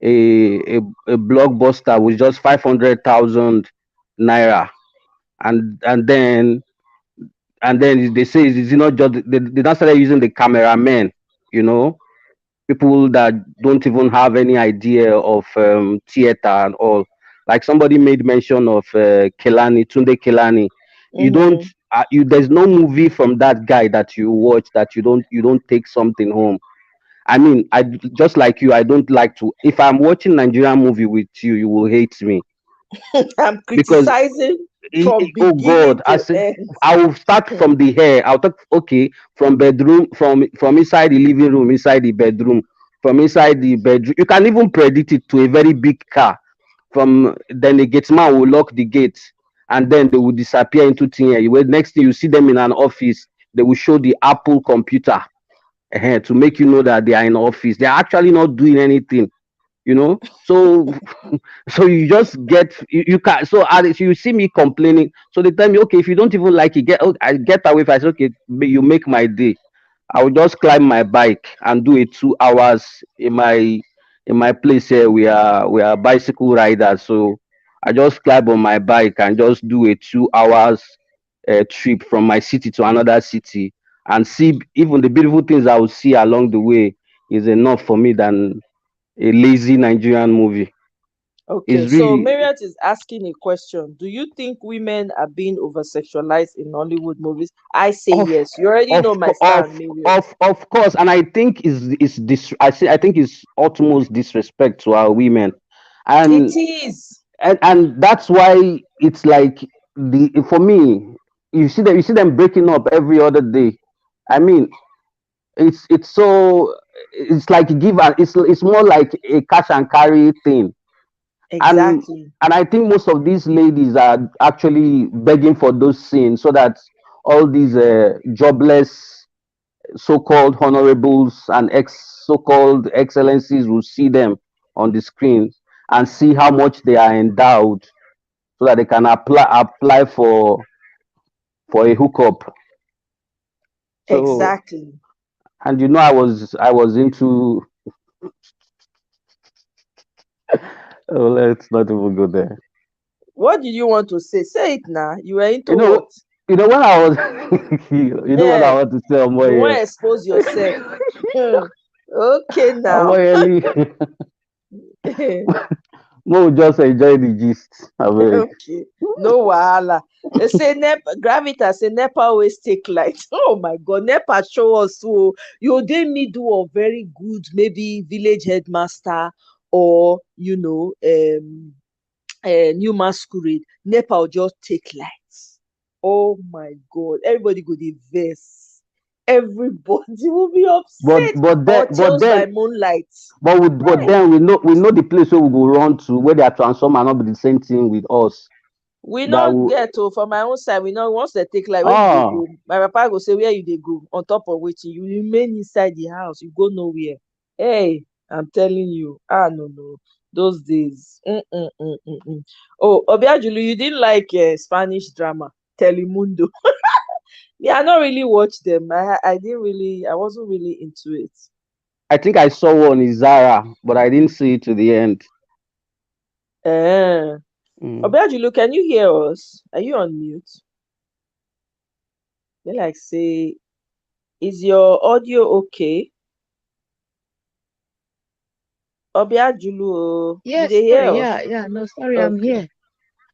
a blockbuster with just 500,000 naira, and then they say it's not just they now started using the cameramen, you know, people that don't even have any idea of theater and all. Like somebody made mention of Kelani, Tunde Kelani. You don't, Mm-hmm. there's no movie from that guy that you watch that you don't take something home. I mean, just like you, I don't like to. If I'm watching Nigerian movie with you, you will hate me I'm because criticizing from oh beginning God, I to said end. I will start from the hair. I'll talk okay from bedroom, from inside the living room, inside the bedroom, from inside the bedroom. You can even predict it to a very big car. From then the gate man will lock the gate, and then they will disappear into thin air. Next thing you see them in an office, they will show the Apple computer to make you know that they are in office. They are actually not doing anything, so so you just you can so you see me complaining, so they tell me, okay, if you don't even like it, I get away. If I say, okay, you make my day, I will just climb my bike and do it 2 hours in my place here. We are bicycle riders, so I just climb on my bike and just do a 2 hours trip from my city to another city, and see even the beautiful things I will see along the way is enough for me than a lazy Nigerian movie. Okay, It's so really Marriott is asking a question. Do you think women are being over sexualized in Hollywood movies? I say of yes. You already know of my stand, of Marriott. of course, and I think is this I think it's utmost disrespect to our women, It and is. and that's why it's like the for me, you see them breaking up every other day. I mean, it's so it's like give and it's more like a cash and carry thing, and Exactly. I think most of these ladies are actually begging for those scenes so that all these jobless so-called honorables and so-called excellencies will see them on the screen and see how much they are endowed so that they can apply for a hookup. So, Exactly. and I was into, oh, let's not even go there. What did you want to say? Say it now. You were into You know, what? when I was, what I Yeah. want to say, You want Omoye. to expose yourself. Hmm. Okay now. Omoye, Mo just enjoy the gist. Abeg. Okay. No wahala. They say Gravita say NEPA always take light. Oh my God, NEPA show us, so you dey middle of very good, maybe village headmaster, or new masquerade. NEPA will just take light. Oh my God, everybody go dey vex. Everybody will be But upset. but then Or but Tales by then Moonlight. but Hey, then we know the place where we go run to where their transformer not be the same thing with us. we That not will get to for my own side. We know once they take like where you dey ah go. My papa go say where you dey go on top of which you remain inside the house. You go nowhere. Hey, I'm telling you. Ah no no. Those days. Oh, Obiajulu, you didn't like Spanish drama, Telemundo. Yeah, I not really watch them. I didn't really. I wasn't really into it. I think I saw one in Zara, but I didn't see it to the end. Eh. Mm. Obiajulu, can you hear us? Are you on mute? They like say, is your audio okay? Obiajulu, you Yes, dey hear sorry. us? Yeah. No, sorry, I'm Okay, here.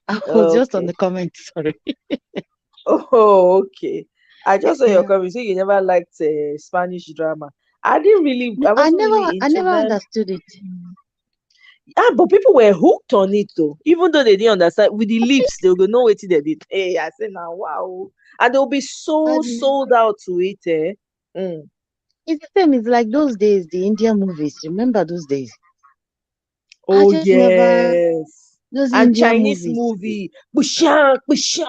I was just on okay. the comment. Sorry. Oh, okay. I just saw your Yeah. comment. Say you never liked Spanish drama. I didn't really. No, I I wasn't never, really I into never them. understood it. Ah, but people were hooked on it though. Even though they didn't understand, with the lips, they will know what they did. Hey, I said now, wow, and they'll be so And sold out to it. Mm. it's the same. It's like those days, the Indian movies. Remember those days? I Oh just never yes. those And Indian Chinese movies. movie, Busha, Busha,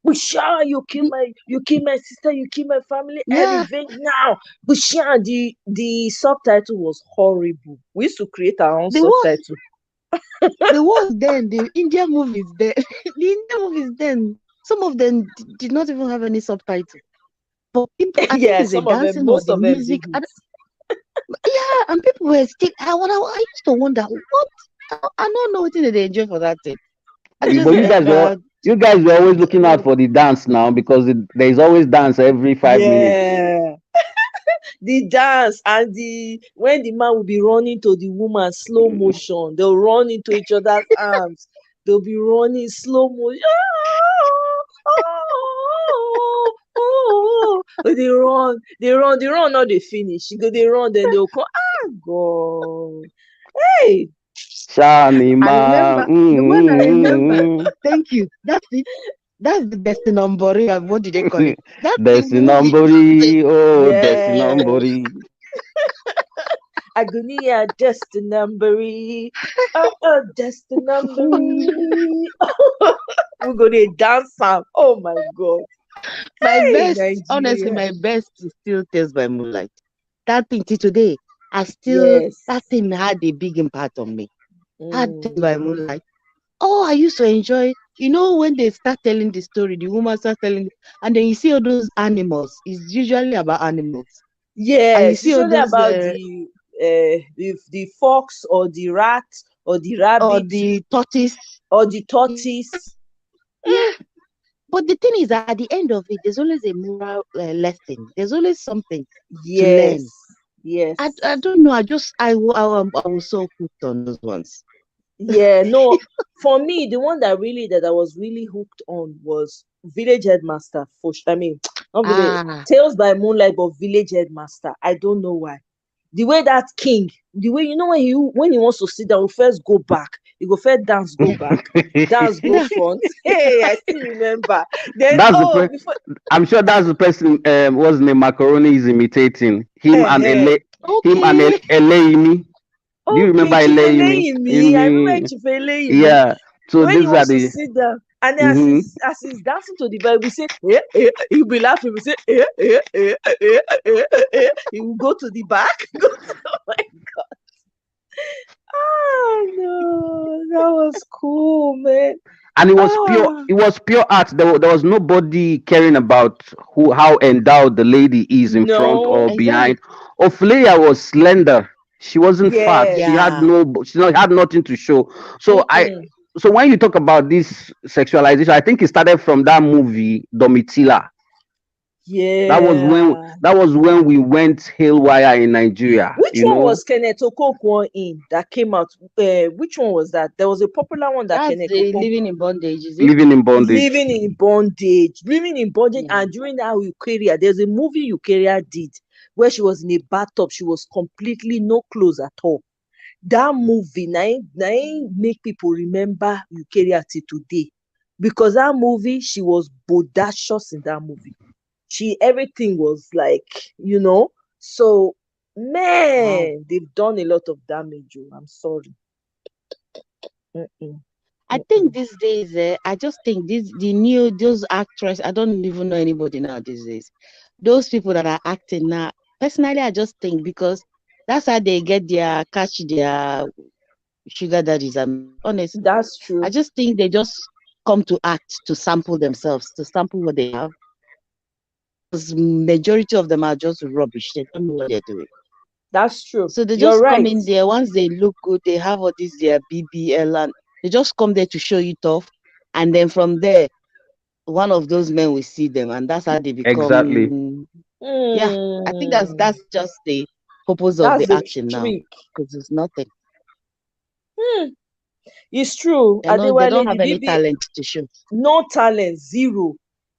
Busha, The, you kill my sister, you kill my family, I yeah, revenge now. Busha, the subtitle was horrible. We used to create our own the worst, subtitle. the worst. Then the Indian movies. Then the Indian movies. Then some of them did not even have any subtitle. But people, I think Yeah, it's the some of them, dancing or most the of them music. didn't. Yeah, and people were still. I used to wonder what. I don't know what they enjoy for that thing. I just But never. you guys were always looking out for the dance now because there is always dance every 5 minutes. Yeah, the dance and the when the man will be running to the woman slow Mm. motion, they'll run into each other's arms. They'll be running slow motion. They run, not they finish. You go, they run, then they'll come. Ah, God. Hey, I Shanima. remember the one I remember. Thank you. That's it. That's the Destinambori. What did they call it? That's the movie. That's it. Desinambori. Oh, yes. Desinambori. Agonia, Destinumbery. Destinumbery. We're going to dance am. Oh, my God. My Hey, best, honestly, Nigeria. my best is still Tales by Moonlight. That thing till today, that Yes. thing had a big impact on me. Had Tales by Mm. Moonlight. Oh, I used to enjoy, when they start telling the story, the woman starts telling, and then you see all those animals. It's usually about animals. And you Yes, see it's all only those, about the fox or the rat or the or rabbit the tortoise. or the Yeah. tortoise. But the thing is, at the end of it, there's always a moral lesson. There's always something to Yes, learn. I yes. don't know. I was so hooked on those ones. Yeah, no, for me, the one that I was really hooked on was Village Headmaster. I mean, not Village Ah, Tales by Moonlight, but Village Headmaster. I don't know why. The way that king, the way when he wants to sit down, he first go back. He go first dance, go back, dance, go yeah. front. Hey, I still remember. Then That's the oh, per- before I'm sure that's the person what's name Macaroni is imitating. uh Him and Okay. Eleimi. Do you remember okay, Chief Eleimi? Eleyimi. I remember Imi, Chief Eleyimi. yeah. So When he these are wants to the sit down, and then hmm as he's dancing to the Bible, we say, he'll be laughing. We say, he will go to the back. Oh my God. Ah, no, that was cool, man. and Ah, it was pure art. There was nobody caring about how endowed the lady is in front no, or Yeah. behind. Ophelia was slender. She wasn't fat. yes, Yeah. Had nothing to show. So mm-mm. when you talk about this sexualization, I think it started from that movie Domitila. Yeah. That was when we went haywire in Nigeria, Which you one know, was Kenneth Okonkwo in that came out? Which one was that? There was a popular one that That's Kenneth Okonkwo living in bondage, is it? living in bondage. living in bondage, Yeah. and during that Eukarya, there's a movie Eukarya did where she was in a bathtub. She was completely no clothes at all. That movie na im make people remember Eukarya till today. because that movie, she was bodacious in that movie. She everything was like, so Wow. man, they've done a lot of damage. Oh, I'm sorry. Mm-mm, I think mm-mm. these days, I just think those actresses, I don't even know anybody now these days. Those people that are acting now, personally, I just think because that's how they get catch their sugar daddies. I mean, honestly, That's I true. just think they just come to act to sample themselves, to sample what they have. Because majority of them are just rubbish. They don't know what they're doing. That's true. So they You're just come right. in there. Once they look good, they have all this their BBL, and they just come there to show it off. And then from there, one of those men will see them, and that's how they Exactly. become. Yeah, I think that's Hmm. that's just the purpose of That's the the acting now, trick. because it's nothing. Hmm. It's true. They Adewale, don't the have any BB, talent to show. no talent, zero.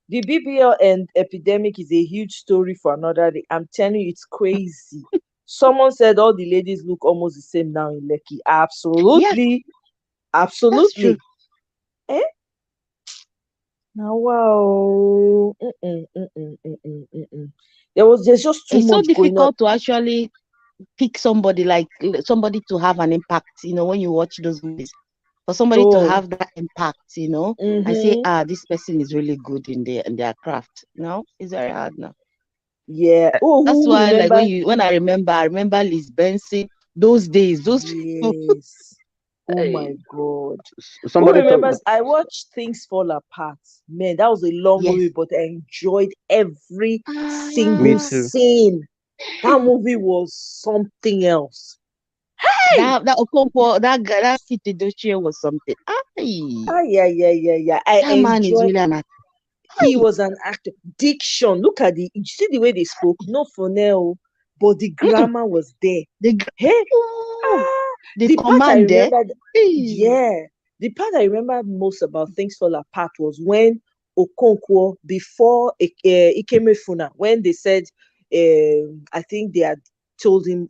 The BBL and epidemic is a huge story for another day. I'm telling you, it's crazy. Someone said all the ladies look almost the same now in Lekki. Yeah, Absolutely. that's true. Absolutely. Eh? Now, wow. Mm-mm, mm-mm, mm-mm, mm-mm. There's just too It's so much going on. difficult to actually pick somebody like somebody to have an impact. When you watch those movies, for somebody to Oh. have that impact, I say, Mm-hmm. this person is really good in their craft. It's very hard now. Yeah. Oh, That's who why, like remember? when I remember Liz Benson, those days, those people. Yes. Oh my Hey, God. Who Somebody told remembers? I watched Things Fall Apart. Man, that was a long movie, yes. but I enjoyed every me single Ah, too. scene. That movie was something else. Hey! that Okonkwo, that guy, that City Dochie was something. Ay, Ah, yeah, yeah, yeah, yeah. I that man is enjoy. really an actor. He Ay, was an actor. Diction. Look at you see the way they spoke. No phonel, but the mm-mm, grammar was there. the Hey, ooh, the the part I command there. remember, Hey, yeah, the part I remember most about Things Fall Apart was when Okonkwo, before Ikemefuna, when they said, I think they had told him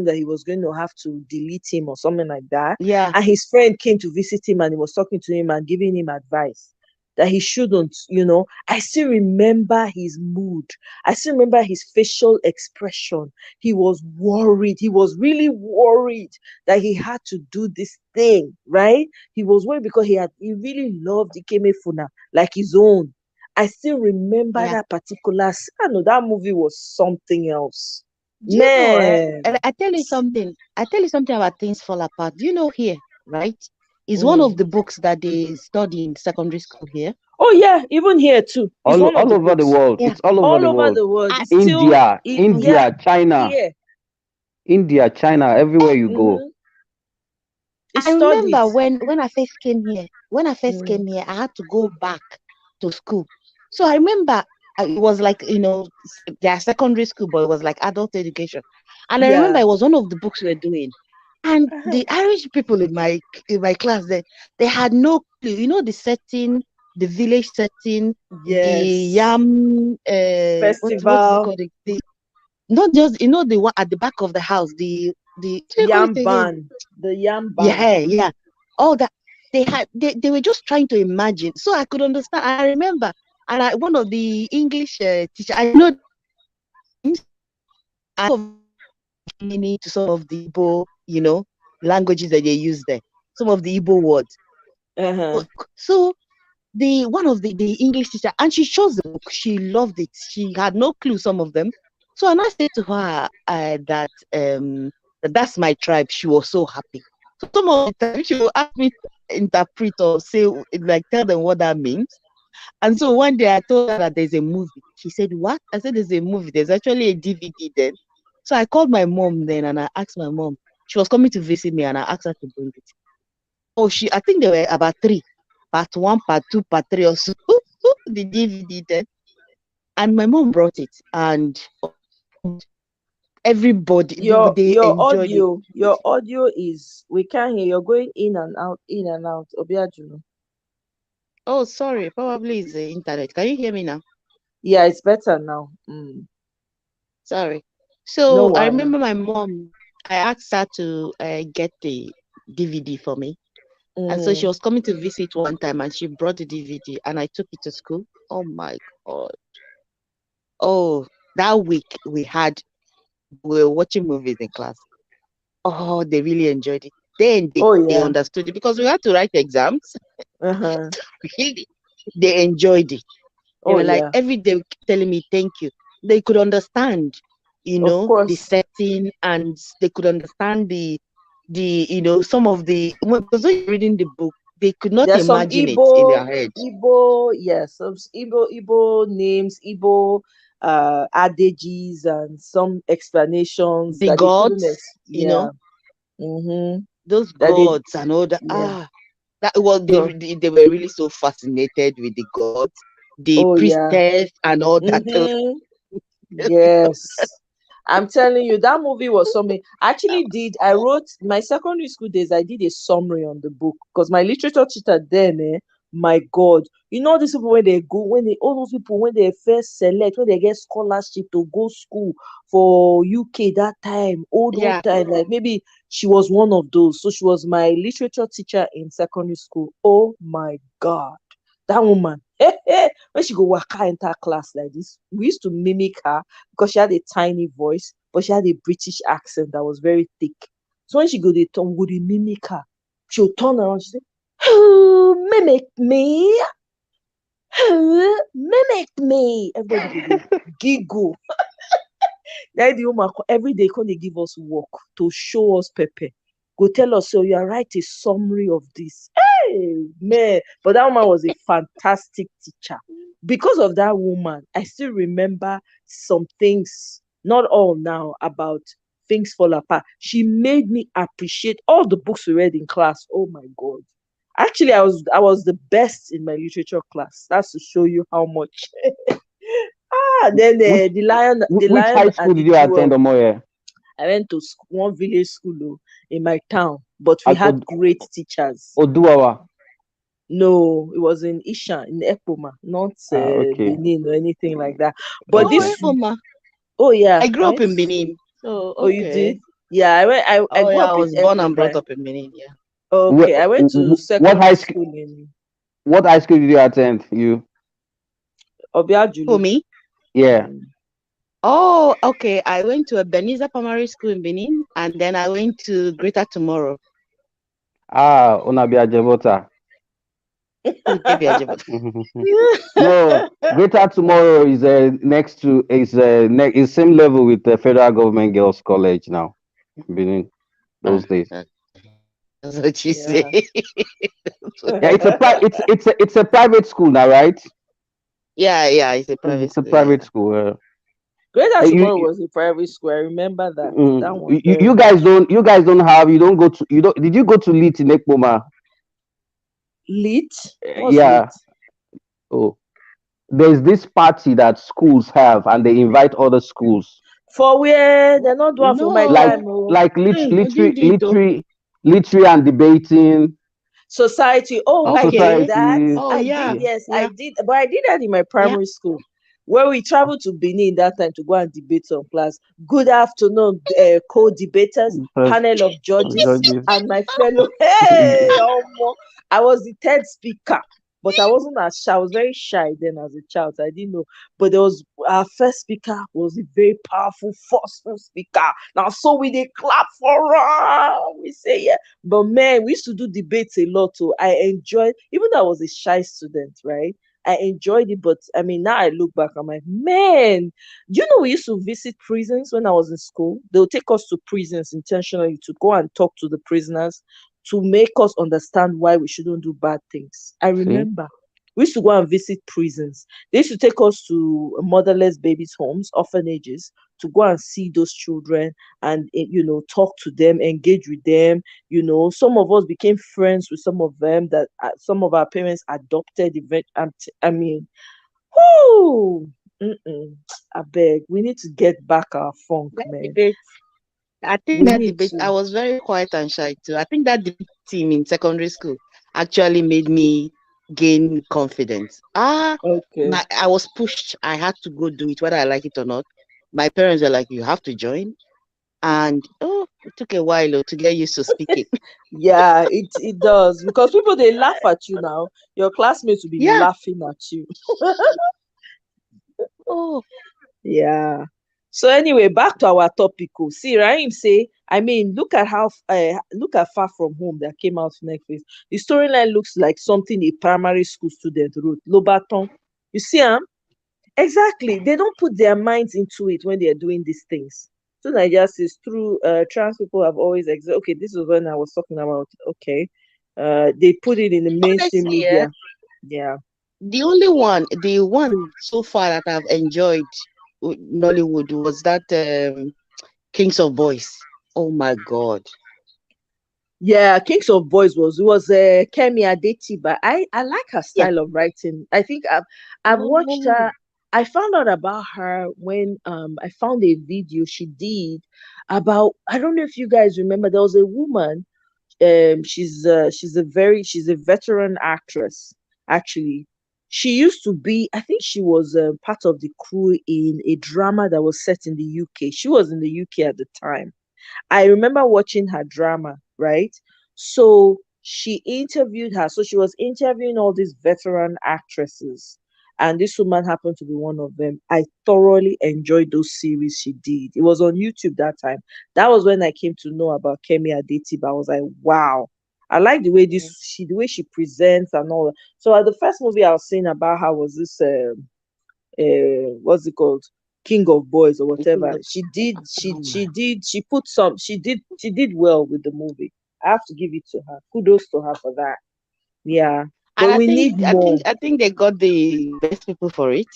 that he was going to have to delete him or something like that, yeah, and his friend came to visit him and he was talking to him and giving him advice that he shouldn't. I still remember his mood. I still remember his facial expression. He was worried. He was really worried that he had to do this thing, right? He was worried because he really loved Ikemefuna like his own. I still remember yeah. that particular. I know that movie was something else, Do you know? man. I tell you something. I tell you something about things fall apart. Do you know here, right? Is one of Mm. the books that they study in secondary school here. Oh yeah, even here too. It's All one of all the over the books world. Yeah. It's all over all the over world. the world. I, It's still, India, yeah, India, China, here. India, China, everywhere you go. Mm-hmm. It's I studied. remember when I first came here. When I first Mm. came here, I had to go back to school. So I remember it was like their secondary school, but it was like adult education. And I remember Yeah. it was one of the books we were doing. And Uh-huh. the Irish people in my class, they had no clue. The setting, the village setting, the Yes. yam. What is it Festival. called? Not just the one at the back of the house. The what do you call Yam it again? ban. The yam ban. Yeah, yeah. All that they were just trying to imagine. So I could understand. And I remember, and one of the English teacher, I know the names, and some of them were giving meaning to some of the Igbo, languages that they use there. Some of the Igbo words. Uh-huh. So the one of the English teacher, and she chose the book. She loved it. She had no clue some of them. So and I said to her that's my tribe. She was so happy. So some of the time she will ask me to interpret or say like tell them what that means. And so one day I told her that there's a movie. She said, "What?" I said, "There's a movie. There's actually a DVD then." So I called my mom then and I asked my mom. She was coming to visit me and I asked her to bring it. Oh, I think there were about three. Part one, part two, part three or so. The DVD then. And my mom brought it. And oh my God, everybody, Your they your enjoyed it. audio, your audio is we can't hear. You're going in and out. Obiajuno. Oh, sorry. Probably it's the internet. Can you hear me now? Yeah, it's better now. Mm. Sorry. No So I one. remember my mom, I asked her to get the DVD for me. And so she Mm. was coming to visit one time and she brought the DVD and I took it to school. Oh my God. Oh, that week we were watching movies in class. Oh, they really enjoyed it. Then Oh they yeah. understood it because we had to write exams. Uh-huh. Really, they enjoyed it. They Oh were like yeah. every day telling me thank you. They could understand, Of the course. setting, and they could understand some of the because when you're reading the book, they could not There's some imagine it in their head. Yes, some Igbo names, Igbo adages, and some explanations The that they couldn't. gods, Yeah. Mm-hmm. those That they. gods and all that. Yeah. That well, they, So. they they were really so fascinated with the gods, the Oh yeah. priestess, and all that. Mm-hmm. Yes. I'm telling you, that movie was something. I actually did. I wrote my secondary school days. I did a summary on the book because my literature teacher then, my God, these people when they go, all those people when they first select, when they get scholarship to go school for UK that time, old Yeah, time, like maybe she was one of those. So she was my literature teacher in secondary school. Oh my God, that woman. When she go waka enter class like this, we used to mimic her because she had a tiny voice, but she had a British accent that was very thick. So when she go dey turn, we go dey mimic her. She'll turn around, she say, "Who mimic me? Who mimic me?" Everybody go dey giggle. Then the woman every day come dey give us work to show us pepper. Go tell us, so you are write a summary of this. Hey, man. But that woman was a fantastic teacher. Because of that woman, I still remember some things, not all now, about things fall apart. She made me appreciate all the books we read in class. Oh my God. Actually, I was the best in my literature class. That's to show you how much. Then Which the which lion high school and the did you attend, jewel. Omoye? I went to one village school in my town, but we At had great teachers. Oduwawa. No, it was in Isha, in Epoma, not Ah, okay, Benin or anything like that. But oh, okay. this, Efoma. oh yeah, I grew up right? in Benin. So Oh, you did? okay. Yeah, I went. I Oh grew yeah, up I in was born and brought Epoma. up in Benin. Yeah. Okay, I went to What secondary high school? school in What high school did you attend? You? For Obiajulu. me, Yeah. Mm. oh, okay. I went to a Beniza primary school in Benin, and then I went to Greater Tomorrow. Ah, Onabia Jebota. Who gave you a No, Greater Tomorrow is next to is same level with the Federal Government Girls College now. In Benin those days. That's what you say. Yeah. Yeah, it's a private school now, right? Yeah, yeah, it's a Mm, private it's a school. private Yeah. school. Greater You, Tomorrow was a private school. I remember that one you very you much. guys don't have you don't go to you don't did you go to Lit in Ekpoma? Lit? What's lit? Yeah. Oh, there's this party that schools have, and they invite other schools, For where they're not doing for my like No, time. Oh. like we didn't do it though. literary and debating Society. Oh, and I did Okay. that. society. Oh I did, yeah, Yeah. yes, I yeah, did. But I did that in my yeah. primary school, where we traveled to Benin that time to go and debate some class. Good afternoon, co-debaters, First, panel of judges, judges. and my fellow. Hey, Omo. I was the third speaker, but I wasn't as shy. I was very shy then as a child. So I didn't know. But there was our first speaker was a very powerful, forceful speaker. Now, so we they clap for her. We say yeah. But man, we used to do debates a lot too. I enjoyed, even though I was a shy student, right? I enjoyed it, but I mean, now I look back, I'm like, man, we used to visit prisons when I was in school. They'll take us to prisons intentionally to go and talk to the prisoners to make us understand why we shouldn't do bad things. I See, remember we used to go and visit prisons. They used to take us to motherless babies' homes, orphanages, to go and see those children and talk to them, engage with them. Some of us became friends with some of them that some of our parents adopted. I mean, whoo, I beg, we need to get back our funk, That man. debate. I think We that need debate. I to. was very quiet and shy too. I think that debate team in secondary school actually made me gain confidence. Okay. I was pushed. I had to go do it, whether I like it or not. My parents were like, "You have to join," and It took a while to get used to speaking. Yeah, it does, because people, they laugh at you now. Your classmates will be Yeah. laughing at you. Oh, Yeah. So anyway, back to our topic. Oh. See, Rahim say, I mean, look at look at Far From Home that came out Netflix. The storyline looks like something a primary school student wrote. Lobaton. You see, exactly. They don't put their minds into it when they are doing these things. So Nigeria says through trans people have always okay, this is when I was talking about, okay. They put it in the mainstream honestly, yeah. media. Yeah. The one so far that I've enjoyed with Nollywood was that Kings of Boys. Oh my God. Yeah, Kings of Boys was Kemi Adetiba. I like her Yeah. style of writing. I think I've watched Oh, her. I found out about her when I found a video she did about, I don't know if you guys remember, there was a woman. She's a veteran actress, actually. She used to be, I think she was part of the crew in a drama that was set in the UK. She was in the UK at the time. I remember watching her drama, right? So she interviewed her. So she was interviewing all these veteran actresses. And this woman happened to be one of them. I thoroughly enjoyed those series she did. It was on YouTube that time. That was when I came to know about Kemi Adetiba. I was like, wow. I like the way yeah. the way she presents and all that. So the first movie I was seeing about her was this what's it called, King of Boys or whatever. Oh my. She did well with the movie. I have to give it to her. Kudos to her for that. Yeah, And but we need more. I think they got the best people for it.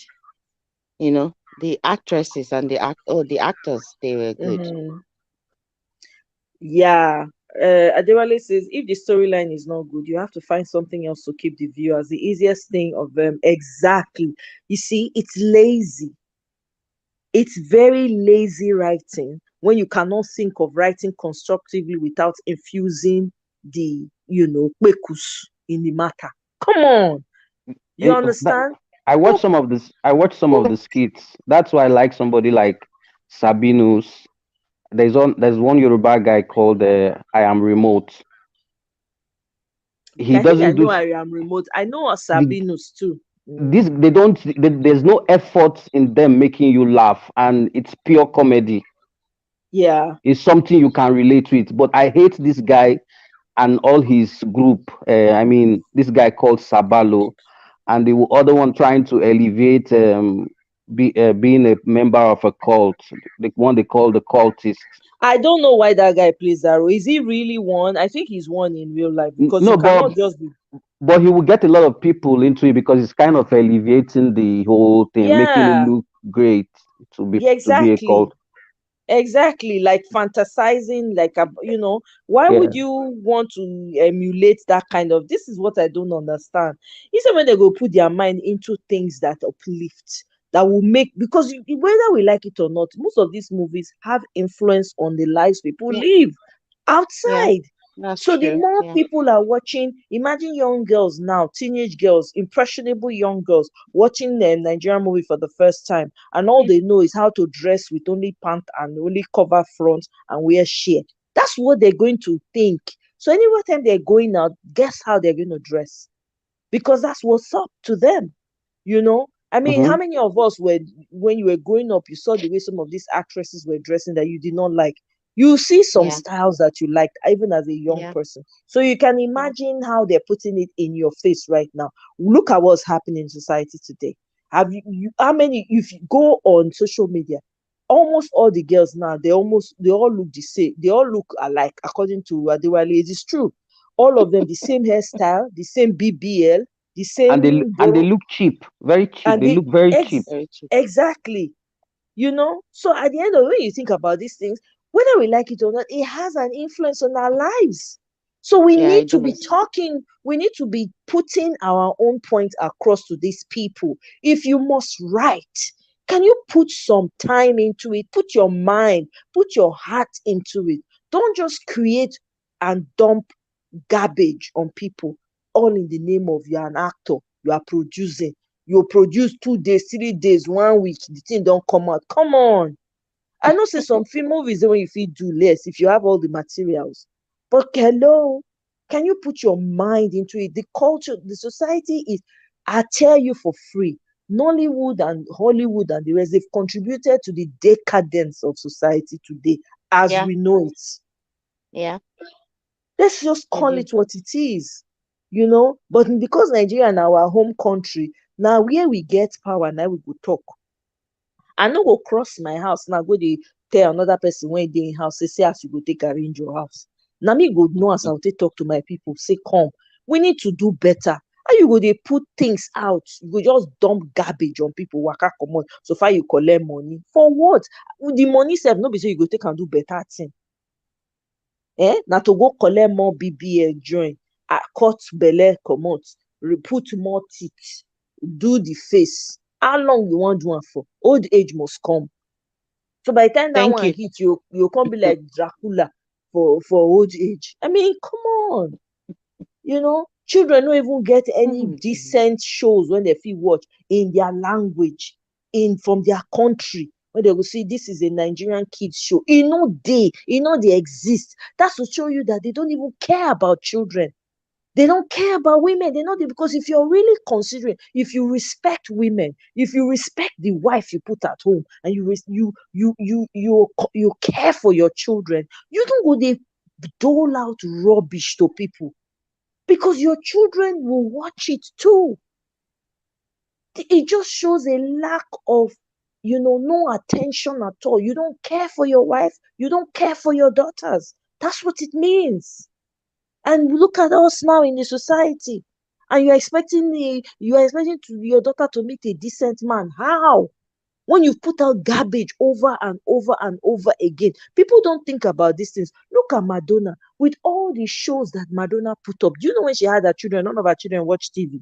The actresses and the actors, they were good. Mhm. Yeah. Adewale says, if the storyline is not good, you have to find something else to keep the viewers. The easiest thing of them, exactly. You see, it's lazy. It's very lazy writing when you cannot think of writing constructively without infusing the, kpekus in the matter. Come on. You And that, understand? I watched Don't, some of this. I watched some of the skits. That's why I like somebody like Sabinus. There's one Yoruba guy called I Am Remote. okay, He I think I doesn't do know I am remote. I know the, Sabinus too. Mm. this. They don't. There's no effort in them making you laugh, and it's pure comedy. Yeah. It's something you can relate with. But I hate this guy and all his group. I mean, this guy called Sabalo, and the other one trying to elevate being a member of a cult, the one they call the cultists. I don't know why that guy plays that role. Is he really one? I think he's one in real life, because you No, cannot just be. but he will get a lot of people into it because it's kind of elevating the whole thing, making it Yeah. look great Yeah, to be a exactly. cult. Exactly, like fantasizing, like why Yeah. would you want to emulate that kind of? This is what I don't understand. Even when they go put their mind into things that uplift, that will make, because whether we like it or not, most of these movies have influence on the lives people Yeah, live yeah, outside. that's So the true. more Yeah. people are watching, imagine young girls now, teenage girls, impressionable young girls watching the Nigerian movie for the first time, and all Yeah. they know is how to dress with only pant and only cover front and wear sheer. That's what they're going to think. So any time they're going out, guess how they're going to dress, because that's what's up to them. I mean, Hmm. how many of us were, when you were growing up, you saw the way some of these actresses were dressing that you did not like? You see some Yeah. styles that you liked even as a young Yeah. person. So you can Yeah. imagine how they're putting it in your face right now. Look at what's happening in society today. How many, if you go on social media, almost all the girls now, they all look the same. They all look alike, according to Adewale. It is true. All of them the same hairstyle, the same BBL, the same And they boro, look cheap, very cheap. and They the look very cheap. ex Very true. exactly. So at the end of it, when you think about these things, whether we like it or not, it has an influence on our lives. So we Yeah, need it to be does. talking, we need to be putting our own point across to these people. If you must write, can you put some time into it? Put your mind, put your heart into it. Don't just create and dump garbage on people, all in the name of you're an actor, you are producing. You produce 2 days, 3 days, one week, the thing don't come out. Come on. I know say some film movies when you feel do less if you have all the materials. But hello, can you put your mind into it? The culture, the society is, I tell you for free, Nollywood and Hollywood and the rest, they've contributed to the decadence of society today as Yeah, we know it. yeah, Let's just I call do. it what it is, you know. But because Nigeria na our home country, now where we get power, now we go talk. I no go cross my house now, go dey tell another person wey dey in house say as you go take arrange your house. Na me go know as I go take talk to my people say come, we need to do better. How you go dey put things out, you go just dump garbage on people waka comot so far you collect money for what? The money sef no be say you go take am do better thing. Na to go collect more BBN join, cut belle comot, put more teeth, do the face. How long you wan do am for? Old age must come. So by the time that Thank one you. hit, you come be like Dracula for old age. I mean, come on. Children no even get any Mhm. decent shows when they fit watch in their language, in from their country, when they will see this is a Nigerian kids show. E no dey exist. That's to show you that they don't even care about children. They don't care about women. They know they, because if you're really considering, if you respect women, if you respect the wife you put at home, and you care for your children, you don't go they dole out rubbish to people, because your children will watch it too. It just shows a lack of, no attention at all. You don't care for your wife. You don't care for your daughters. That's what it means. And look at us now in the society. And you're expecting your daughter to meet a decent man. How? When you put out garbage over and over and over again. People don't think about these things. Look at Madonna with all the shows that Madonna put up. Do you know when she had her children, none of her children watch TV?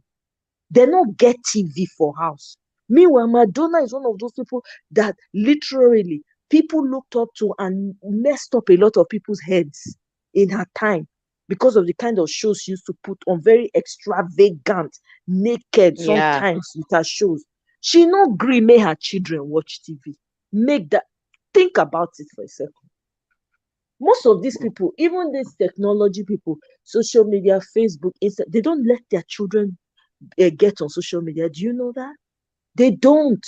They don't get TV for house. Meanwhile, Madonna is one of those people that literally people looked up to and messed up a lot of people's heads in her time because of the kind of shows she used to put on, very extravagant, naked Yeah. sometimes with her shows. She no gree make her children watch TV. Make that Think about it for a second. Most of these people, even these technology people, social media, Facebook, Insta, they don't let their children get on social media. Do you know that? They don't.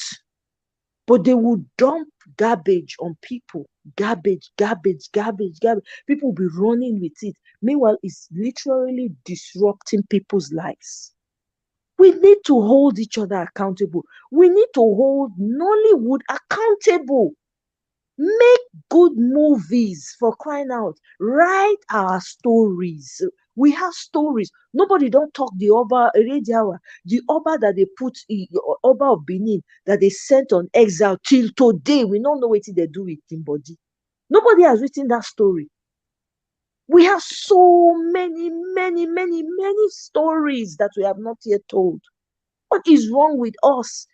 But they will dump garbage on people. Garbage, garbage, garbage, garbage. People will be running with it. Meanwhile, it's literally disrupting people's lives. We need to hold each other accountable. We need to hold Nollywood accountable. Make good movies, for crying out. Write our stories. We have stories. Nobody don't talk the Oba Erediawa, the Oba that they put Oba of Benin that they sent on exile till today. We don't know what they do with him body. Nobody has written that story. We have so many, many, many, many stories that we have not yet told. What is wrong with us?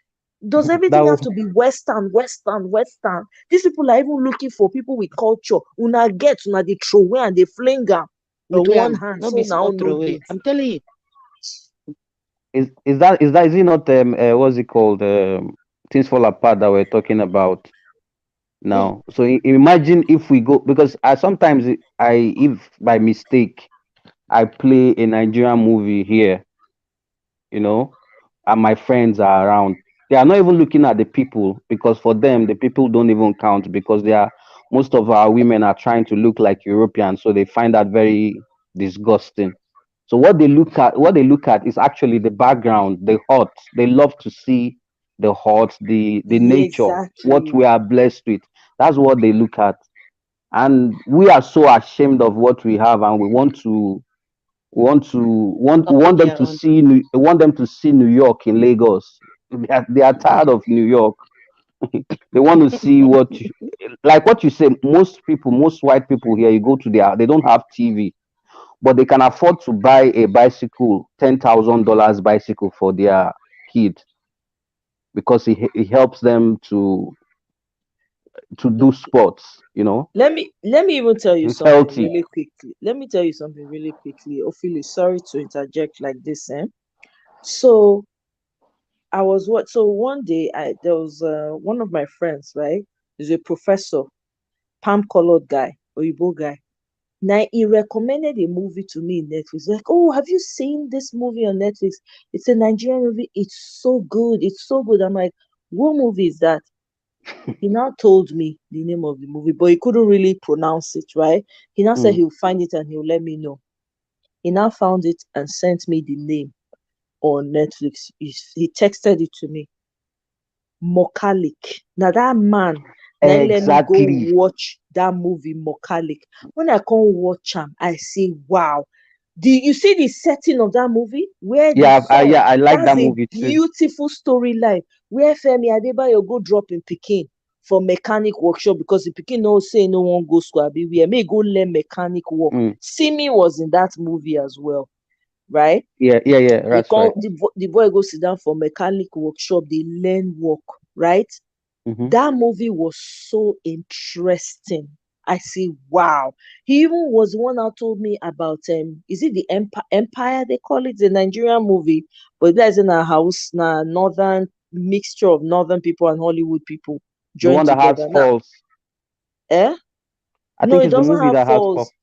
Does That everything have w- to be Western, Western, Western? These people are even looking for people with culture. Una get, una they throw away and they fling them with Throw one am. hand. No So be now small no throw good. away. I'm telling you. is it not what's it called, things fall apart that we're talking about Yeah. now? So imagine if we go, because I sometimes if by mistake I play a Nigerian movie here, you know, and my friends are around. They are not even looking at the people, because for them the people don't even count, because they are, most of our women are trying to look like Europeans, so they find that very disgusting. So what they look at is actually the background, the hot. They love to see the hot, the Yeah, nature, what exactly. we are blessed with. That's what they look at. And we are so ashamed of what we have, and we Copy want them their to own. see New York in Lagos. They are tired of New York. They want to see like what you say. Most white people here, you go to they don't have TV, but they can afford to buy a bicycle, $10,000 bicycle for their kid, because it helps them to do sports. Let me even tell you It's something healthy. really quickly. Let me tell you something really quickly. Ophelia, sorry to interject like this, eh? So I was what so one day I there was one of my friends, right? He's a professor, palm colored guy, Oyibo guy. Now he recommended a movie to me in Netflix. Like, oh, have you seen this movie on Netflix? It's a Nigerian movie. It's so good. It's so good. I'm like, what movie is that? He now told me the name of the movie, but he couldn't really pronounce it, right? He now said Mm. he'll find it and he'll let me know. He now found it and sent me the name on Netflix. He texted it to me. Mokalik. Now that man, now let me go Exactly. watch that movie Mokalik. When I come watch him, I say, wow. Do you see the setting of that movie? Where the son, Yeah, I like that that's a movie too. beautiful storyline. Where Femi Adebayo go drop in Pekin for mechanic workshop because the Pekin no say no one go school. Abi where may go learn mechanic work. Mm. Simi was in that movie as well, right? Yeah, He that's come right. the boy go sit down for mechanic workshop, they learn work, right? Mm-hmm. That movie was so interesting. I say, wow. He even was the one that told me about is it the Empire they call it, the Nigerian movie, but that's in a house now, northern mixture of northern people and Hollywood people The joined one that has together. Now, falls. eh? I No, think it it's the doesn't movie have that has falls. fall.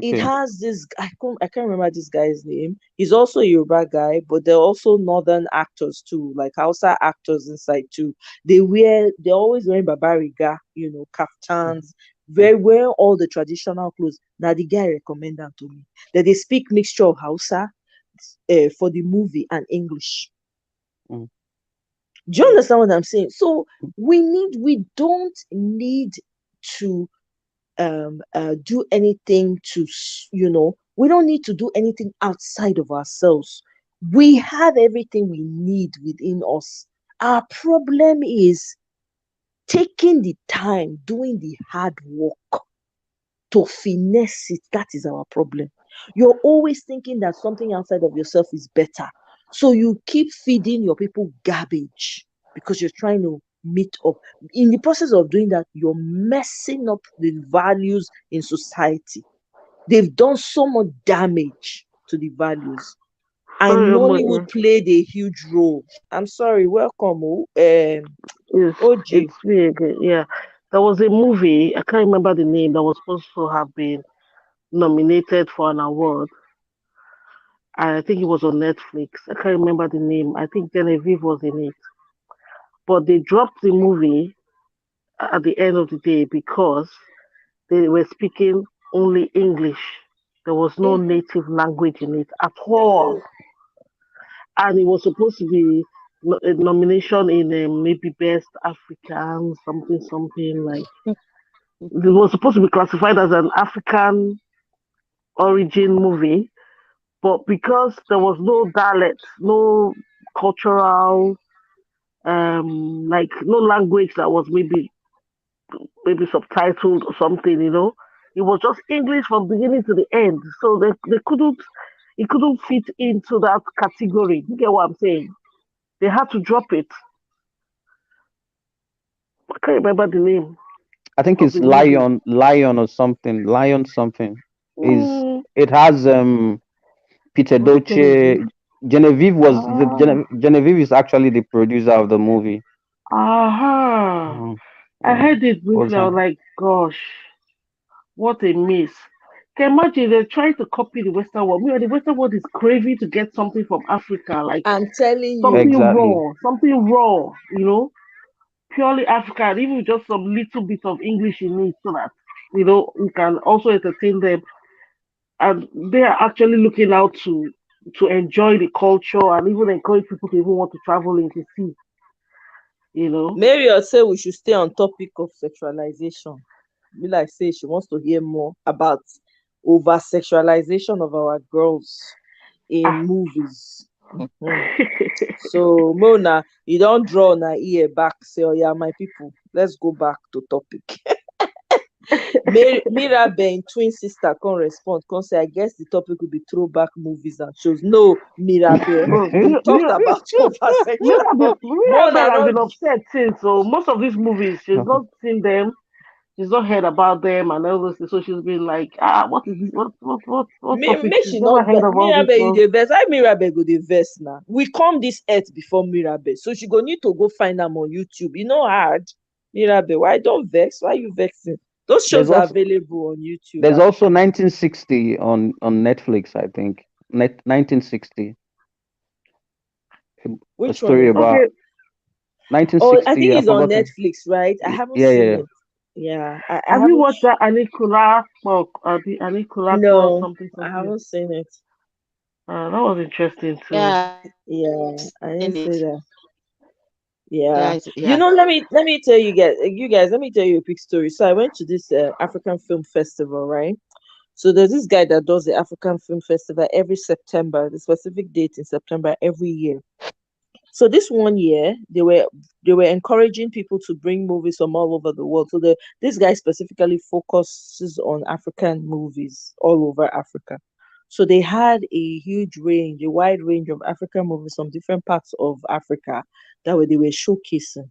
It Okay. has this. I can't remember this guy's name. He's also a Yoruba guy, but they're also northern actors too, like Hausa actors inside too. They're always wearing babariga, kaftans, Mm. very wearing all the traditional clothes. Now the guy recommended them to me that they speak mixture of Hausa for the movie and English. Mm. Do you understand what I'm saying? So we don't need to do anything we don't need to do anything outside of ourselves. We have everything we need within us. Our problem is taking the time, doing the hard work to finesse it. That is our problem. You're always thinking that something outside of yourself is better, so you keep feeding your people garbage because you're trying to meet up. In the process of doing that, you're messing up the values in society. They've done so much damage to the values, and Sorry, Nollywood Omo, played a huge role. I'm sorry, welcome, yes, OG. it's me again. Yeah, there was a movie, I can't remember the name, that was supposed to have been nominated for an award. I think it was on Netflix. I can't remember the name. I think Genevieve was in it. But they dropped the movie at the end of the day because they were speaking only English. There was no Mhm. native language in it at all. And it was supposed to be a nomination in maybe Best African, something, something like. It was supposed to be classified as an African origin movie, but because there was no dialect, no cultural, like no language that was maybe subtitled or something, it was just English from beginning to the end. So they couldn't it couldn't fit into that category. You get what I'm saying? They had to drop it. I can't remember the name I think of it's the movie. Lion or something. Lion something. Is Mm, it has Peter was it Genevieve? Doce. Ah, Genevieve is actually the producer of the movie. aha. Mm. I Yeah. heard it Was briefly. I was like, gosh, what a miss. Can you imagine they're trying to copy the Western world? The Western world is craving to get something from Africa, like I'm telling you. exactly. something raw, purely African, even just some little bit of English in it, so that we can also entertain them, and they are actually looking out to enjoy the culture and even encourage people to even want to travel in to see, you know. Marriott say we should stay on topic of sexualization. Be like say she wants to hear more about over sexualization of our girls in Ah. movies. Mhm. So Mona, you don't draw na ear back. Say, oh yeah, my people, let's go back to topic. Mirabel twin sister can respond. Can say, I guess the topic will be throwback movies and shows. No, Mirabel, Bro, we talked about over sexual. Mirabel Mona has not been upset since. So most of these movies, she's not seen them. She's not heard about them and all those things. So she's been like, what is this? What topic? Make She's she never not heard vex. of all this Mirabel, you one. dey vex. How Mirabel go dey vex now? We come this earth before Mirabel, so she go need to go find am on YouTube. E no hard. Mirabe, why don't vex? Why you vexing? Those There's shows are also available on YouTube, there's also actually. 1960 on Netflix, I think. 1960, a Which one story is that? about Okay, Oh, I 1960. think I it's on forgot. Netflix, right? I haven't Yeah, seen yeah. it. Yeah, I have you haven't. watched that Anikula book? The Anikula Cross No, something I something? haven't seen it. That was interesting too. Yeah, I've seen it. Yeah, I didn't say that. Yeah, Yeah, yeah. let me tell you guys, let me tell you a quick story. So I went to this African film festival, right? So there's this guy that does the African Film Festival every September, the specific date in September every year. So this one year, they were encouraging people to bring movies from all over the world. So this guy specifically focuses on African movies all over Africa. So they had a a wide range of African movies from different parts of Africa they were showcasing.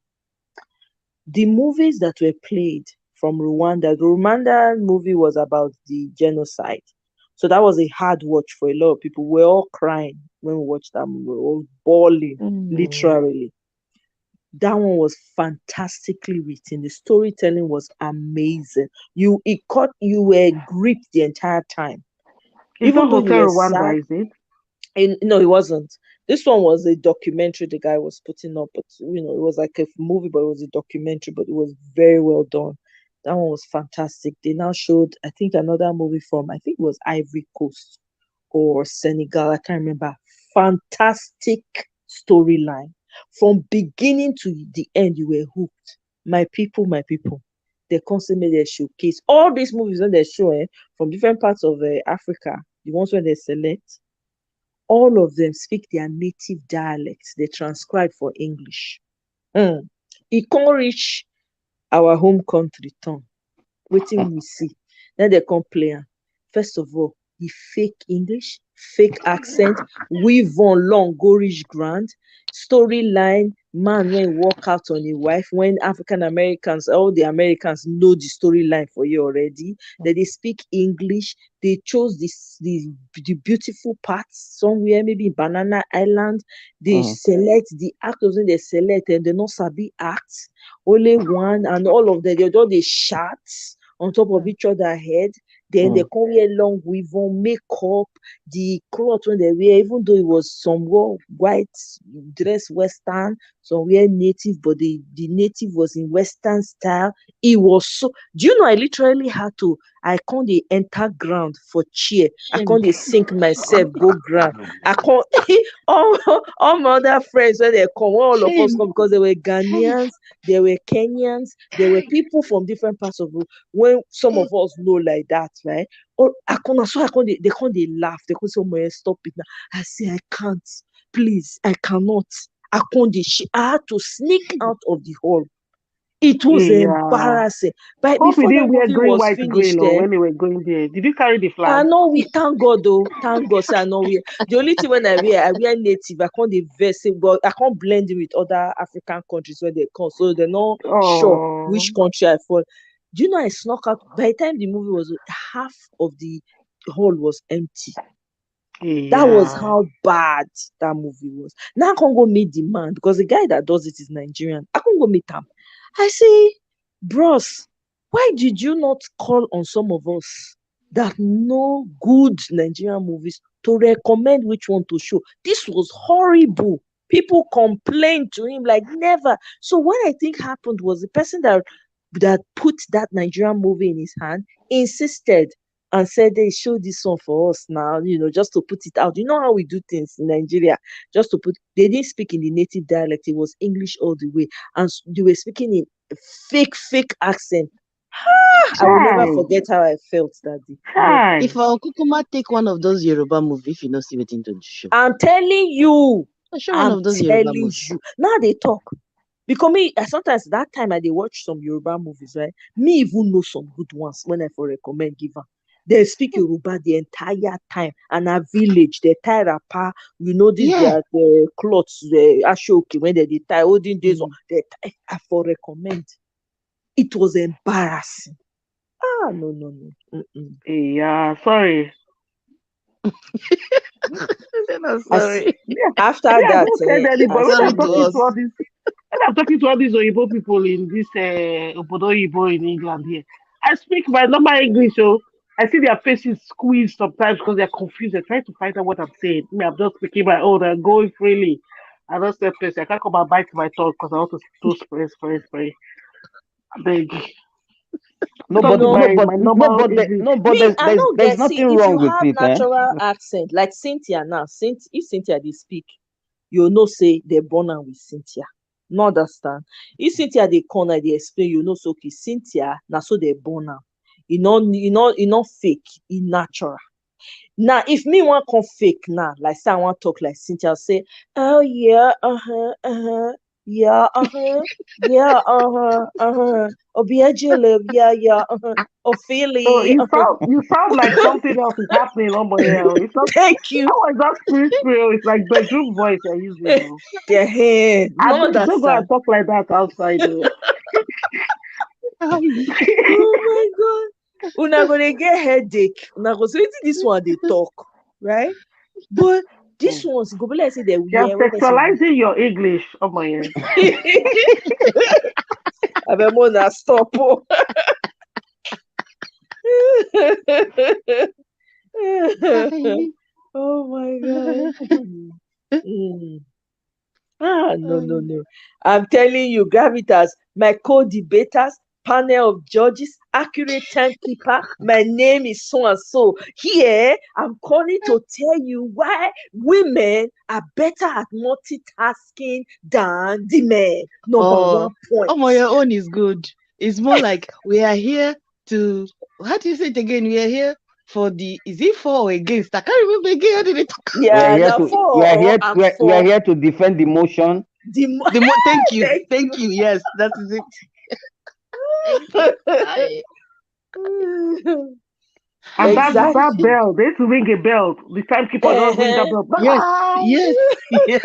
The movies that were played from Rwanda, the Rwanda movie was about the genocide. So that was a hard watch for a lot of people. We're all crying when we watched that movie. We were all bawling, Mm. literally. That one was fantastically written. The storytelling was amazing. You were gripped the entire time. It's Even not though you Hotel were sad, Rwanda, is it? no, it wasn't. This one was a documentary the guy was putting up, but it was like a movie, but it was a documentary, but it was very well done. That one was fantastic. They now showed, I think, another movie from, I think it was Ivory Coast or Senegal, I can't remember. Fantastic storyline. From beginning to the end, you were hooked. My people, my people. They constantly made a showcase. All these movies when they show from different parts of Africa, the ones where they select, all of them speak their native dialects. They transcribe for English. E con reach our home country turn. Wetin we see. Then they come play am. First of all, e fake English, fake accent, weave on long go reach ground, storyline, man wey walk out on im wife when African Americans, all the Americans know the storyline for you already. Dem dey speak English, they chose the beautiful parts somewhere, maybe in Banana Island. They Mm, select the actors wey dey select and dem no sabi act. Only one and all of them, they just dey shout on top of each other head. Then they mm, come wear long weave on makeup, the cloth when they wear, even though it was some wore white dress western, some wear native, but the native was in western style. It was so, do you know, I literally had to, I can't dey enter ground for chair, I Shame. can't dey sink myself go ground, I can't. All my other friends when they come, when all of us Shame. come, because they were Hey. Ghanaians, there were Kenyans, there were people from different parts of the, when some of us know like that, right? Or I can't, so I can't, they can't, they laugh, they can't say, oh my, stop it now. I say, I can't, please, I cannot. I can't, I had to sneak out of the hall. It was Yeah. embarrassing. But Hope we before the didn't wear movie green, was white, green finished, or when they were going there. Did you carry the I flag? know we thank God though. Thank God, say I know we. The only thing when I wear native. I can't verse it, but I can't blend in with other African countries where they come. So they're not sure which Oh, country I fall. Do you know I snuck out by the time the movie was half of the hall was empty. That was yeah. how bad that movie was. Now I can't go meet the man because the guy that does it is Nigerian. I can't go meet him. I say, bros, why did you not call on some of us that know good Nigerian movies to recommend which one to show? This was horrible. People complained to him like never. So what I think happened was the person that put that Nigerian movie in his hand insisted and said they show this one for us now, just to put it out. You know how we do things in Nigeria, just to put, they didn't speak in the native dialect, it was English all the way, and they were speaking in fake accent. I will never Chai, forget how I felt that day. Never. chai. If our Kukuma take one of those Yoruba movie, if you know see it into the show. I'm telling you, I show one I'm of those Yoruba telling movie. you. Now they talk. Because me, sometimes that time I dey watch some Yoruba movies, right? Me even know some good ones when I for recommend give am. They speak Yoruba the entire time, and a village they tie wrapper. This Yeah. their clothes, the ashoke when they tie olden days. Mm. They tie. I for recommend. It was embarrassing. Ah, no, no, no. Mm-mm. Yeah, sorry. Then I'm As sorry. Yeah, after me, I that, don't send as anybody. When I Sorry I'm to talking left. to us. all this. And I'm talking to all these Oyibo people in this Obodo Oyibo in England here. I speak my normal English, so I see their faces squeezed sometimes because they're confused. They're trying to find out what I'm saying. Me, I'm just speaking my own and going freely. I don't say place. I can't come and bite my tongue because I want to do spray. I beg. You Nobody, know, my normal English. no, but me, I don't there's get. See, nothing if wrong you with have it, eh? natural accent, like Cynthia now, if Cynthia they speak, you know, say they born am with Cynthia. No understand. If Cynthia they corner they explain, you know, so okay, Cynthia now so they born am. You know, fake, e natural. Now, if me want come fake now, like say I want talk like Cynthia, say, oh yeah, yeah, Obiajile, yeah, Oh, Ophelia. you sound like something else is happening over here. It's not. Thank you. That was just free. It's like bedroom voice you're using. Oh. Yeah, hey, I no beg, don't go and understand. talk like that outside. Oh. Oh my god. Una gonna get headache. Una go say wetin this one they talk, right? But this ones go be like say they You're wear when person. sexualizing your English. Oh my yeah. Abemona stop. Oh. Oh my god. Mm. Ah, no, no, no. I'm telling you, Gravitas, my co-debaters, panel of judges, accurate timekeeper, my name is so and so. Here, I'm calling to tell you why women are better at multitasking than the men. Number Oh, one point. oh, your own is good. It's more like we are here to. How do you say it again? We are here for the. Is it for or against? I can't remember again. How did it talk? Yeah, now for I'm We are for here to defend the motion. the Thank you, thank thank you. Yes, that is it. Thank you. you. And that Exactly. bell, they need to ring a bell. The timekeeper just ring that Uh-huh. bell. Yes, Bang! yes, yes,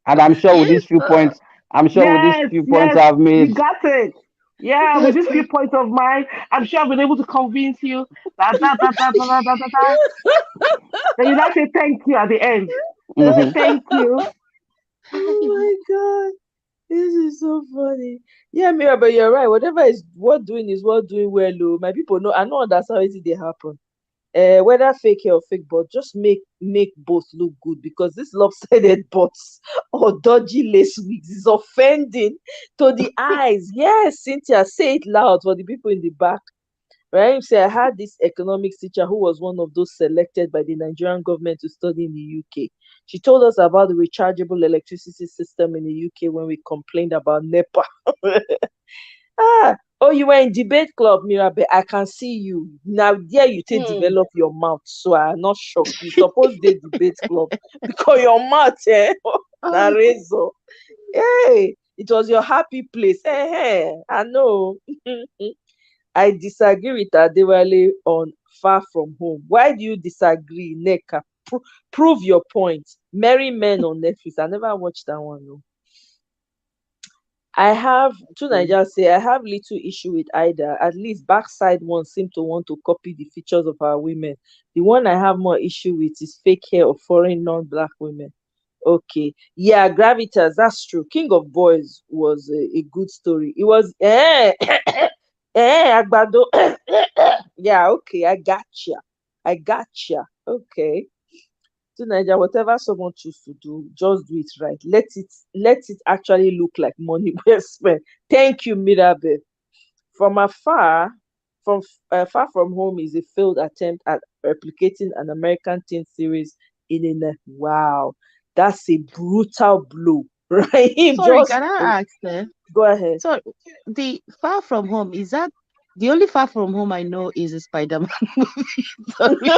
And I'm sure with these Yes, few points yes, I've made, you got it. Yeah, with this few points of mine, I'm sure I've been able to convince you. Da, da, da, da, da, da, da, da, da. Then you now say thank you at the end. You say hmm thank you. Oh my god. This is so funny. Yeah, Mira, but you're right. Whatever is what doing is what doing well. Oh. My people know I know that's how it they happen. Whether fake hair or fake butt, just make both look good because this lopsided butts or dodgy lace wigs is offending to the eyes. Yes, Cynthia, say it loud for the people in the back. Right? Say I had this economics teacher who was one of those selected by the Nigerian government to study in the UK. She told us about the rechargeable electricity system in the UK when we complained about NEPA. Ah, oh, you were in debate club, Mirabe. I can see you. Now, there you take Hmm. develop your mouth. So I'm not shocked. You suppose they debate club because your mouth, na Oh, razor. Hey, it was your happy place. I know. I disagree with Adewale on Far From Home. Why do you disagree, Neka? Prove your point. Merry Men on Netflix. I never watched that one. No. I have to Nigeria say I have little issue with either. At least backside one seem to want to copy the features of our women. The one I have more issue with is fake hair of foreign non-black women. Okay, yeah, Gravitas. That's true. King of Boys was a good story. It was Agbado. Yeah, okay, I gotcha. Okay. To Nigeria, whatever someone choose to do, just do it right. Let it actually look like money well spent. Thank you, Mirabe. From afar, from Far From Home is a failed attempt at replicating an American teen series wow, that's a brutal blow, right? sorry, Just can I ask? go ahead. So the Far From Home, is that the only Far From Home I know is a Spider-Man movie? Sorry,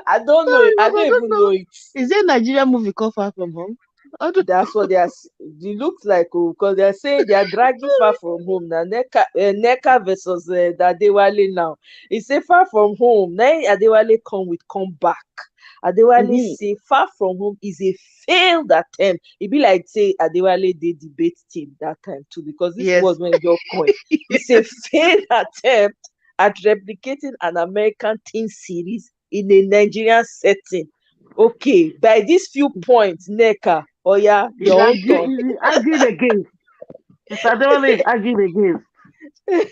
I don't know. sorry, I but I don't don't even know know. it. Is there a Nigerian movie called Far From Home? I don't That's what it looks like, because they're saying they are dragging Far From Home now. Neka versus Adewale now. He say Far From Home. Now Adewale come with comeback. Adewale Mhm. say Far From Home is a failed attempt. It be like say Adewale did debate team that time too, because this Yes. was when your coin. It's a failed attempt at replicating an American teen series in a Nigerian setting. Okay, by these few points, Neka, oh yeah, your own turn. He's arguing against. Mr. Adewale is arguing against.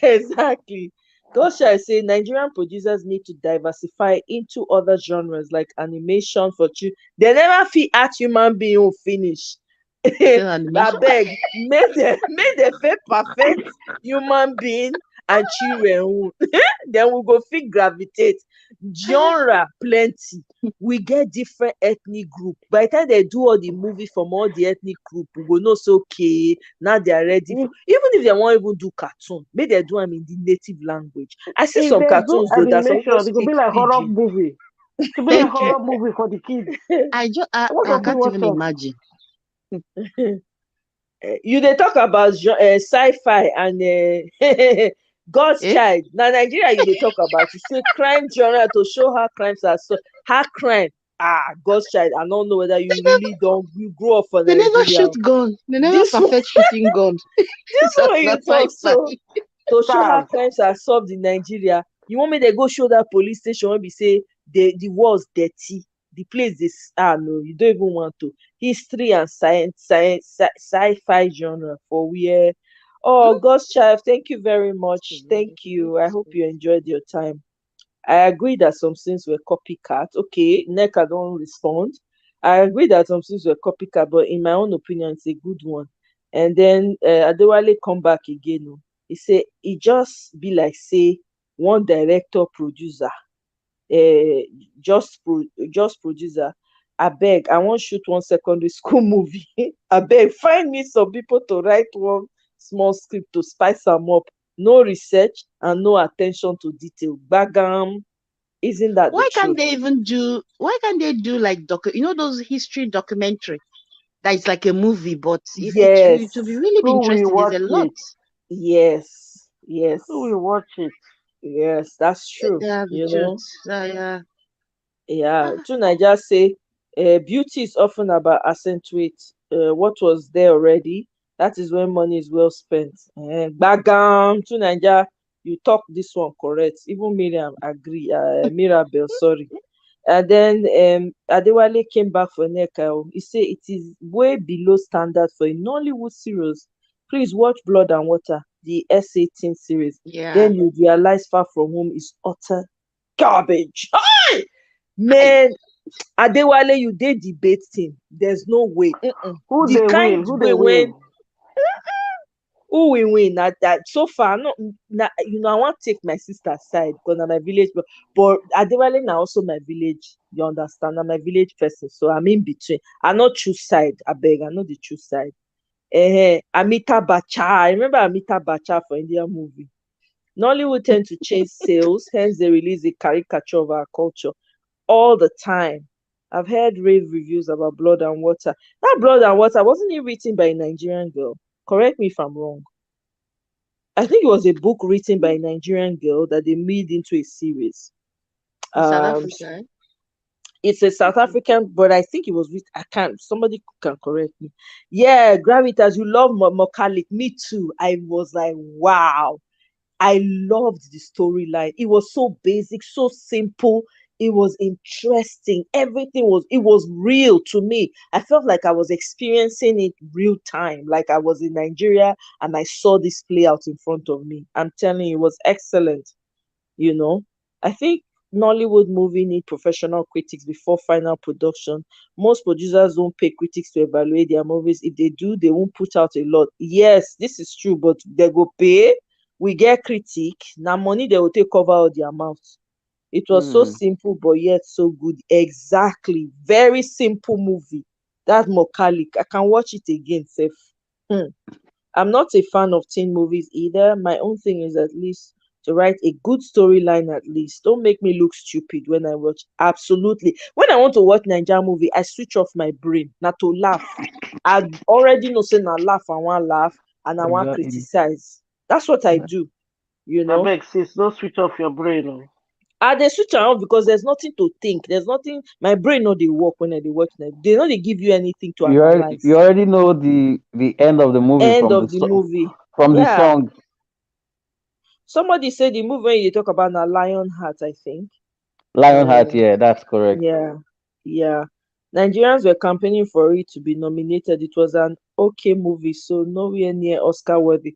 Exactly. Gosha is saying Nigerian producers need to diversify into other genres like animation for children. They never fit art human being who finish. Still animation. Abeg, make them fit perfect human being and children own. Then we go fit gravitate. Genre plenty. We get different ethnic group. By the time they do all the movie from all the ethnic group, we go know say okay, now they are ready for, If even if they wan even do cartoon, make dem do am in the native language. I see if some there's no cartoons though that some even animation, it could speak be like horror pidgin. movie. It could be like horror movie for the kids. What I does he can't watch even that? imagine. You dey talk about sci-fi and God's Eh? child. Na Nigeria you dey talk about. You say crime genre to show how crimes are so how crime. God's child. I don't know whether you really don't you grow up for They never Nigeria. shoot gun. They never This one, perfect shooting gun. this So one you that's talk sci-fi. so to show how Stars. crimes are solved in Nigeria. You want me to go show that police station when we say the walls dirty, the place is no, you don't even want to. History and sci-fi genre for where. Oh, Hmm? God's child, thank you very much. Thank you. I hope you enjoyed your time. I agree that some things were copycat. Okay, Neka don't respond. I agree that some things were copycat, but in my own opinion, it's a good one. And then Adewale come back again. Oh. He say it just be like say one director producer, uh, just producer. I beg, I want shoot one secondary school movie. I beg, find me some people to write one small script to spice them up. No research and no attention to detail. Bagam, isn't that the Why can't truth? they even do? Why can't they do like those history documentary that is like a movie, but it will be Yes, really be Who will interesting. There's watch a lot. it? yes, Who yes, will watch it? yes, that's true. Yeah, the You truth. know, Yeah. yeah. Ah, To Naija say, beauty is often about accentuate what was there already. That is when money is well spent. Gbagam to Naija, you talk this one correct. Even Miriam agree. Mirabel, sorry. And then Adewale came back for Nneka. Oh. He said it is way below standard for a Nollywood series. Please watch Blood and Water, the S18 series. yeah. Then you realize Far From Home is utter garbage. Hi! I, Man, Adewale, you dey debating. There's no way. Who The they kind win? Who they way when win? who will win na that so far no na I wan take my sister side because na my village but Adewale na also my village, you understand, na my village person, so I'm in between. I no choose side, abeg, I no dey choose side. Amita Bacha, I remember Amita Bacha for Indian movie. Nollywood tend to chase sales, hence they release a caricature of our culture all the time. I've heard rave reviews about Blood and Water. That Blood and Water, wasn't it written by a Nigerian girl? Correct me if I'm wrong. I think it was a book written by a Nigerian girl that they made into a series. in South Um, Africa. it's a South Okay. African, but I think it was with I can't. Somebody can correct me. Yeah, Gravitas, you love Mokalik. Me too. I was like, wow. I loved the storyline. It was so basic, so simple. It was interesting. Everything it was real to me. I felt like I was experiencing it real time, like I was in Nigeria and I saw this play out in front of me. I'm telling you, it was excellent. You know, I think Nollywood movie need professional critics before final production. Most producers don't pay critics to evaluate their movies. If they do, they won't put out a lot. Yes, this is true, but they go pay. We get critic. Now money they will take cover all their mouths. It was so Hmm. simple, but yet so good. Exactly. Very simple movie. That Mokalik. I can watch it again, safe. Hmm. I'm not a fan of teen movies either. My own thing is at least to write a good storyline at least. Don't make me look stupid when I watch. Absolutely. When I want to watch Nigerian movie, I switch off my brain. Not to laugh. I already know say na laugh I want laugh and I want Exactly. criticize. That's what I Yeah. do, you I know. beg, sis, don't switch off your brain. Oh. I dey switch am off because there's nothing to think. There's nothing. My brain no dey work when I dey watch. They no dey give you anything to You analyze. already know the end of the movie End from of the movie. from the Yeah. song. Somebody said the movie when you talk about na Lionheart, I think. Lionheart, Uh, yeah, that's correct. yeah, Yeah. Nigerians were campaigning for it to be nominated. It was an okay movie, so nowhere near Oscar worthy.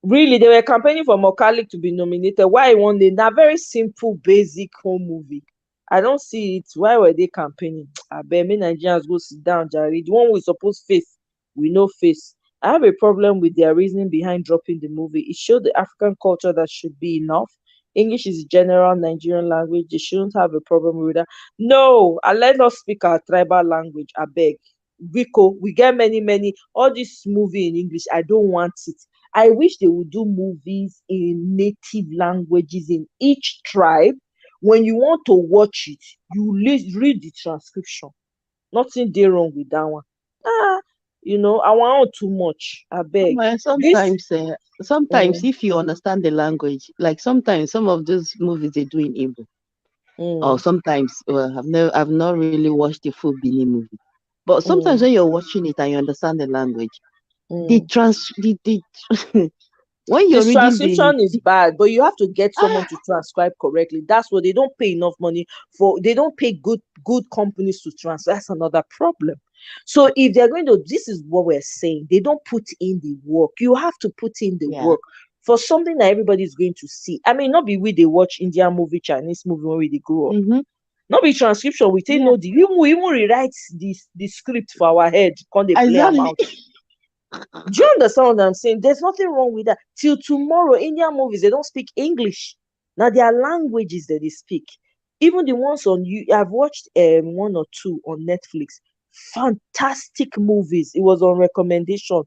Really, they were campaigning for Mokalik to be nominated. Why one day? That very simple, basic home movie. I don't see it. Why were they campaigning? I bet me Nigerians go sit down, Jerry. The one we supposed face, we no face. I have a problem with their reasoning behind dropping the movie. It showed the African culture that should be enough. English is general Nigerian language. They shouldn't have a problem with that. No, and let us speak our tribal language. I beg. Rico, we get many. All this movie in English, I don't want it. I wish they would do movies in native languages in each tribe. When you want to watch it, you read the transcription. Nothing dey wrong with that one. Ah, I want too much. I beg. Well, This sometimes mm, if you understand the language, like sometimes some of those movies they do in Igbo, or mm, sometimes I've not really watched the full Bini movie, but sometimes mm, when you're watching it and you understand the language, the mm. trans the when you're This reading transcription is bad, but you have to get someone to transcribe correctly. That's what they don't pay enough money for. They don't pay good companies to transfer. That's another problem. So if they're going to, this is what we're saying. They don't put in the work. You have to put in the yeah. work for something that everybody's going to see. I mean, not be we they watch Indian movie, Chinese movie when we they grow up. Mm-hmm. Not be transcription. We take Yeah, no. We even rewrite the script for our head. Can they play them exactly. out? Do you understand what I'm saying? There's nothing wrong with that. Till tomorrow, Indian movies, they don't speak English. Now their languages that they speak. Even the ones on you, I've watched one or two on Netflix. Fantastic movies. It was on recommendation.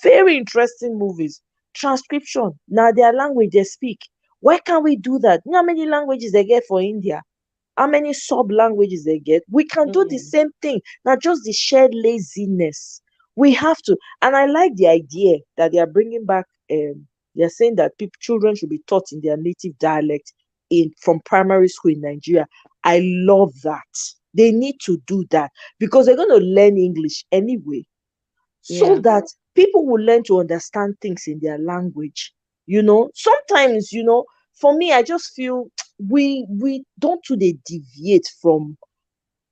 Very interesting movies. Transcription. Now their language they speak. Why can't we do that? You know how many languages they get for India? How many sub languages they get? We can do the Mm. same thing, not just the shared laziness. We have to. And I like the idea that they are bringing back. They're saying that children should be taught in their native dialect in from primary school in Nigeria. I love that. They need to do that because they're going to learn English anyway, so Yeah. that people will learn to understand things in their language. Sometimes, for me, I just feel we don't do they deviate from,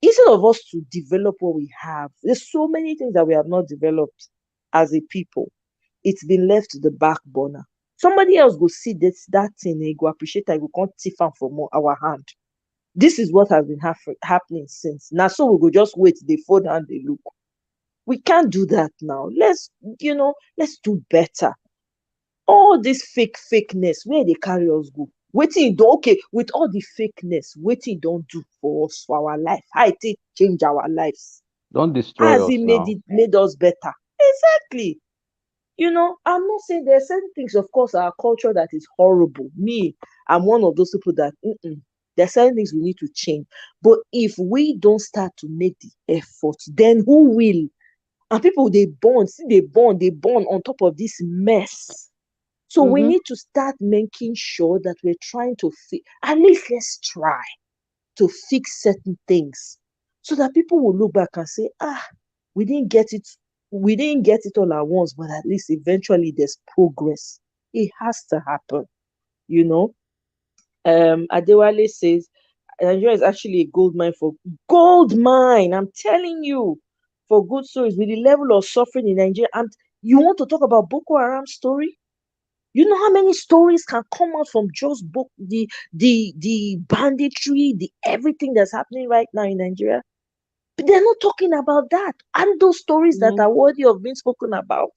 instead of us to develop what we have. There's so many things that we have not developed as a people. It's been left to the back burner. Somebody else go see that thing, he go appreciate it, go come thief am from our hand. This is what has been happening since. Now, so we go just wait, they fold hand, they look. We can't do that now. Let's do better. All this fakeness, where they carry us go? Wetin e don, okay, with all the fakeness, wetin e don do for us, for our life? How e take change our lives? Don't How destroy has us it made now. it made us better? Exactly. I'm not saying there are certain things, of course, our culture that is horrible. Me, I'm one of those people that there are certain things we need to change. But if we don't start to make the effort, then who will? And people they born on top of this mess. So we Mm-hmm. need to start making sure that we're trying to at least let's try to fix certain things, so that people will look back and say, we didn't get it, we didn't get it all at once, but at least eventually there's progress. It has to happen, you know. Adewale says Nigeria is actually a gold mine. I'm telling you, for good stories. With the level of suffering in Nigeria, and you want to talk about Boko Haram story? You know how many stories can come out from just the banditry, the everything that's happening right now in Nigeria? But they're not talking about that. And those stories that Mm. are worthy of being spoken about,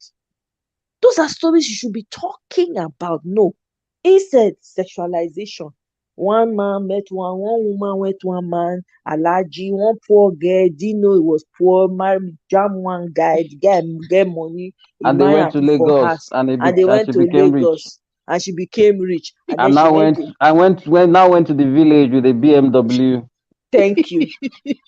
those are stories you should be talking about. No. Instead, sexualization. One man met one woman met one man, Alaji, one poor girl, didn't know he was poor, married, jam one guy, the guy get money, he And they marry went and to put for Lagos house, and and they and went she to became rich. Lagos and she became rich, and then And she now went went to, I went to the village with a BMW. thank you,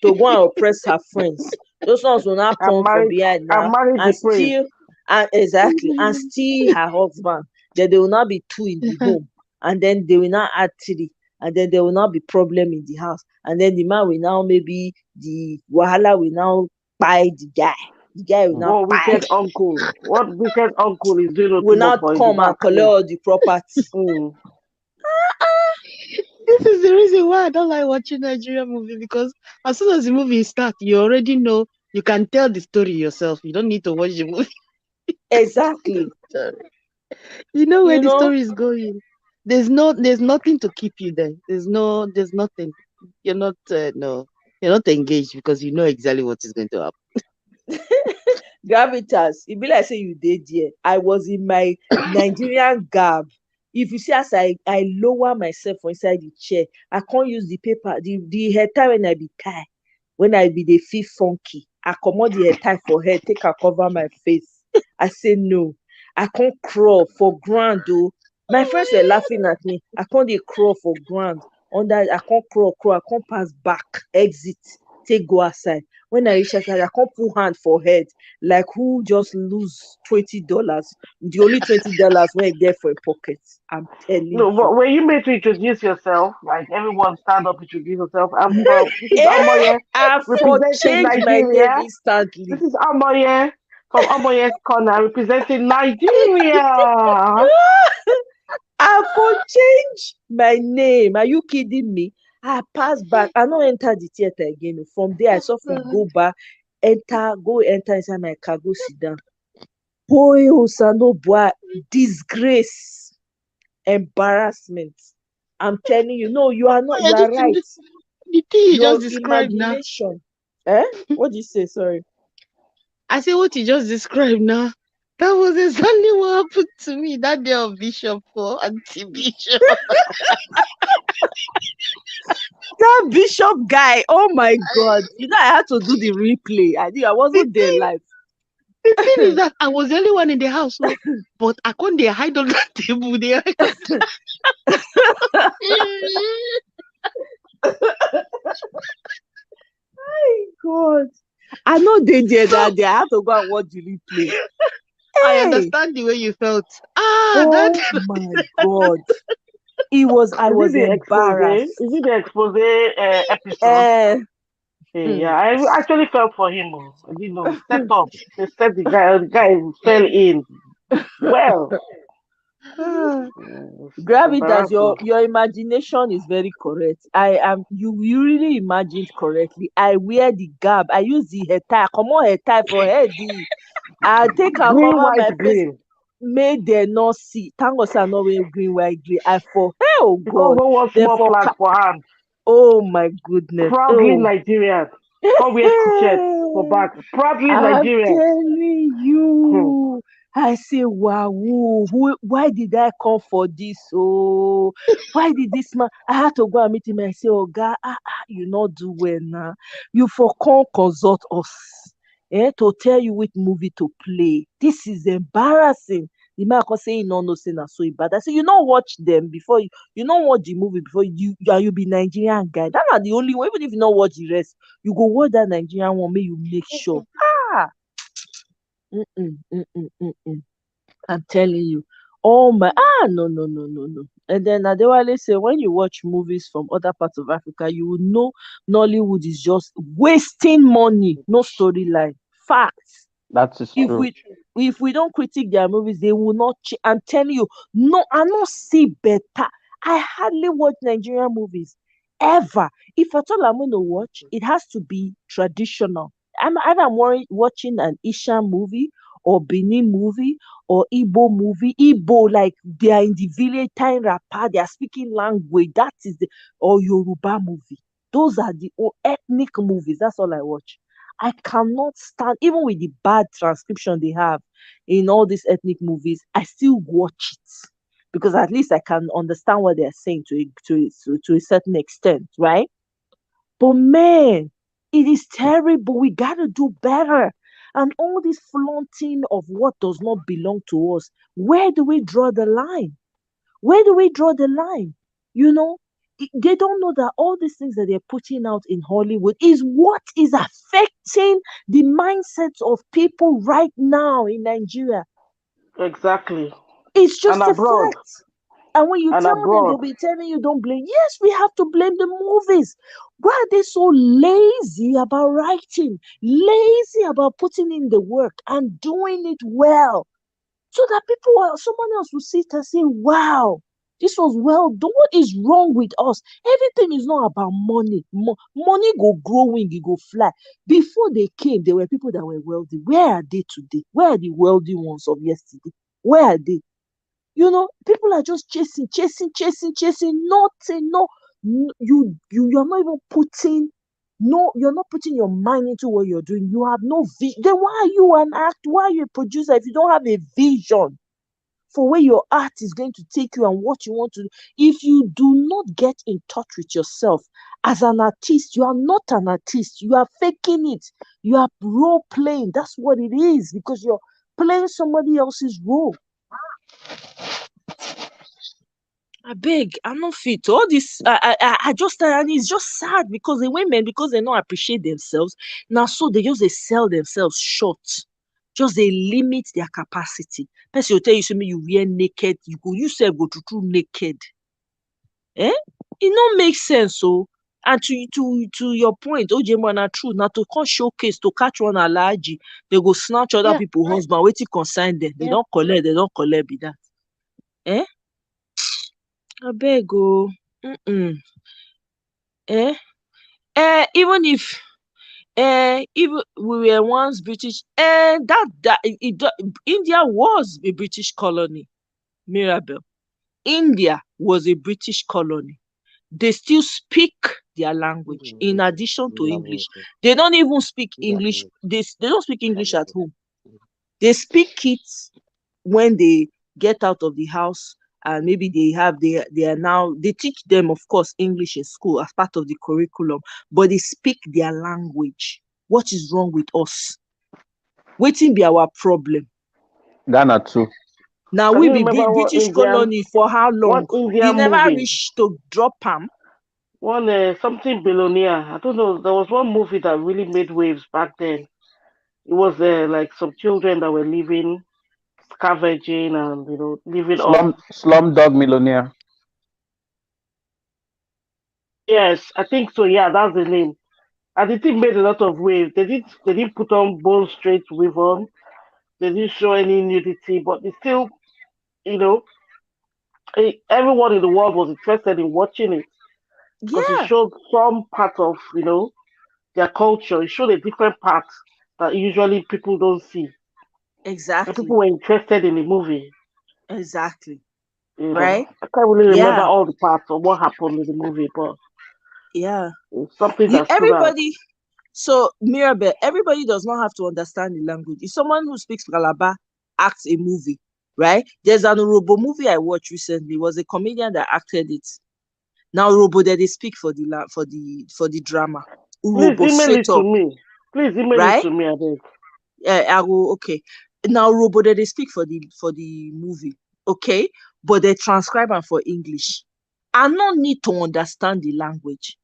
to go and oppress her friends. Those ones will not I come from married behind I now married and the prince. steal, and exactly, and steal her husband. Then they will not be two in the home, and then they will not add three, and then there will not be problem in the house, and then the man will now, maybe the wahala will now buy the guy. The guy will Hmm. now buy, What wicked uncle is doing will nothing but not for in the come and back collect there? all the property. Mm. This is the reason why I don't like watching Nigerian movie, because as soon as the movie starts, you already know, you can tell the story yourself. You don't need to watch the movie. Exactly. You know where You the know, story is going. There's nothing to keep you there. There's nothing. You're not no, you're not engaged because you know exactly what is going to happen. gravitas, e be like say you dey there. I was in my Nigerian garb. If you see as I lower myself for inside the chair, I can't use the paper, the hair tie when I be tie, when I be dey feel funky. I comot the hair tie for head, take am cover my face. I say no. I can't crawl for ground though. My friends were laughing at me. I can't dey crawl for ground. Under I can't crawl, I can't pass back, exit, take go outside. When I reach outside, I can't put hand for head like who just lose $20. The only $20 wey e get for im pocket. I'm telling No, you. but when you made to introduce yourself, like everyone stand up, introduce yourself. I'm from, this is Eh? Amoye I for representing change my name Nigeria. This instantly. is Amoye from Amoye's Corner representing Nigeria. I for change my name. Are you kidding me? I pass back. I no enter the theater again. From there, I suffer go back, enter inside my car, go sit down. Boy, Osano boy, disgrace, embarrassment. I'm telling you, no, you are not. Oh, You yeah, are right. the thing you Your just described now. imagination. Eh? What did you say? Sorry. I say what you just described now. That was exactly what happened to me that day of Bishop for anti-Bishop. That bishop guy. Oh my God. You know, I had to do the replay. I The wasn't there thing, live. the thing is that I was the only one in the house, so, but I couldn't they hide on the table there. God. I know they did So that day. I had to go and watch the replay. I Hey. understand the way you felt. Ah, that Oh my God. I Is it was the expose? embarrassed. Is it the expose episode? Eh. Okay, Hmm. yeah, I actually felt for him. Oh. You know, set up. They set the guy fell in. Well, Ah. it's Gravitas, embarrassing. your imagination is very correct. I am you really imagined correctly. I wear the garb. I use the hair tie. Come on, hair tie for head. I take and Green, cover my white, face. green. Make dem not see. Thank God say I no wear green, white, green. I for oh You can't God. go one Then small for flag for hand. oh my goodness. Proudly Oh. Nigerian. Can't wear t-shirts for back. Proudly I'm Nigerian. telling Hmm. you. I say, wow, why did I come for this? Oh, why did this man? I had to go and meet him and say, oh, God, you not do well now. You for come consult us to tell you which movie to play. This is embarrassing. The man can say, no, no, say, na so bad. I say, you don't watch them before you don't watch the movie before you be Nigerian guy. That's not the only one. Even if you don't watch the rest, you go watch that Nigerian one, make you make sure. Ah, mm-mm. I'm telling you. Oh my, no. And then Adewale say, when you watch movies from other parts of Africa, you will know Nollywood is just wasting money, no storyline. Facts. That is If true. we if we don't critique their movies, they will not. I'm telling you, no, I not see better. I hardly watch Nigerian movies ever. If at all I'm going to watch, it has to be traditional. I'm watching an Ishan movie or Benin movie or Igbo movie. Igbo, like they are in the village, time rapper, they are speaking language. That is the or Yoruba movie. Those are the ethnic movies. That's all I watch. I cannot stand, even with the bad transcription they have in all these ethnic movies, I still watch it because at least I can understand what they're saying to a certain extent, right? But man, it is terrible. We gotta do better. And all this flaunting of what does not belong to us, where do we draw the line? Where do we draw the line? You know, they don't know that all these things that they're putting out in Hollywood is what is affecting the mindsets of people right now in Nigeria. Exactly. It's And just a abroad. fact. And when you And tell them, they'll abroad. be telling you don't blame. Yes, we have to blame the movies. Why are they so lazy about writing, lazy about putting in the work and doing it well? So that someone else will sit and say, wow. This was well done. What is wrong with us? Everything is not about money. Money go growing, it go fly. Before they came, there were people that were wealthy. Where are they today? Where are the wealthy ones of yesterday? Where are they? People are just chasing, chasing, chasing, chasing. Nothing. No, you're not even putting. No, you're not putting your mind into what you're doing. You have no vision. Then why are you an act? Why are you a producer if you don't have a vision for where your art is going to take you and what you want to do? If you do not get in touch with yourself as an artist, you are not an artist. You are faking it. You are role playing. That's what it is, because you're playing somebody else's role. I beg, I'm not fit. All this, I just, and it's just sad because the women, because they don't appreciate themselves, now so they sell themselves short. Just they limit their capacity. Person will tell you something, you wear naked, you self go to naked. Eh? It don't make sense. So, and to your point, OJ na true. Now to come showcase to catch one allergy, they go snatch other Yeah, people husband. Wait till consign them. They yeah. don't collect. They don't collect. Be that. Eh? I beg oh. Mm-mm. Eh? Even if we were once British, India was a British colony. Mirabel. India was a British colony. They still speak their language in addition to English. They don't even speak English. They don't speak English at home. They speak it when they get out of the house, and maybe they are now, they teach them, of course, English in school as part of the curriculum, but they speak their language. What is wrong with us? Wetin be our problem? Ghana too. Now Can we you be remember British colony for how one long? They Indian never movie? reach to drop am. One something billionaire. I don't know. There was one movie that really made waves back then. It was like some children that were living scavenging and living off. Slum Dog Millionaire. Yes, I think so. Yeah, that's the name. And the thing made a lot of waves. They didn't put on bone straight weave on. They didn't show any nudity, but they still, you know, everyone in the world was interested in watching it because it Yeah, showed some part of their culture. It showed a different part that usually people don't see. And exactly, people were interested in the movie. exactly. You know, Right? I can't really remember Yeah, all the parts of what happened in the movie, but yeah. it's something that stood out. Everybody. So, Mirabel, everybody does not have to understand the language. If someone who speaks Calabar acts a movie, right? There's an Urobo movie I watched recently. It was a comedian that acted it. Now Urobo, that they speak for the drama. Please Urobo email straight it to up, me. Please email it right? to me, I beg. I will, okay. Now Urobo, that they speak for the movie, okay, but they transcribe am for English. I no need to understand the language.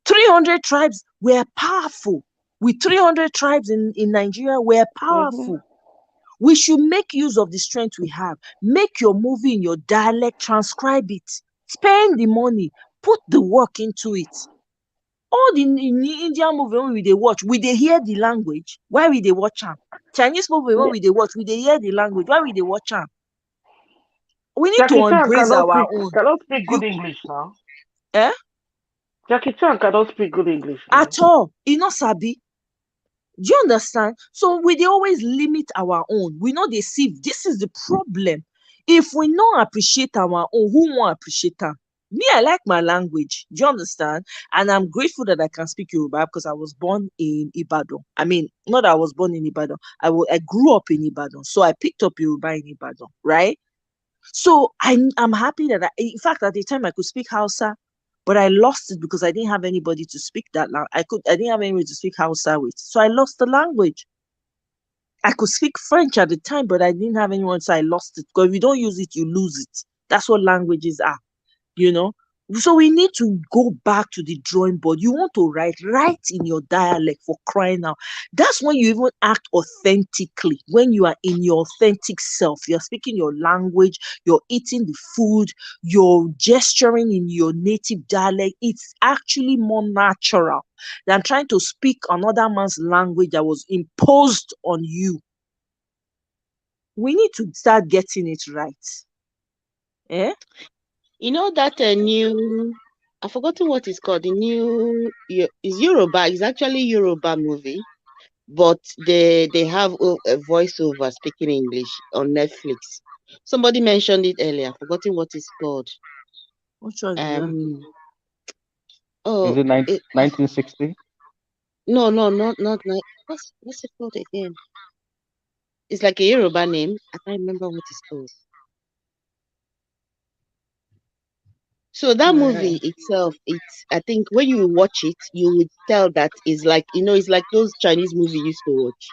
300 tribes were powerful. With 300 tribes in Nigeria, we're Hmm. powerful. We should make use of the strength we have. Make your movie in your dialect, transcribe it, spend the money, put the work into it. All the in Indian movie when we dey watch, we dey hear the language. Why we dey watch am? Chinese movie when Yeah. we dey watch, we dey hear the language. Why we dey watch am? We need to Jackie Chan embrace cannot our speak own. cannot speak You good English now. eh? Jackie Chan cannot speak good English now. At all. E no sabi. Do you understand? So we dey always limit our own. We no dey see. This is the problem. If we no appreciate our own, who wan appreciate am? Me, I like my language. Do you understand? And I'm grateful that I can speak Yoruba because I was born in Ibadan. I mean, not that I was born in Ibadan. I grew up in Ibadan, so I picked up Yoruba in Ibadan, right? So I'm happy that in fact, at the time I could speak Hausa, but I lost it because I didn't have anybody to speak that language. I didn't have anybody to speak Hausa with, so I lost the language. I could speak French at the time, but I didn't have anyone, so I lost it. Because if you don't use it, you lose it. That's what languages are, you know. So we need to go back to the drawing board. You want to write in your dialect, for crying out. That's when you even act authentically. When you are in your authentic self, you're speaking your language, you're eating the food, you're gesturing in your native dialect. It's actually more natural than trying to speak another man's language that was imposed on you. We need to start getting it right. Eh? You know that new, I've forgotten what it's called. The new is Yoruba. It's actually Yoruba movie, but they have a voiceover speaking English on Netflix. Somebody mentioned it earlier. I've forgotten what it's called. Which one is that? Um. Is Oh, it it, 1960? no, no, not like what's it called again? It's like a Yoruba name. I can't remember what it's called. So that Yeah. movie itself, it's I think when you watch it, you would tell that it's like it's like those Chinese movie you used to watch.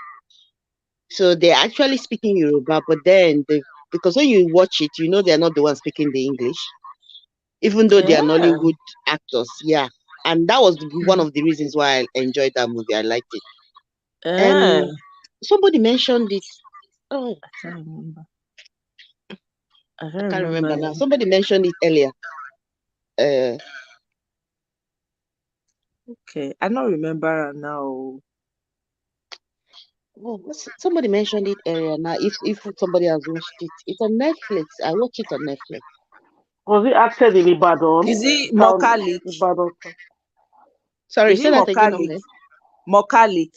So they're actually speaking Yoruba, but then they because when you watch it, they're not the ones speaking the English, even though they are Yeah. Nollywood actors. Yeah, and that was one of the reasons why I enjoyed that movie. I liked it. Yeah. Um, somebody mentioned it. Oh, I can't remember. I I can't can't remember remember now. now. Somebody mentioned it earlier. Uh, Okay. I don't remember now. Oh, somebody mentioned it earlier. Now, if somebody has watched it, it's on Netflix. I watch it on Netflix. Was it acted in Ibadan? Is it Town Mokalik? Ibadan. Sorry, Is say it that again, Mokalik? Ome. Mokalik.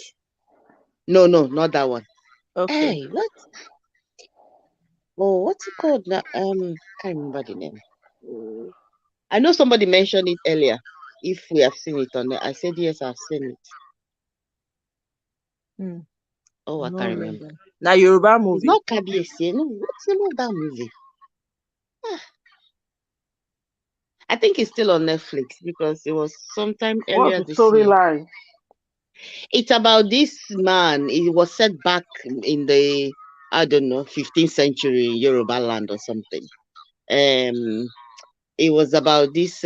No, no, not that one. Okay. Hey, what? Oh, what's it called now? Can't remember the name. Oh, I know somebody mentioned it earlier. If we have seen it on there, I said yes, I've seen it. Hmm. Oh, I No can't remember. remember. Now Yoruba It's movie. not KBS. No, what's the name of that movie? Ah, I think it's still on Netflix because it was sometime What's earlier the this year. storyline? It's about this man. It was set back in the, I don't know, 15th century in Yoruba land or something. Um, it was about this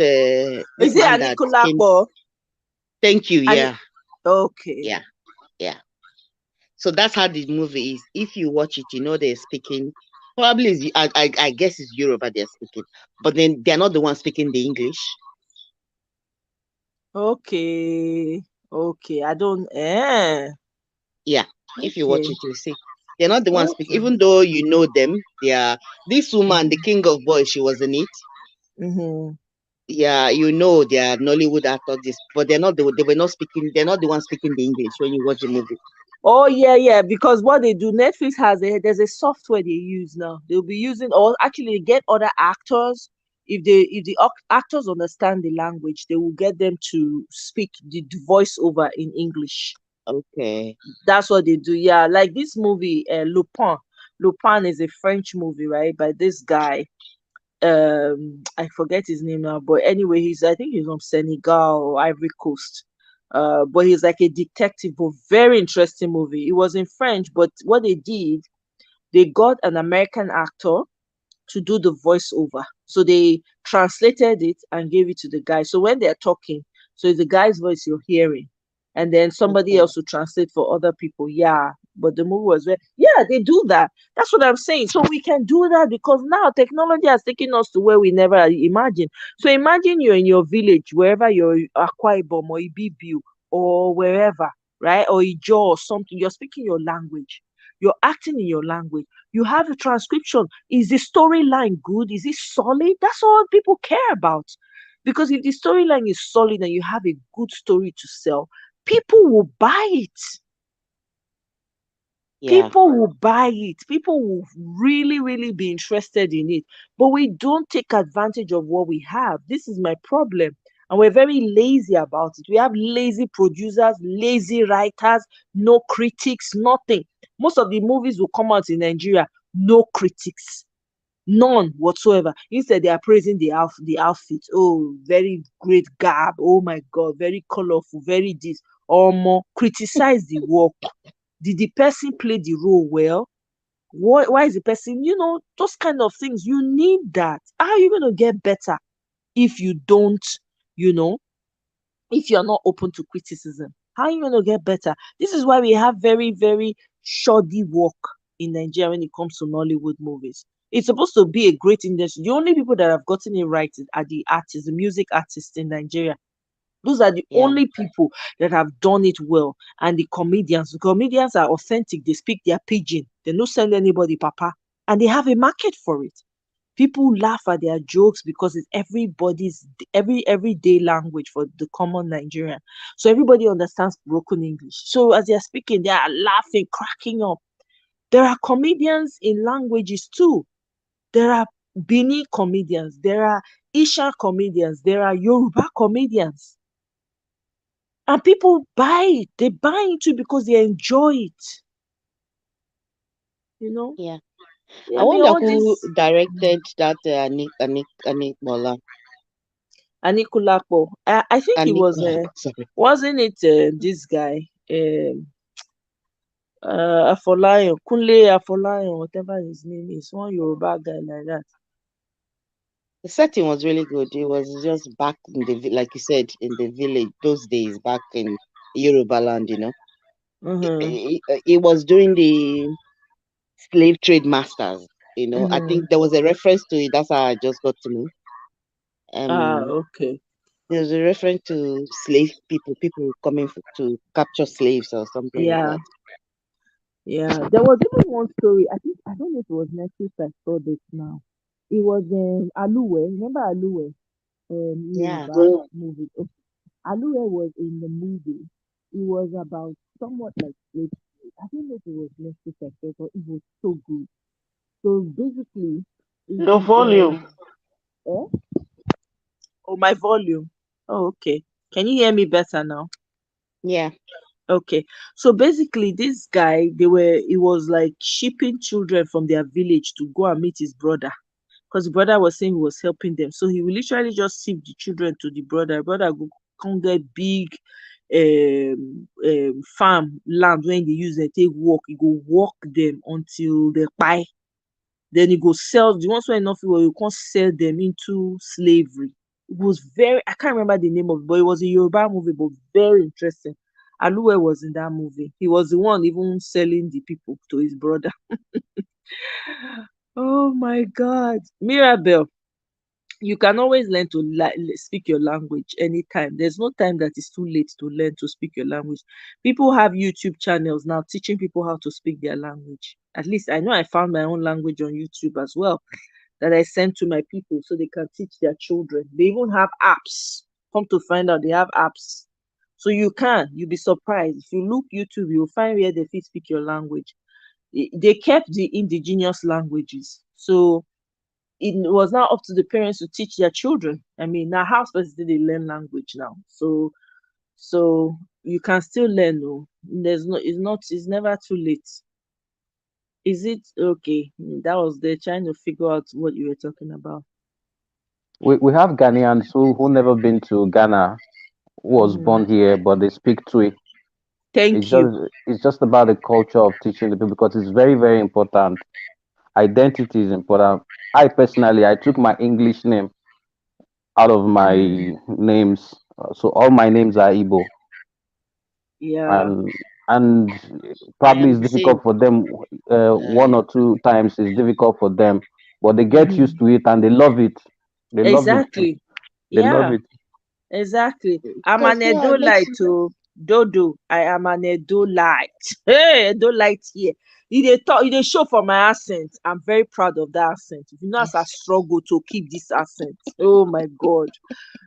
Is it man that came. Anikulapo? Thank you. Ani- Yeah, okay. yeah, yeah. So that's how the movie is. If you watch it, they're speaking. Probably, I guess it's Yoruba they're speaking, but then they're not the ones speaking the English. Okay. Okay. I don't Yeah, if you okay. watch it, you'll see. They're not the ones speaking, Okay. even though you know them. They are this woman, the Mm-hmm. king of boys. She was in it. Mm-hmm. Yeah, they are Nollywood actors, but they were not speaking. They're not the ones speaking the English when you watch the movie. Oh yeah, yeah. Because what they do, Netflix there's a software they use now. They'll be using, or actually they get other actors. If the actors understand the language, they will get them to speak the voiceover in English. Okay. That's what they do. Yeah, like this movie, Lupin. Lupin is a French movie, right? By this guy. I forget his name now, but anyway, I think he's from Senegal or Ivory Coast. But he's like a detective, but very interesting movie. It was in French, but what they did, they got an American actor to do the voiceover. So they translated it and gave it to the guy. So when they're talking, so it's the guy's voice you're hearing, and then somebody Okay. else to translate for other people. Yeah, but the movie was very, yeah, they do that. That's what I'm saying. So we can do that because now technology has taken us to where we never imagined. So imagine you're in your village, wherever you're, Akwa Ibom or Ibibu or wherever, right? Or Ijo or something. You're speaking your language. You're acting in your language. You have a transcription. Is the storyline good? Is it solid? That's all people care about. Because if the storyline is solid and you have a good story to sell, people will buy it. Yeah. People will buy it. People will really, really be interested in it. But we don't take advantage of what we have. This is my problem. And we're very lazy about it. We have lazy producers, lazy writers, no critics, nothing. Most of the movies will come out in Nigeria, no critics. None whatsoever. Instead, they are praising the outfit. Oh, very great garb. Oh my God, very colorful, very this. Or more criticize the work. Did the person play the role well? Why is the person, those kind of things? You need that. How are you going to get better if you don't, you know, if you're not open to criticism? How are you going to get better? This is why we have very, very shoddy work in Nigeria when it comes to Nollywood movies. It's supposed to be a great industry. The only people that have gotten it right are the artists, the music artists in Nigeria. Those are the Yeah. only people that have done it well. And the comedians. The comedians are authentic. They speak their pidgin. They don't send anybody papa. And they have a market for it. People laugh at their jokes because it's everybody's everyday language for the common Nigerian. So everybody understands broken English. So as they're speaking, they are laughing, cracking up. There are comedians in languages too. There are Bini comedians, there are Isha comedians, there are Yoruba comedians. And people buy it. They buy into it because they enjoy it. You know? Yeah. Yeah, I I mean, wonder all who this directed that Anik Mola. Anikulapo. I think it Anik was, sorry. wasn't it this guy, Afolayan, Kunle Afolayan, whatever his name is, one Yoruba guy like that. The setting was really good. It was just back in like you said, in the village those days, back in Yoruba land, Mm-hmm. It was during the slave trade masters. I Mm-hmm. think there was a reference to it. That's how I just got to know. Ah, Um, okay. there's a reference to slave people coming to capture slaves or something like Yeah, that. yeah. There was even one story. I think I don't know if it was Netflix. I saw this now. It was Aluwe. Remember Aluwe? Yeah. Yoruba movie. Okay. Aluwe was in the movie. It was about somewhat like slave trade. I don't know if it was Netflix I saw, but it was so good. So basically, it, Your volume. eh? Oh, my volume. Oh, okay. Can you hear me better now? Yeah. Okay. So basically, this guy, he was like shipping children from their village to go and meet his brother. Because the brother was saying he was helping them. So he will literally just ship the children to the brother. Brother go come get big farm land when they use it, take work. He go work them until they buy. Then he go sell the ones who are enough well, you can't sell them into slavery. It was very, I can't remember the name of it, but it was a Yoruba movie, but very interesting. Aluwe was in that movie. He was the one even selling the people to his brother. Oh my God. Mirabel, you can always learn to speak your language anytime. There's no time that is too late to learn to speak your language. People have YouTube channels now teaching people how to speak their language. At least I know I found my own language on YouTube as well that I send to my people so they can teach their children. They even have apps. Come to find out, they have apps. So you'll be surprised. If you look YouTube, you'll find where they fit speak your language. They kept the indigenous languages. So it was now up to the parents to teach their children. I mean, now how supposed did they learn language now? So you can still learn. No, it's never too late. Is it okay? That was there trying to figure out what you were talking about. We have Ghanaians who never been to Ghana, who was Hmm. born here, but they speak Twi. Thank you. It's just about the culture of teaching the people because it's very, very important. Identity is important. I personally, I took my English name out of my Mm, names, so all my names are Igbo, yeah. and and I probably am it's the same. difficult for them. One Uh, or two times it's difficult for them, but they get Hmm. used to it and they love it. They love it. Exactly. They love Yeah. it. Exactly. I'm because an yeah, it Edolite makes to Dodo. I am an Edolite. Hey, Edolite here. It they show for my accent. I'm very proud of that accent. If you know as I yes. struggle to keep this accent. Oh my God.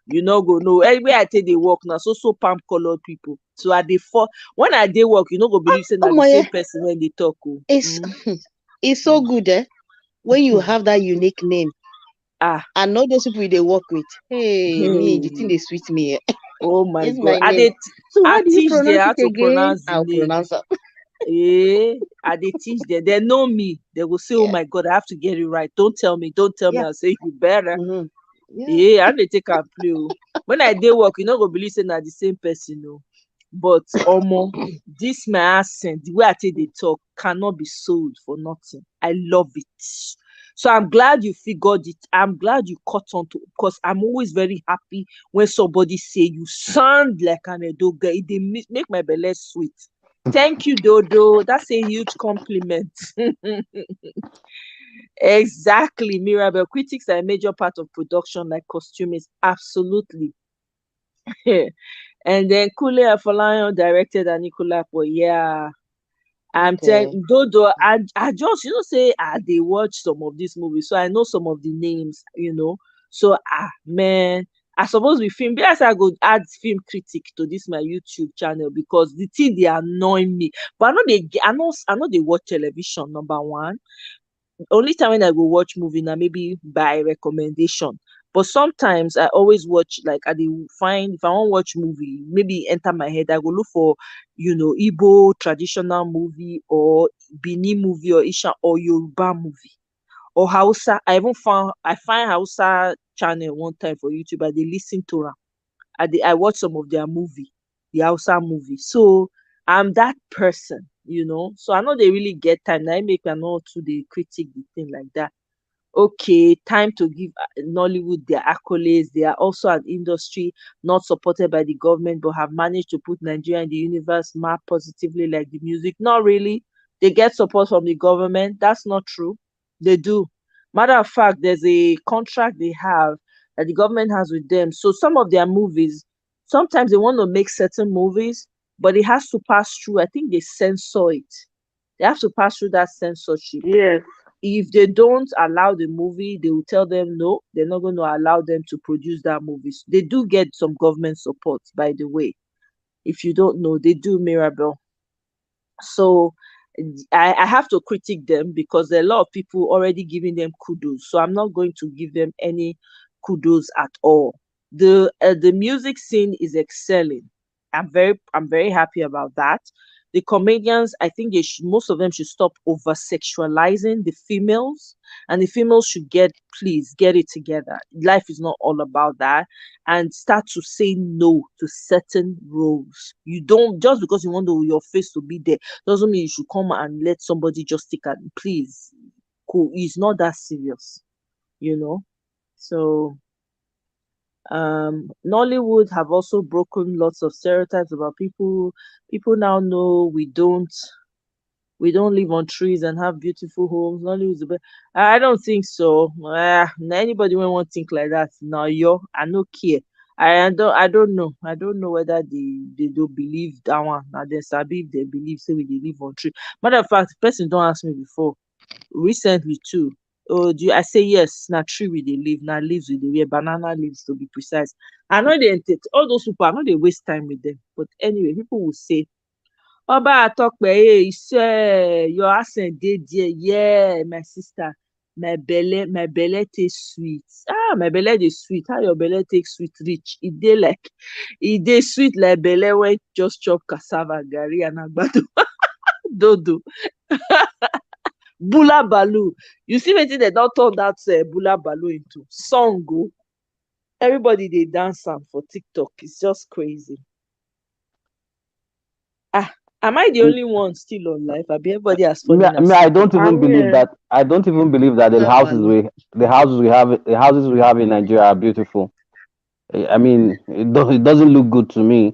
You know go know. Anywhere I take the work now, so palm colored people. So I dey for when I dey work, you know go believe say na Oh the my, same person when they talk. Oh. it's Mm, it's so mm, good, when you mm. have that unique name Ah, and all those people they work with. Hey, me, the thing hey. they sweet me. Oh my It's God. my name. So I how do you teach them pronounce how it to again? pronounce the I'll name. pronounce it. I dey teach them. They know me. They will say, "Oh Yeah, my God, I have to get it right. Don't tell me. Don't tell me." yeah, I say, "You better." yeah. Yeah, I dey take am play. Oh. When I dey work, you no go believe say na the same person. Oh. But omo, this my accent, the way I take dey talk, cannot be sold for nothing. I love it. So I'm glad you figured it. I'm glad you caught on to because I'm always very happy when somebody say you sound like an Edo girl. It dey make my belle sweet. Thank you, Dodo. That's a huge compliment. Exactly, Mirabel. Critics are a major part of production, like costumes. Absolutely. And then Kule Afolayan directed Anikulapo. Yeah. I'm Okay. telling though I just say they watch some of these movies, so I know some of the names. So man, I suppose be film. Yes, I go add film critic to this my YouTube channel because the thing they annoy me. But I know they watch television number one. Only time when I go watch movie now maybe by recommendation. But sometimes I always watch like I dey find if I want watch movie, maybe enter my head, I go look for Igbo traditional movie or Bini movie or Isha or Yoruba movie or Hausa. I find Hausa channel one time for YouTube. I dey listen to am. I watch some of their movie, the Hausa movie. So I'm that person. So I know they really get time. Now make I know to the critic the thing like that. Okay, time to give Nollywood their accolades. They are also an industry not supported by the government, but have managed to put Nigeria in the universe map positively like the music. Not really. They get support from the government. That's not true. They do. Matter of fact, there's a contract they have that the government has with them. So some of their movies, sometimes they want to make certain movies, but it has to pass through. I think they censor it. They have to pass through that censorship. Yes. If they don't allow the movie, they will tell them no, they're not going to allow them to produce that movie. They do get some government support, by the way. If you don't know, they do, Mirabel. So I have to critique them because there are a lot of people already giving them kudos. So I'm not going to give them any kudos at all. The music scene is excelling. I'm very happy about that. The comedians, I think most of them should stop over sexualizing the females, and the females should please get it together. Life is not all about that, and start to say no to certain roles. You don't just because you want your face to be there doesn't mean you should come and let somebody just take it. Please, cool. It's not that serious, you know. So Nollywood have also broken lots of stereotypes about people. People now know we don't live on trees and have beautiful homes. Nollywood is the best. I don't think so. Anybody when want think like that, no, I no care. I don't know. I don't know whether they do believe that one. Now they sabi if they believe say we dey live on tree. Matter of fact, the person don't ask me before recently too. Oh, I say yes, na tree we dey live, na leaves we dey wear, banana leaves to be precise. I know they all those people, I know they waste time with them. But anyway, people will say, Oba Atokpe, hey, your accent dey there. Yeah, my sister, my belle taste sweet. My belle dey sweet. How your belle take sweet reach? E dey sweet like belle when just chop cassava, garri and agbado dodo. Bula Balu. You see wetin dem don turn that Bula Balu into? Song o. Everybody dey dance am for TikTok. It's just crazy. Am I the only one still on life? Abi everybody has fallen I asleep? don't even I'm believe here. that. I don't even believe that Bula Balu. the houses we have in Nigeria are beautiful. I mean, it doesn't look good to me.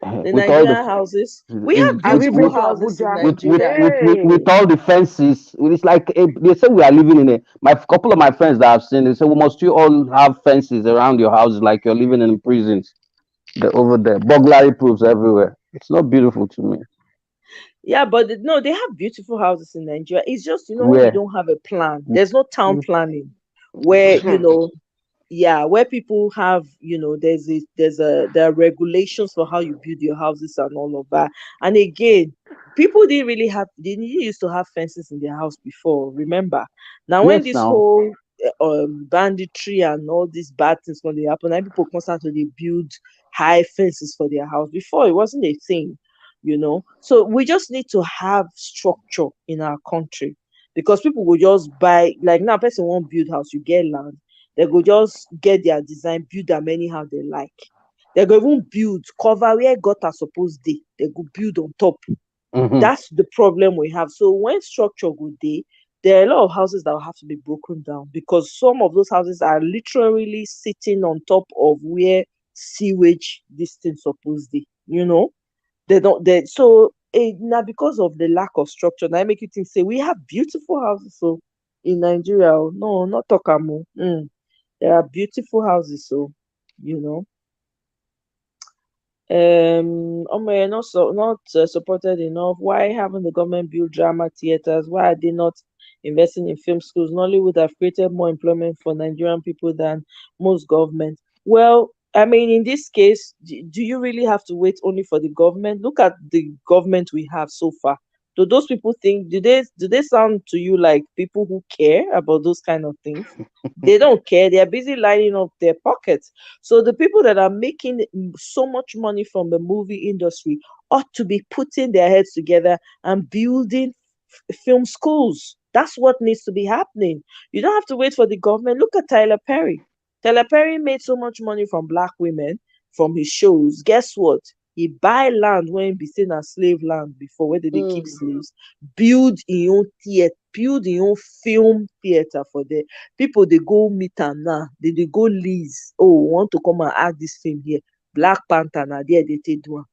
The With all the Nigerian houses. We have Have you beautiful been to houses in Abuja? Nigeria. with Hey. all the fences, it's like they say we are living in a. My couple of my friends that I've seen, they say, "We must you all have fences around your houses like you're living in prisons." They're over there, burglary proofs everywhere. It's not beautiful to me. Yeah, but no, they have beautiful houses in Nigeria. It's just, when we Where don't have a plan, there's no town Mm, planning where, Hmm. yeah, where people have, there are regulations for how you build your houses and all of that. And again, people they didn't used to have fences in their house before. Remember, now when yes, this now. whole banditry and all these bad things when they happen, and people constantly build high fences for their house. Before it wasn't a thing. So we just need to have structure in our country because people will just buy like now person won't build house, you get land, they go just get their design, build am anyhow they like. They go even build cover where gutter suppose dey. They go build on top. Hmm. That's the problem we have. So when structure go dey, there are a lot of houses that will have to be broken down because some of those houses are literally sitting on top of where sewage this thing suppose dey. They don't they so now because of the lack of structure, now make you think say we have beautiful houses so in Nigeria. No, not talk am o. There are beautiful houses, so you know. You're not supported enough. Why haven't the government built drama theaters? Why are they not investing in film schools? Nollywood have created more employment for Nigerian people than most governments. Well, I mean, in this case, do you really have to wait only for the government? Look at the government we have so far. Do those people think, do they sound to you like people who care about those kind of things? They don't care. They are busy lining up their pockets. So the people that are making so much money from the movie industry ought to be putting their heads together and building film schools. That's what needs to be happening. You don't have to wait for the government. Look at Tyler Perry. Tyler Perry made so much money from black women from his shows. Guess what? He buy land when be seen as slave land before, where did they keep Mm. slaves? Build his own theater, build his own film theater for them. People they go meet am now, they go lease. Oh, we want to come and act this film here. Black Panther na there they take do am.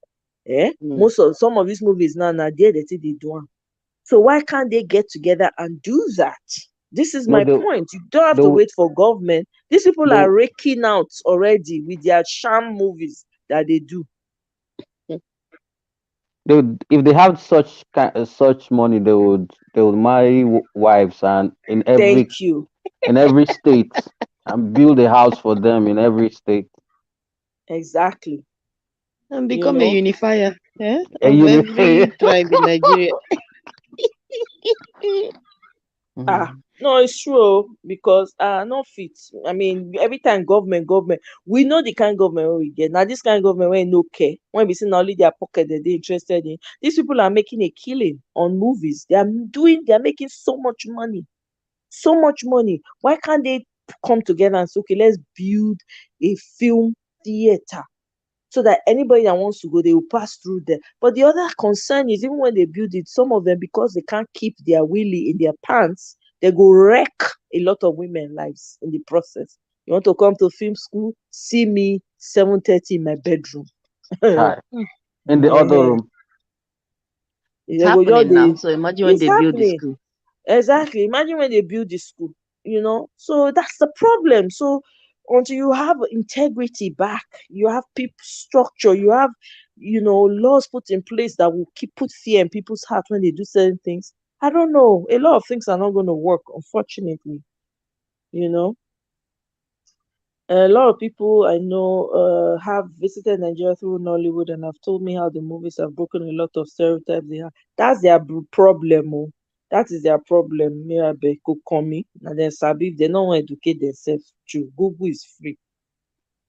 Mm. Most of some of these movies now na there they take dey do am. So why can't they get together and do that? This is No, my point. You don't have they, to wait for government. These people they, are raking out already with their sham movies that they do. if they have such money, they would marry wives and Thank you. in every state and build a house for them in every state. Exactly. And You become a know. unifier, A of unify. every tribe in Nigeria. Ah, Mm. no, it's true oh, because no fit. I mean, every time government, we know the kind of government wey we get. Now this kind of government wey no care, when we see na only their pocket that they interested in. These people are making a killing on movies. They are making so much money. So much money. Why can't they come together and say, okay, let's build a film theater so that anybody that wants to go, they will pass through there. But the other concern is even when they build it, some of them, because they can't keep their willy in their pants, they go wreck a lot of women lives in the process. You want to come to film school? See me 7:30 in my bedroom. Chai. Mm. In the other Ehen. room. It's They go just happening now. dey. So imagine when It's they build the happening. school. Exactly. Imagine when they build the school. So that's the problem. So until you have integrity back, you have people structure, you have, laws put in place that will keep put fear in people's heart when they do certain things. I don't know. A lot of things are not going to work, unfortunately. You know. A lot of people I know have visited Nigeria through Nollywood and have told me how the movies have broken a lot of stereotypes they have. That's their problem. Oh. That is their problem. Mirabe could come in and then sabi if they don't want to educate themselves. True, Google is free.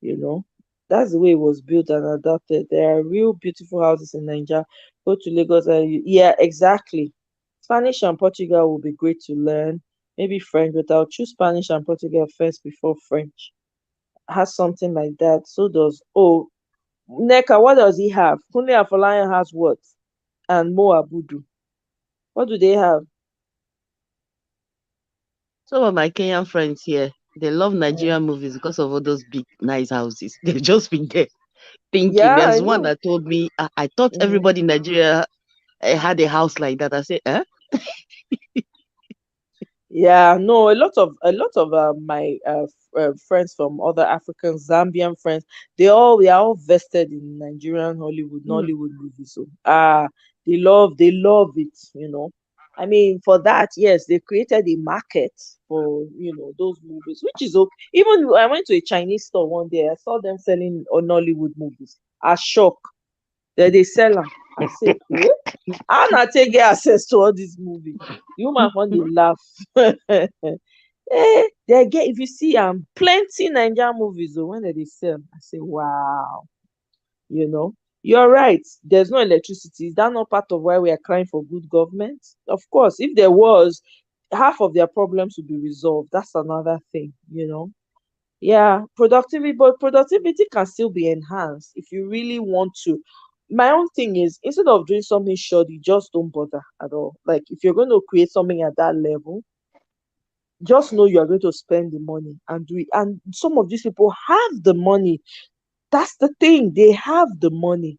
You know, that's the way it was built and adapted. There are real beautiful houses in Nigeria. Go to Lagos and yeah, exactly. Spanish and Portugal will be great to learn. Maybe French, but I'll choose Spanish and Portugal first before French. Has something like that. So does Neka, what does he have? Kunle Afolayan has what? And Mo Abudu. What do they have? Some of my Kenyan friends here, they love Mm. Nigerian movies because of all those big, nice houses. They've just been there thinking. Yeah, I There's one know. that told me, I thought Mhm. everybody in Nigeria had a house like that. I said, eh? Yeah, no, a lot of my friends from other African Zambian friends, they are all vested in Nigerian Hollywood, Hmm. Nollywood movies. So they love it. I mean, for that, yes, they created a market for those movies, which is okay. Even I went to a Chinese store one day, I saw them selling Nollywood movies. I shocked that they sell them. I say, eh? How na take get access to all these movies? The woman come dey laugh. They get if you see plenty Nigerian movies when they sell. I say, wow, you know. You're right. There's no electricity. Is that not part of why we are crying for good government? Of course, if there was, half of their problems would be resolved. That's another thing. Yeah, productivity can still be enhanced if you really want to. My own thing is, instead of doing something short, you just don't bother at all. Like if you're going to create something at that level, just know you are going to spend the money and do it. And some of these people have the money. That's the thing, they have the money.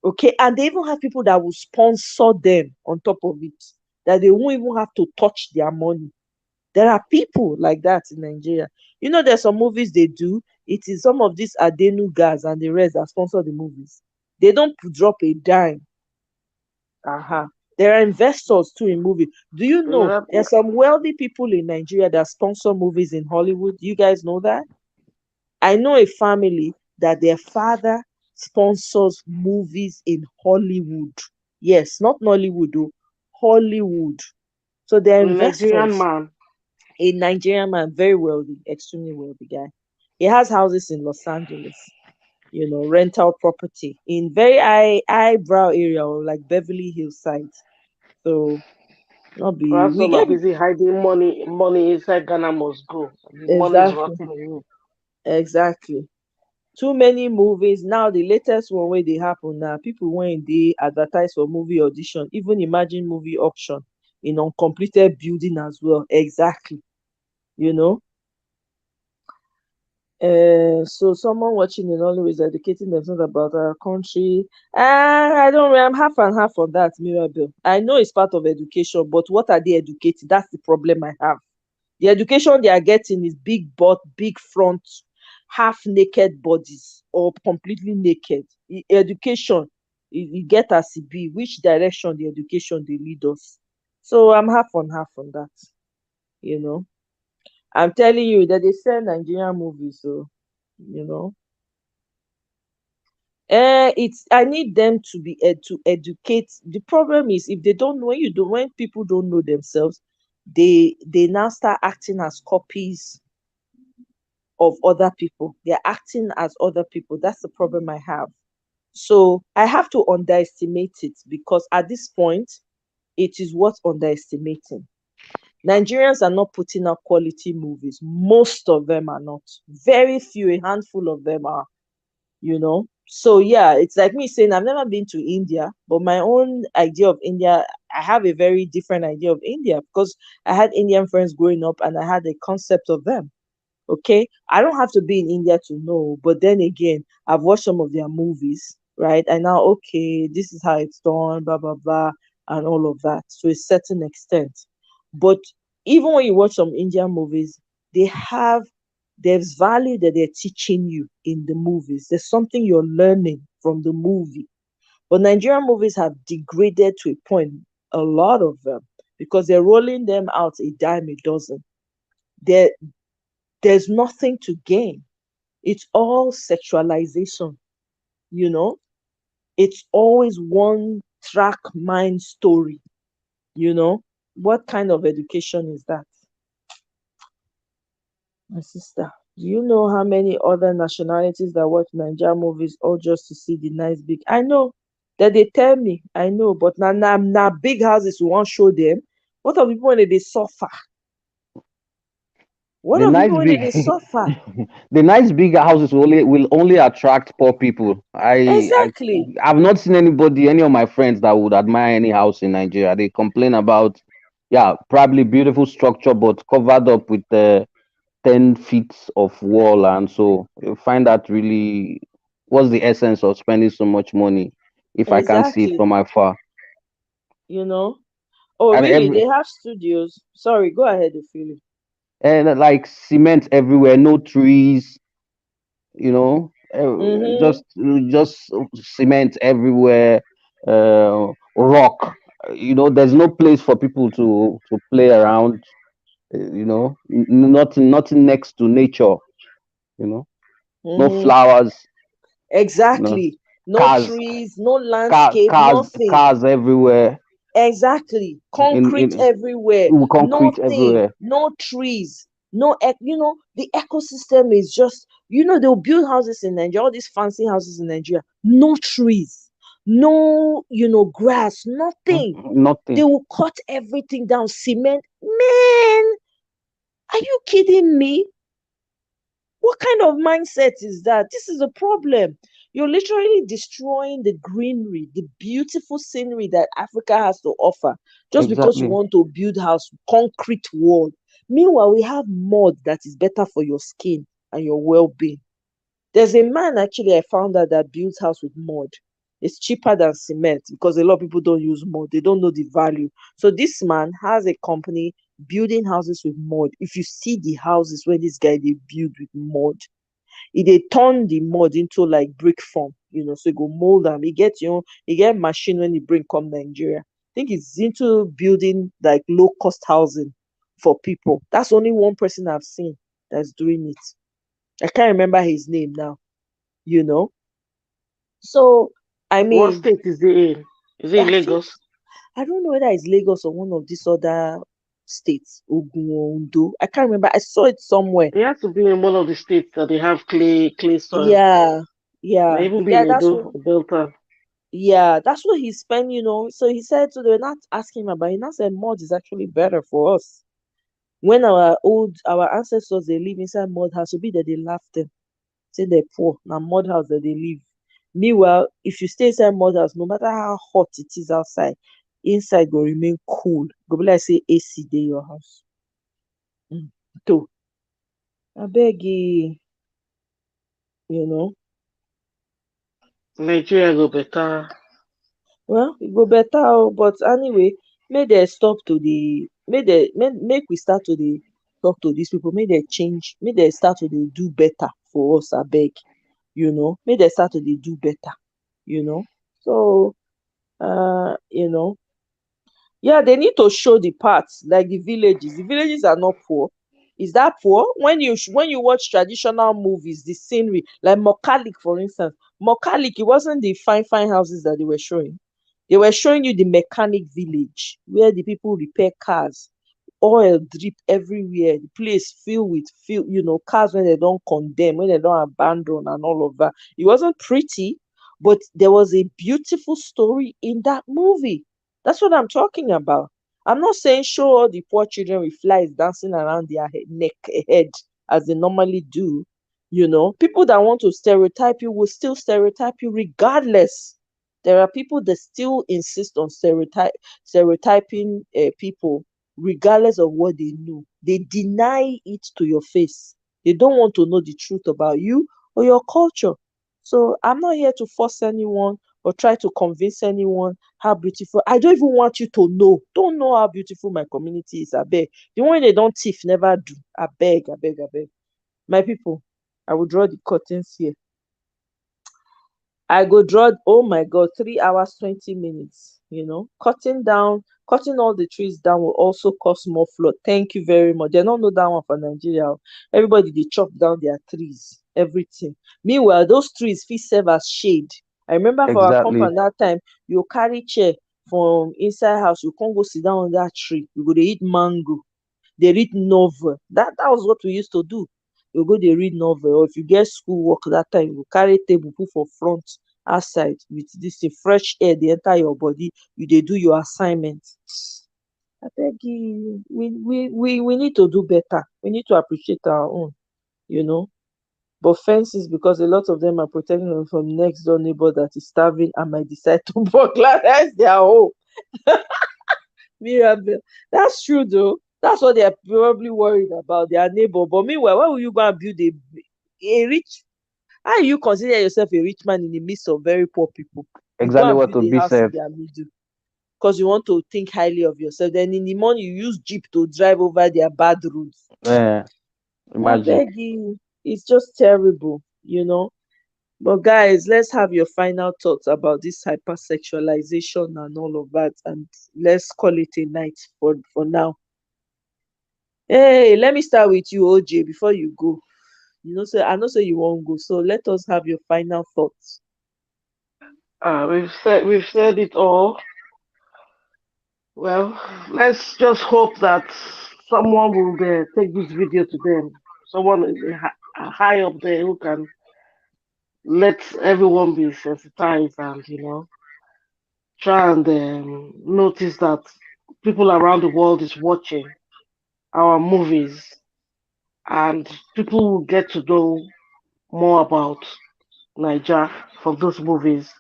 Okay, and they even have people that will sponsor them on top of it, that they won't even have to touch their money. There are people like that in Nigeria. There's some movies they do. it is some of these Adenu guys and the rest that sponsor the movies. They don't drop a dime. Uh-huh. There are investors too in movie. Do you know Yeah, there's some wealthy people in Nigeria that sponsor movies in Hollywood? You guys know that? I know a family that their father sponsors movies in Hollywood. Yes, not Nollywood, though, Hollywood. So they're a Nigerian investors. man. A Nigerian man, very wealthy, extremely wealthy guy. He has houses in Los Angeles, rental property in very eyebrow area or like Beverly Hills side. So not be While we some are get busy hiding money inside Ghana must go. The money is exactly, rotting away. exactly. Too many movies now. The latest one where they happen now, people when they advertise for movie audition, even imagine movie auction in uncompleted building as well. Exactly, you know. So someone watching in Nollywood is educating themselves about our country. I don't know. I'm half and half on that, Mirabel. I know it's part of education, but what are they educating? That's the problem I have. The education they are getting is big butt, big front, half naked bodies or completely naked. Education, you get as it be, which direction the education they lead us. So I'm half on half on that, you know. I'm telling you that they sell Nigerian movies, so you know. It's I need them to to educate. The problem is if they don't know, when people don't know themselves, they now start acting as copies of other people. They're acting as other people. That's the problem I have. So I have to underestimate it because at this point, it is worth underestimating. Nigerians are not putting out quality movies. Most of them are not. Very few, a handful of them are, So yeah, it's like me saying I've never been to India, but my own idea of India, I have a very different idea of India because I had Indian friends growing up and I had a concept of them. Okay, I don't have to be in India to know, but then again, I've watched some of their movies, right? And now, okay, this is how it's done, blah blah blah, and all of that to a certain extent. But even when you watch some Indian movies, they have there's value that they're teaching you in the movies. There's something you're learning from the movie. But Nigerian movies have degraded to a point, a lot of them, because they're rolling them out a dime a dozen. There, there's nothing to gain. It's all sexualization, you know? It's always one track mind story, you know? What kind of education is that, my sister? Do you know how many other nationalities that watch Nigerian movies all just to see the nice big? I know that they tell me, I know, but now big houses we won't show them. What are people when they suffer? What The are nice people when big they suffer? the nice big houses will only attract poor people. Exactly. I've not seen any of my friends that would admire any house in Nigeria. They complain about, yeah, probably beautiful structure but covered up with 10 feet of wall, and so you find that really, what's the essence of spending so much money if I can't see it Exactly. from afar? You know? Oh, And really? every They have studios. Sorry, go ahead, Ophelia. and like cement everywhere, no trees, Mm-hmm. just cement everywhere, rock. There's no place for people to play around. Nothing next to nature. You know, no Mm-hmm. flowers. You know, Exactly. No cars, trees, no landscape, cars, nothing. cars everywhere. Exactly. In Concrete everywhere. concrete Nothing. everywhere. No trees. The ecosystem is just, they'll build houses in Nigeria, all these fancy houses in Nigeria. No trees. No, grass, nothing. They Nothing. will cut everything down. Cement. Man, are you kidding me? What kind of mindset is that? This is a problem. You're literally destroying the greenery, the beautiful scenery that Africa has to offer, just because you Exactly. want to build house, concrete wall. Meanwhile, we have mud that is better for your skin and your well-being. There's a man actually I found out that builds house with mud. It's cheaper than cement because a lot of people don't use mud. They don't know the value. So this man has a company building houses with mud. If you see the houses where this guy they build with mud, they turn the mud into like brick form, so you go mold them. You get machine when you bring come Nigeria. I think it's into building like low cost housing for people. That's only one person I've seen that's doing it. I can't remember his name now, you know. So I What mean, state is it in? Is it in I think Lagos? I don't know whether it's Lagos or one of these other states, Ogun or Ondo. I can't remember. I saw it somewhere. It has to be in one of the states that they have clay soil. Yeah, May yeah. even The be guy, in that's Edo what. or Delta. Yeah, that's what he spent. So he said, so they were not asking him about. He now said, mud is actually better for us. When our ancestors they live inside mud house, so be that they laugh them, say they're poor. Now mud house that they live. Meanwhile, if you stay inside mud house, no matter how hot it is outside, inside go remain cool. Go be like say AC dey your house. Mm. So I beg you know. Nigeria go better. Well, e go better but anyway, make dem stop to dey make we start to dey talk to dis pipu, make dem change, make dem start to dey do better for us abeg, make dem start to dey do better, you know. So you know, yeah, they need to show the parts like the villages. The villages are not poor. Is that poor? When you watch traditional movies, the scenery, like Mokalik, for instance, Mokalik, it wasn't the fine fine houses that they were showing. They were showing you the mechanic village where the people repair cars, oil drip everywhere, the place filled with cars when they don't condemn, when they don't abandon and all of that. It wasn't pretty, but there was a beautiful story in that movie. That's what I'm talking about. I'm not saying show all the poor children with flies dancing around their head as they normally do. People that want to stereotype you will still stereotype you regardless. There are people that still insist on stereotyping people regardless of what they know. They deny it to your face. They don't want to know the truth about you or your culture. So I'm not here to force anyone or try to convince anyone how beautiful. I don't even want you to know. Don't know how beautiful my community is. I beg. The one they don't thief never do. I beg, I beg, I beg. My people, I will draw the curtains here. I go draw, oh my God, 3 hours, 20 minutes. Cutting all the trees down will also cause more flood. Thank you very much. They don't know that one for Nigeria. Everybody, they chop down their trees, everything. Meanwhile, those trees fit serve as shade. I remember for our Exactly. compound that time, you carry chair from inside house, you can't go sit down on that tree. You go to eat mango. They read novel. That was what we used to do. You go dey read novel, or if you get school work that time, you go carry table put for front outside with this thing, fresh air dey enter your body, you dey do your assignment. Abeg we need to do better. We need to appreciate our own, you know. But fences, because a lot of them are protecting them from next door neighbor that is starving and might decide to burglarize their home. Mirabel. That's true though. That's what they're probably worried about, their neighbor. But meanwhile, why will you go and build a rich, how you consider yourself a rich man in the midst of very poor people? You go Exactly and what build to a be house in said. their middle because you want to think highly of yourself. Then in the morning you use jeep to drive over their bad roads. Yeah, I imagine. beg you. It's just terrible. But guys, let's have your final thoughts about this hypersexualization and all of that, and let's call it a night for now. Hey, let me start with you, OJ, before you go. I know say you won't go, so let us have your final thoughts. We've said it all. Well, let's just hope that someone will take this video to them. Someone high up there who can let everyone be sensitized and try and notice that people around the world is watching our movies and people will get to know more about Niger from those movies.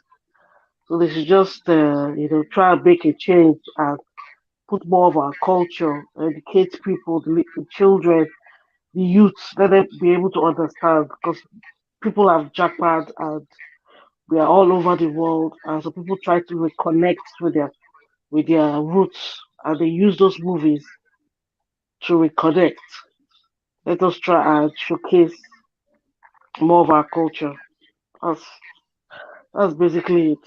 So they should just try and make a change and put more of our culture, educate people, the children, the youth, let them be able to understand because people have jackpot and we are all over the world, and so people try to reconnect with their roots, and they use those movies to reconnect. Let us try and showcase more of our culture. That's that's basically it.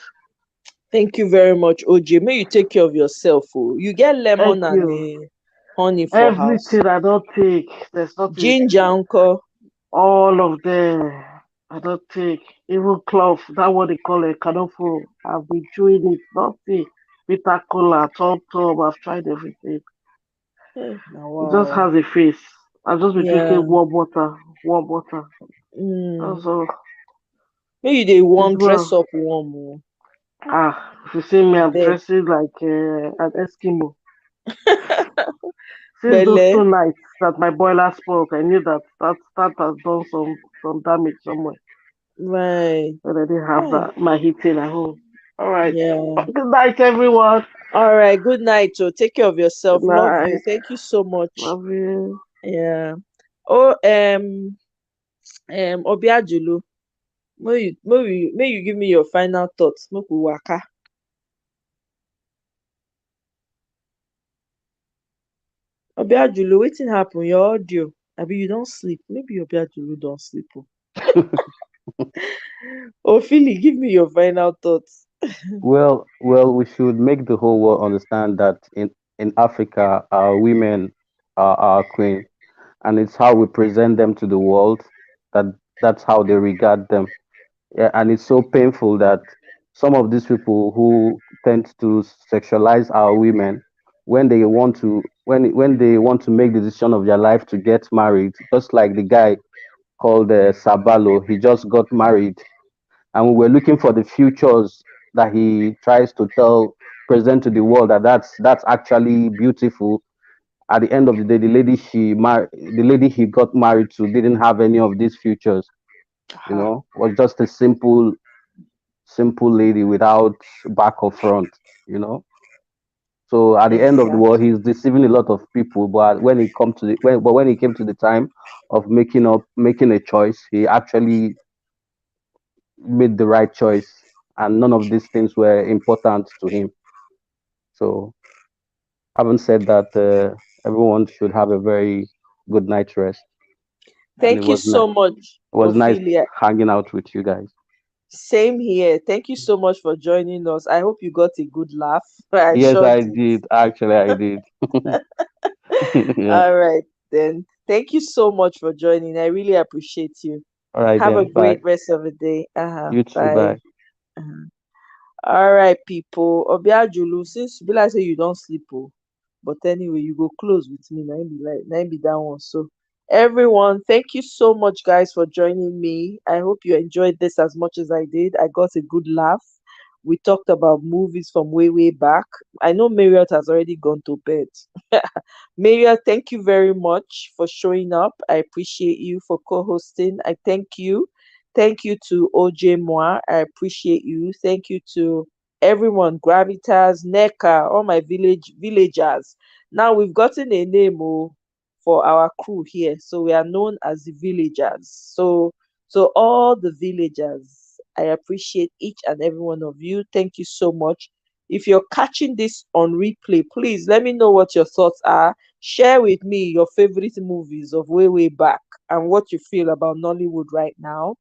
Thank you very much, OJ. May you take care of yourself. Oh. You get lemon Thank and you. honey for house. Everything I don't take, there's nothing. Ginger uncle. All of them I don't take. Even clove, that what they call a canofo. I've been chewing it. Nothing. Bitter cola, tom tom. I've tried everything. Now It just wow. has a face. I've just been Yeah. drinking warm water. Warm water. Mm. That's all. May you dey It's warm, dress well. up warm. Oh. If you see me, I I'm beg. dressing like an Eskimo. Since those Belle. 2 nights that my boiler spoke, I knew that has done some damage somewhere. Right. But I didn't have Hey. that my heating at home. All right. Yeah. Good night, everyone. All right. Good night. So take care of yourself. Good Love you. night. Thank you so much. Love you. Yeah. Oh, Obiajulu. May you give me your final thoughts. Make we waka. Obiajulu, wetin happen? Your audio. Abi you don sleep? Maybe Obiajulu don sleep. Oh. Philly, give me your final thoughts. Well, we should make the whole world understand that in Africa, our women are our queen, and it's how we present them to the world that that's how they regard them. Yeah, and it's so painful that some of these people who tend to sexualize our women when they want to make the decision of their life to get married, just like the guy called Sabalo, he just got married, and we were looking for the futures that he tries to tell present to the world that's actually beautiful. At the end of the day, the lady he got married to didn't have any of these futures. Ah, Was just a simple lady without back or front. You know. So at the end of the world, exactly. he's deceiving a lot of people. But when he came to the time of making a choice, he actually made the right choice, and none of these things were important to him. So, having said that, everyone should have a very good night's rest, and Thank you so much, it was nice Ophelia. hanging out with you guys. Same here. Thank you so much for joining us. I hope you got a good laugh. I Yes, sure I did. did. Actually, I did. Yeah. All right, then. Thank you so much for joining. I really appreciate you. All right Have a then. Bye. great rest of the day. You too. Bye. Bye. Uh-huh. All right, people. Obiajulu, since be like say you don't sleep, oh, but anyway, you go close with me. Na im be that one. So, everyone, thank you so much, guys, for joining me. I hope you enjoyed this as much as I did. I got a good laugh. We talked about movies from way, way back. I know Marriott has already gone to bed. Marriott, thank you very much for showing up. I appreciate you for co-hosting. I thank you. Thank you to OJ Moa. I appreciate you. Thank you to everyone, Gravitas, NECA, all my villagers. Now we've gotten a name for our crew here. So we are known as the villagers. So all the villagers, I appreciate each and every one of you. Thank you so much. If you're catching this on replay, please let me know what your thoughts are. Share with me your favorite movies of way, way back and what you feel about Nollywood right now,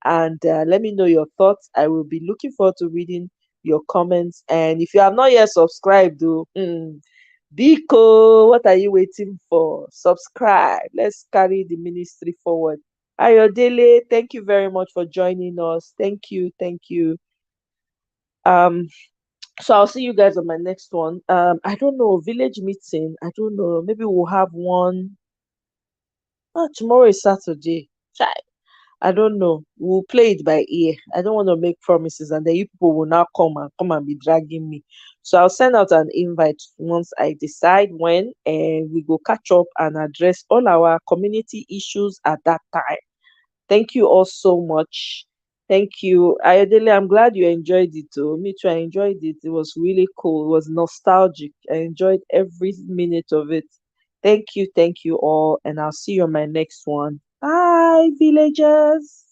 and let me know your thoughts. I will be looking forward to reading your comments. And if you have not yet subscribed, though, Biko, what are you waiting for? Subscribe. Let's carry the ministry forward. Ayodele, thank you very much for joining us. Thank you, thank you. Um, so I'll see you guys on my next one. I don't know, village meeting. I don't know. Maybe we'll have one. Tomorrow is Saturday. Chai. I don't know. We'll play it by ear. I don't want to make promises and then you people will now come and be dragging me. So I'll send out an invite once I decide when, and we go catch up and address all our community issues at that time. Thank you all so much. Thank you. Ayodele, I'm glad you enjoyed it too. Me too, I enjoyed it. It was really cool. It was nostalgic. I enjoyed every minute of it. Thank you all, and I'll see you on my next one. Bye, villagers.